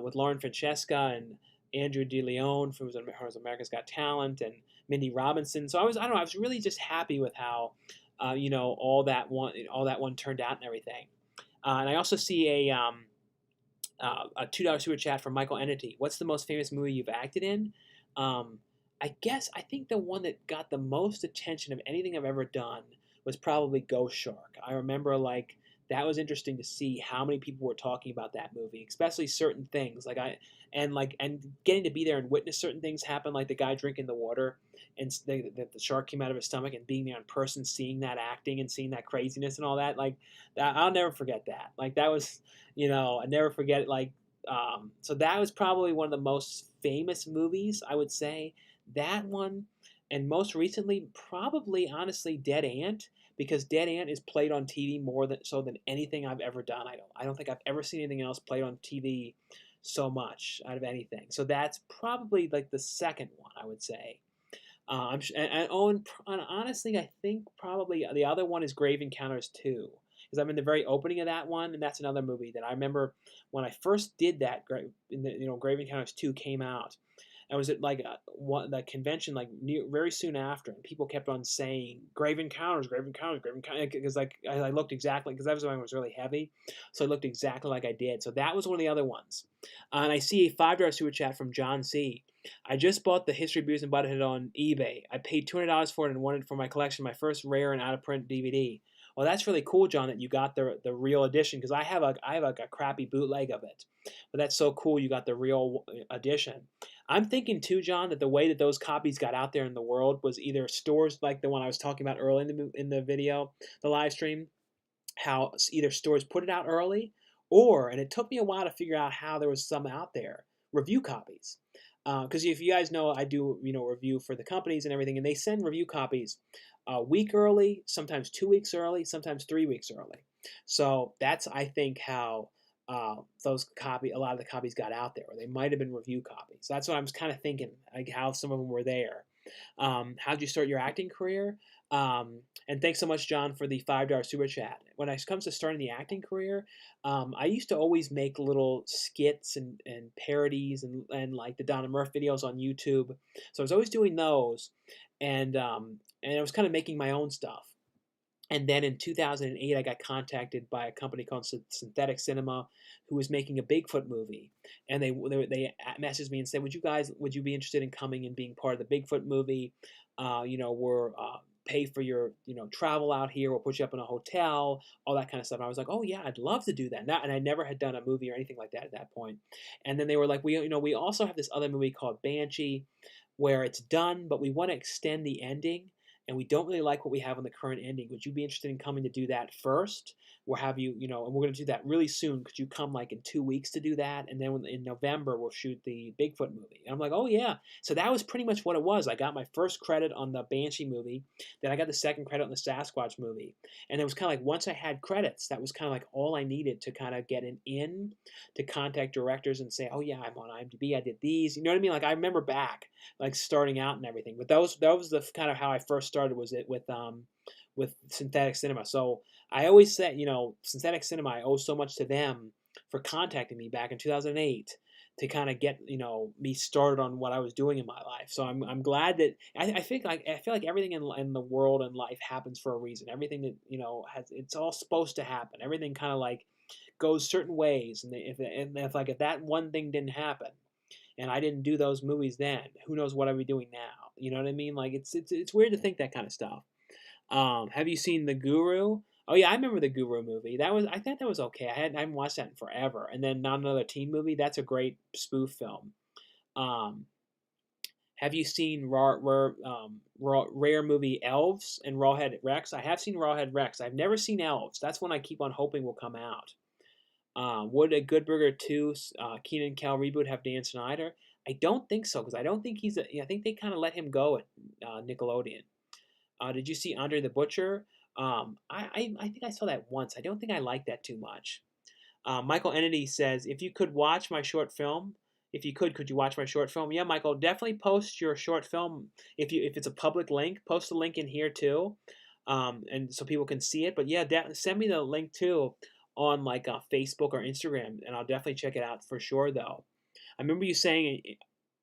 with Lauren Francesca and Andrew DeLeon from America's Got Talent and Mindy Robinson. So I don't know, I was really just happy with how all that one turned out and everything. And I also see a $2 super chat from Michael Entity. What's the most famous movie you've acted in? Um, I think the one that got the most attention of anything I've ever done was probably Ghost Shark. I remember like that was interesting to see how many people were talking about that movie, especially certain things. And getting to be there and witness certain things happen, like the guy drinking the water and the shark came out of his stomach, and being there in person, seeing that acting and seeing that craziness and all that. Like I'll never forget that. Like that was, I never forget it. So that was probably one of the most famous movies, I would say. That one, and most recently, probably honestly, Dead Ant, because Dead Ant is played on TV more than anything I've ever done. I don't think I've ever seen anything else played on TV so much out of anything. So that's probably like the second one, I would say. And honestly, I think probably the other one is Grave Encounters 2. Because I'm in the very opening of that one, and that's another movie that I remember when I first did that. Grave Encounters 2 came out. I was at like the convention very soon after, and people kept on saying Grave Encounters, Grave Encounters, Grave Encounters, because I looked exactly, because that was when it was really heavy, so I looked exactly like I did. So that was one of the other ones. And I see a $5 super chat from John C. I just bought the History of Beavis and Butthead on eBay. I paid $200 for it and wanted for my collection my first rare and out of print DVD. Well, that's really cool, John, that you got the real edition, because I have a crappy bootleg of it. But that's so cool you got the real edition. I'm thinking too, John, that the way that those copies got out there in the world was either stores like the one I was talking about early in the video, the live stream, how either stores put it out early, and it took me a while to figure out how there was some out there, review copies. Because if you guys know, I do review for the companies and everything, and they send review copies a week early, sometimes 2 weeks early, sometimes 3 weeks early. So that's, I think, how a lot of the copies got out there, or they might have been review copies. That's what I was kind of thinking, like how some of them were there. How'd you start your acting career? And thanks so much, John, for the $5 super chat. When it comes to starting the acting career, I used to always make little skits and parodies and like the Donna Murph videos on YouTube. So I was always doing those, and I was kind of making my own stuff. And then in 2008, I got contacted by a company called Synthetic Cinema, who was making a Bigfoot movie, and they messaged me and said, would you be interested in coming and being part of the Bigfoot movie? We're pay for your travel out here. We'll put you up in a hotel, all that kind of stuff. And I was like, oh yeah, I'd love to do that. And I never had done a movie or anything like that at that point. And then they were like, we also have this other movie called Banshee, where it's done, but we want to extend the ending and we don't really like what we have on the current ending. Would you be interested in coming to do that first? We'll have you, and we're going to do that really soon. Could you come like in 2 weeks to do that? And then in November, we'll shoot the Bigfoot movie. And I'm like, oh yeah. So that was pretty much what it was. I got my first credit on the Banshee movie. Then I got the second credit on the Sasquatch movie. And it was kind of like once I had credits, that was kind of like all I needed to kind of get an in to contact directors and say, oh yeah, I'm on IMDb. I did these. You know what I mean? Like I remember back, like starting out and everything. But that was the kind of how I first started, was it with Synthetic Cinema. So I always said, Synthetic Cinema, I owe so much to them for contacting me back in 2008 to kind of get me started on what I was doing in my life. So I'm glad that I feel like everything in the world and life happens for a reason. Everything that it's all supposed to happen. Everything kind of like goes certain ways, and if that one thing didn't happen, and I didn't do those movies then, who knows what I'd be doing now? You know what I mean? Like it's weird to think that kind of stuff. Have you seen The Guru? Oh yeah, I remember the Guru movie. I thought that was okay. I haven't watched that in forever. And then Not Another Teen Movie. That's a great spoof film. Um, have you seen rare movie Elves and Rawhead Rex? I have seen Rawhead Rex. I've never seen Elves. That's one I keep on hoping will come out. Would a Good Burger 2 Keenan and Kel reboot have Dan Snyder? I don't think so, because I don't think I think they kind of let him go at Nickelodeon. Did you see Andre the Butcher? I think I saw that once. I don't think I liked that too much. Michael Entity says, if you could you watch my short film? Yeah, Michael, definitely post your short film. If it's a public link, post the link in here too, and so people can see it. But yeah, send me the link too on like Facebook or Instagram, and I'll definitely check it out for sure. Though, I remember you saying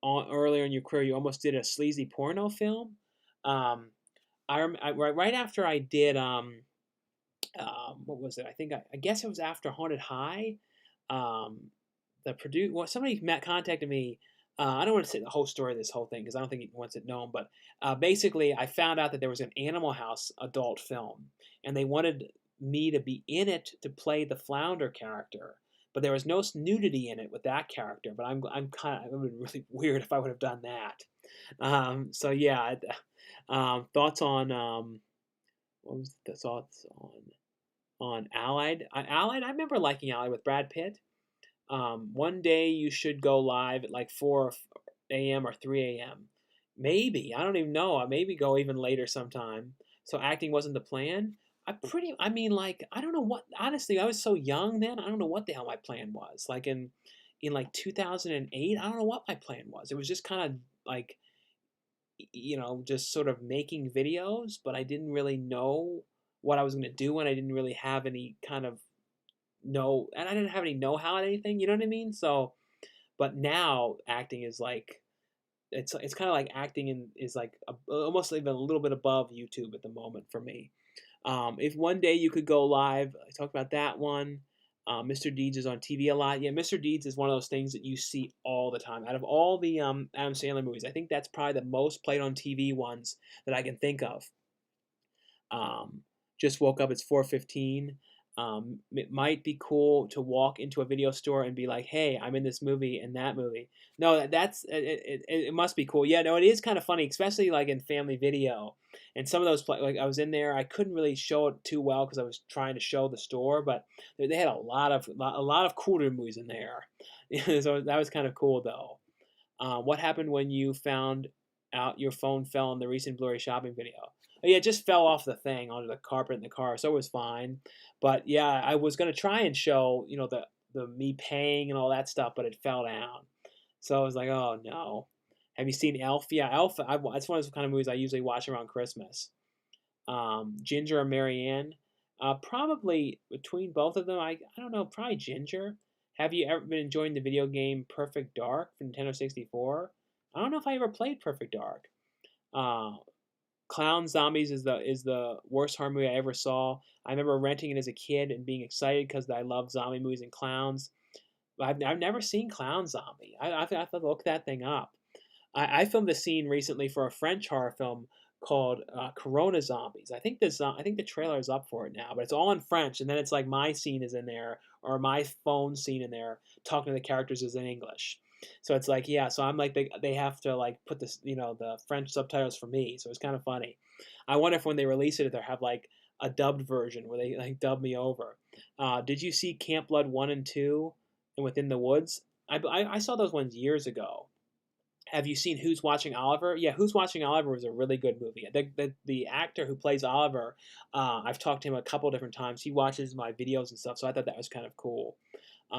earlier in your career you almost did a sleazy porno film. Um, right after I did what was it? I guess it was after Haunted High. Um, somebody contacted me. I don't want to say the whole story of this whole thing because I don't think he wants it known. But basically, I found out that there was an Animal House adult film, and they wanted me to be in it to play the Flounder character. But there was no nudity in it with that character. But it would have been really weird if I would have done that. So yeah, thoughts on what was the thoughts on Allied? Allied, I remember liking Allied with Brad Pitt. One day you should go live at like 4 a.m. or 3 a.m. Maybe, I don't even know. Maybe go even later sometime. So acting wasn't the plan. I mean, like, I don't know what. Honestly, I was so young then. I don't know what the hell my plan was. Like in like 2008, I don't know what my plan was. It was just kind of like, just sort of making videos, but I didn't really know what I was going to do, and I didn't really have any kind of and I didn't have any know-how at anything, you know what I mean? So, but now acting is like, it's kind of like is like almost even a little bit above YouTube at the moment for me. If one day you could go live, I talked about that one. Mr. Deeds is on TV a lot. Yeah, Mr. Deeds is one of those things that you see all the time. Out of all the Adam Sandler movies, I think that's probably the most played on TV ones that I can think of. Um, just woke up. It's 4:15. It might be cool to walk into a video store and be like, "Hey, I'm in this movie and that movie." No, that's it must be cool. Yeah, no, it is kind of funny, especially like in Family Video. And some of those, like I was in there, I couldn't really show it too well because I was trying to show the store, but they had a lot of cooler movies in there. So that was kind of cool though. What happened when you found out your phone fell in the recent Blu-ray shopping video? Oh, yeah, it just fell off the thing onto the carpet in the car, so it was fine. But yeah, I was gonna try and show, the me paying and all that stuff, but it fell down. So I was like, oh no. Have you seen Elf? Yeah, Elf. That's one of those kind of movies I usually watch around Christmas. Ginger or Marianne? Probably between both of them. I don't know. Probably Ginger. Have you ever been enjoying the video game Perfect Dark for Nintendo 64? I don't know if I ever played Perfect Dark. Uh, Clown Zombies is the worst horror movie I ever saw. I remember renting it as a kid and being excited because I love zombie movies and clowns. But I've never seen Clown Zombie. I have to look that thing up. I filmed a scene recently for a French horror film called Corona Zombies. I think the trailer is up for it now, but it's all in French, and then it's like my scene is in there or my phone scene in there talking to the characters is in English. So it's like, yeah, so I'm like they have to like put this, the French subtitles for me. So it's kind of funny. I wonder if when they release it, they'll have like a dubbed version where they like dub me over. Did you see Camp Blood 1 and 2 and Within the Woods? I saw those ones years ago. Have you seen Who's Watching Oliver? Yeah, Who's Watching Oliver was a really good movie. The actor who plays Oliver, I've talked to him a couple different times. He watches my videos and stuff, so I thought that was kind of cool.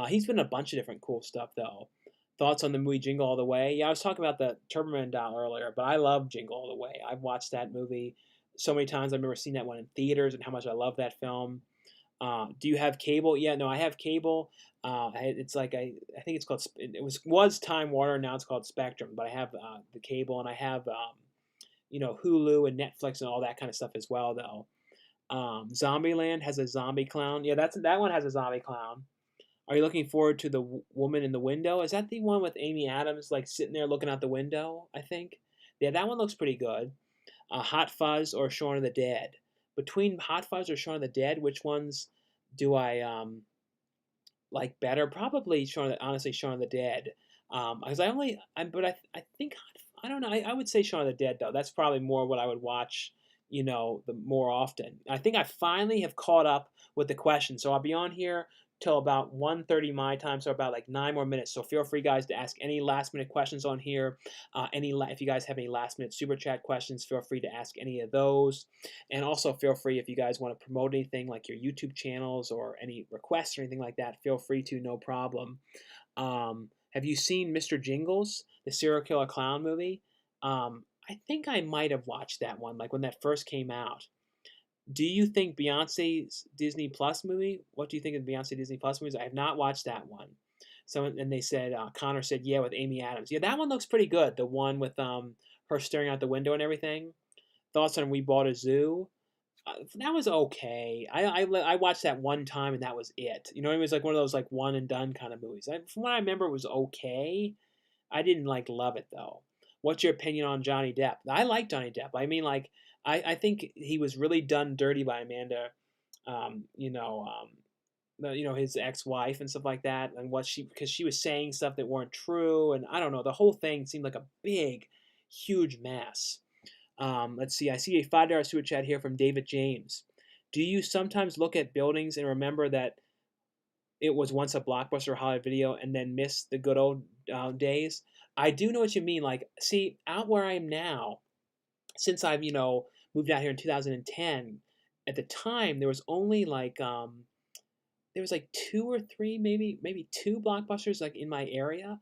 He's been in a bunch of different cool stuff though. Thoughts on the movie Jingle All the Way? Yeah, I was talking about the Turboman doll earlier, but I love Jingle All the Way. I've watched that movie so many times. I remember seeing that one in theaters and how much I love that film. Do you have cable? Yeah, no, I have cable. It's like I think it's called it was Time Warner. Now it's called Spectrum. But I have the cable and I have Hulu and Netflix and all that kind of stuff as well. Though Zombieland has a zombie clown. Yeah, that one has a zombie clown. Are you looking forward to the Woman in the Window? Is that the one with Amy Adams like sitting there looking out the window? I think. Yeah, that one looks pretty good. Hot Fuzz or Shaun of the Dead? Between Hot Fuzz or Shaun of the Dead, which ones do I like better? Probably honestly Shaun of the Dead. Because I think I don't know. I would say Shaun of the Dead though. That's probably more what I would watch. The more often. I think I finally have caught up with the questions, so I'll be on here till about 1:30 my time, so about like 9 more minutes. So feel free, guys, to ask any last minute questions on here. If you guys have any last minute super chat questions, feel free to ask any of those. And also feel free if you guys want to promote anything like your YouTube channels or any requests or anything like that. Feel free to, no problem. Have you seen Mr. Jingles, the serial killer clown movie? I think I might have watched that one, like when that first came out. Do you think Beyonce's Disney Plus movie? What do you think of the Beyonce Disney Plus movies? I have not watched that one. So, and they said Connor said, yeah, with Amy Adams. Yeah, that one looks pretty good. The one with her staring out the window and everything. Thoughts on We Bought a Zoo? That was okay. I watched that one time and that was it. You know what I mean? It was like one of those like one and done kind of movies. From what I remember, it was okay. I didn't like love it though. What's your opinion on Johnny Depp? I like Johnny Depp. I mean, like, I think he was really done dirty by Amanda, um, you know, um, his ex-wife and stuff like that, and because she was saying stuff that weren't true, and I don't know, the whole thing seemed like a big, huge mess. Let's see, I see a $5 super chat here from David James. Do you sometimes look at buildings and remember that it was once a Blockbuster Hollywood Video and then miss the good old days? I do know what you mean. Like, see, out where I am now, since I've moved out here in 2010, at the time there was only like there was like two or three, maybe two Blockbusters like in my area.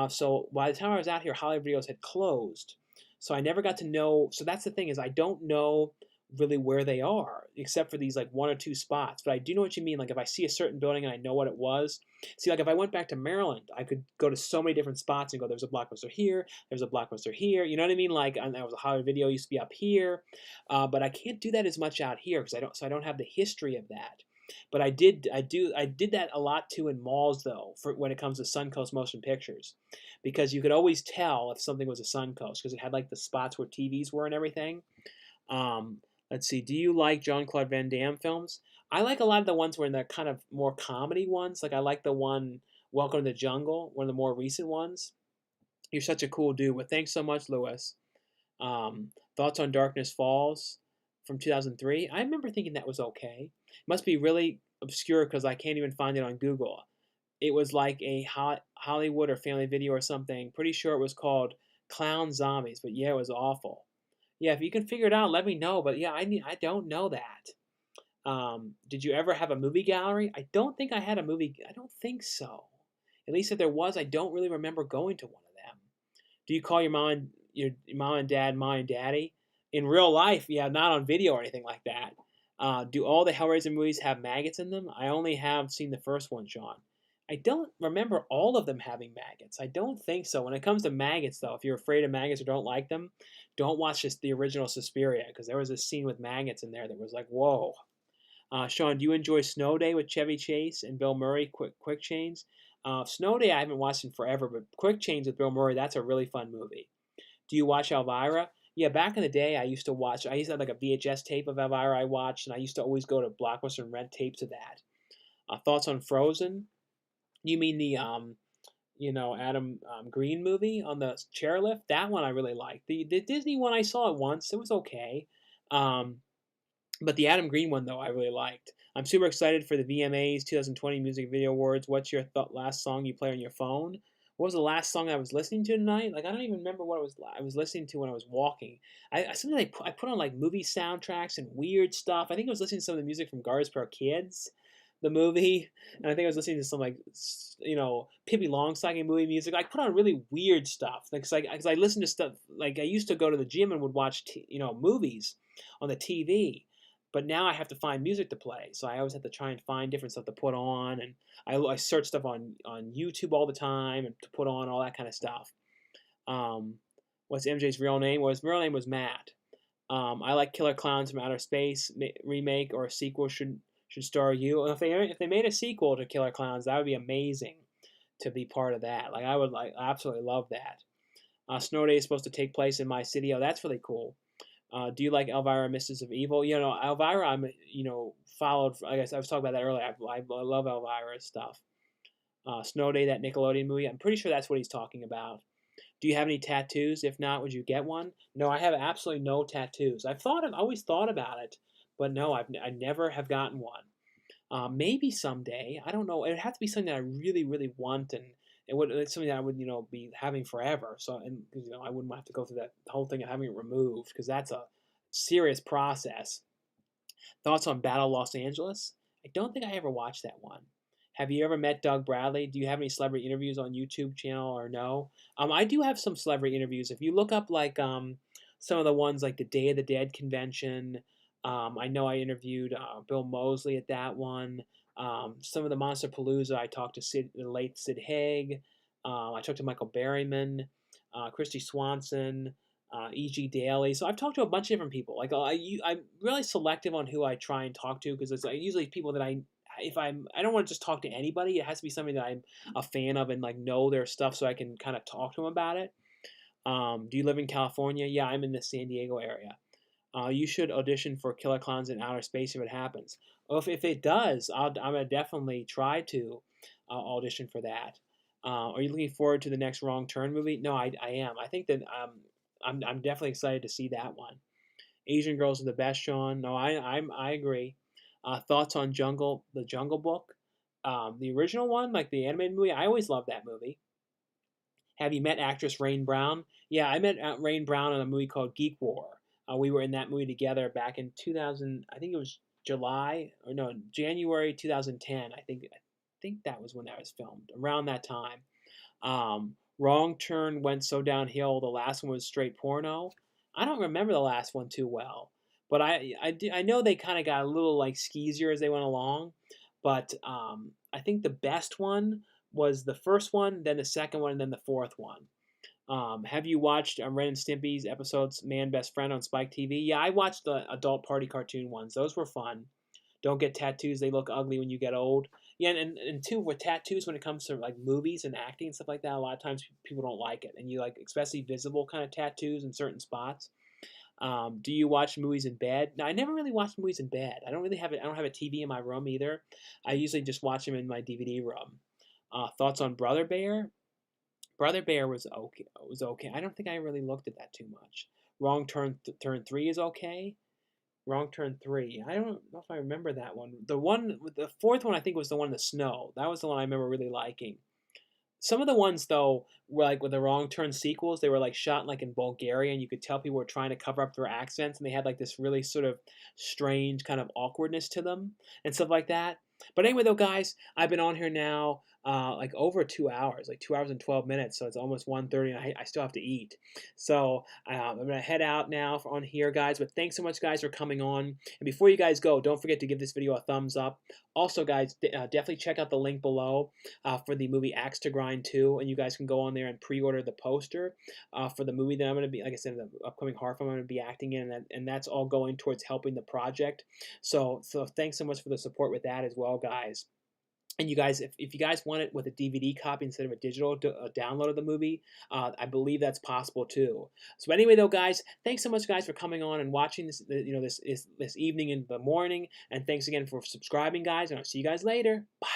So by the time I was out here, Hollywood Videos had closed, so I never got to know. So that's the thing, is I don't know really where they are, except for these like one or two spots. But I do know what you mean. Like if I see a certain building and I know what it was. See, like if I went back to Maryland, I could go to so many different spots and go, there's a Blockbuster here, there's a Blockbuster here. You know what I mean? Like that was a Hollywood Video used to be up here, but I can't do that as much out here because I don't have the history of that. But I did that a lot too in malls though, for when it comes to Suncoast Motion Pictures, because you could always tell if something was a Suncoast because it had like the spots where TVs were and everything. Um, let's see. Do you like Jean-Claude Van Damme films? I like a lot of the ones where they're kind of more comedy ones. Like I like the one Welcome to the Jungle, one of the more recent ones. You're such a cool dude. Well, thanks so much, Lewis. Thoughts on Darkness Falls from 2003? I remember thinking that was okay. It must be really obscure because I can't even find it on Google. It was like a Hollywood or Family Video or something. Pretty sure it was called Clown Zombies, but yeah, it was awful. Yeah, if you can figure it out, let me know. But yeah, I don't know that. Did you ever have a movie gallery? I don't think I had a movie. I don't think so. At least if there was, I don't really remember going to one of them. Do you call your mom and dad mom and daddy? In real life, yeah, not on video or anything like that. Do all the Hellraiser movies have maggots in them? I only have seen the first one, Sean. I don't remember all of them having maggots. I don't think so. When it comes to maggots, though, if you're afraid of maggots or don't like them, don't watch just the original Suspiria because there was a scene with maggots in there that was like, whoa. Sean, do you enjoy Snow Day with Chevy Chase and Bill Murray? Quick Chains. Snow Day I haven't watched in forever, but Quick Chains with Bill Murray, that's a really fun movie. Do you watch Elvira? Yeah, back in the day, I used to watch. I used to have like a VHS tape of Elvira I watched, and I used to always go to Blockbuster and rent tapes of that. Thoughts on Frozen? You mean the Adam Green movie on the chairlift? That one I really liked. The Disney one I saw it once. It was okay. Um, but the Adam Green one though I really liked. I'm super excited for the VMAs 2020 Music Video Awards. What's your last song you play on your phone? What was the last song I was listening to tonight? Like I don't even remember what I was listening to when I was walking. Something I put on like movie soundtracks and weird stuff. I think I was listening to some of the music from Garbage Pail Kids, the movie, and I think I was listening to some like Pippi Longstocking movie music. I put on really weird stuff because I listened to stuff like I used to go to the gym and would watch movies on the TV, but now I have to find music to play. So I always have to try and find different stuff to put on, and I search stuff on YouTube all the time and to put on all that kind of stuff. What's MJ's real name? Well, his real name was Matt. I like Killer Clowns from Outer Space remake or a sequel should star you. If they made a sequel to Killer Clowns, that would be amazing to be part of that. Like I would absolutely love that. Snow Day is supposed to take place in my city. Oh, that's really cool. Do you like Elvira, Mistress of Evil? Elvira, followed. I guess I was talking about that earlier. I love Elvira's stuff. Snow Day, that Nickelodeon movie. I'm pretty sure that's what he's talking about. Do you have any tattoos? If not, would you get one? No, I have absolutely no tattoos. I've always thought about it, but no, I never have gotten one. Maybe someday. I don't know. It would have to be something that I really, really want, and it's something that I would, be having forever. So, and I wouldn't have to go through that whole thing of having it removed because that's a serious process. Thoughts on Battle Los Angeles? I don't think I ever watched that one. Have you ever met Doug Bradley? Do you have any celebrity interviews on YouTube channel or no? I do have some celebrity interviews. If you look up like some of the ones like the Day of the Dead convention, I know I interviewed Bill Moseley at that one. Some of the Monster Palooza, I talked to the late Sid Haig. I talked to Michael Berryman, Christy Swanson, E.G. Daily. So I've talked to a bunch of different people. Like I'm really selective on who I try and talk to because it's usually people that I don't want to just talk to anybody. It has to be somebody that I'm a fan of and like know their stuff so I can kind of talk to them about it. Do you live in California? Yeah, I'm in the San Diego area. You should audition for Killer Clowns in Outer Space if it happens. Well, if it does, I'm gonna definitely try to audition for that. Are you looking forward to the next Wrong Turn movie? No, I am. I think that I'm definitely excited to see that one. Asian Girls are the best, Sean. No, I agree. Thoughts on the Jungle Book, the original one, like the animated movie. I always loved that movie. Have you met actress Rain Brown? Yeah, I met Rain Brown in a movie called Geek War. We were in that movie together back in 2000. I think it was January 2010. I think that was when that was filmed. Around that time. Wrong Turn went so downhill. The last one was straight porno. I don't remember the last one too well, but I know they kind of got a little like skeezier as they went along. But I think the best one was the first one, then the second one, and then the fourth one. Have you watched Ren and Stimpy's episodes Man Best Friend on Spike TV? Yeah, I watched the adult party cartoon ones. Those were fun. Don't get tattoos. They look ugly when you get old. Yeah, and two, with tattoos, when it comes to like movies and acting and stuff like that, a lot of times people don't like it. And you like, especially visible kind of tattoos in certain spots. Do you watch movies in bed? No, I never really watch movies in bed. I don't have a TV in my room either. I usually just watch them in my DVD room. Thoughts on Brother Bear? Brother Bear was okay. I don't think I really looked at that too much. Wrong Turn Turn 3 is okay. Wrong Turn 3. I don't know if I remember that one. The fourth one I think was the one in the snow. That was the one I remember really liking. Some of the ones though were like with the Wrong Turn sequels. They were like shot like in Bulgaria, and you could tell people were trying to cover up their accents, and they had like this really sort of strange kind of awkwardness to them and stuff like that. But anyway, though, guys, I've been on here now like over 2 hours, like 2 hours and 12 minutes. So it's almost 1:30, and I still have to eat. So I'm gonna head out now on here, guys. But thanks so much, guys, for coming on. And before you guys go, don't forget to give this video a thumbs up. Also, guys, definitely check out the link below for the movie Axe to Grind 2, and you guys can go on there and pre-order the poster for the movie that I'm going to be, like I said, the upcoming horror film I'm going to be acting in, and that's all going towards helping the project. So thanks so much for the support with that as well, guys. And you guys, if you guys want it with a DVD copy instead of a digital download of the movie, I believe that's possible too. So anyway, though, guys, thanks so much, guys, for coming on and watching this, this evening and the morning. And thanks again for subscribing, guys. And I'll see you guys later. Bye.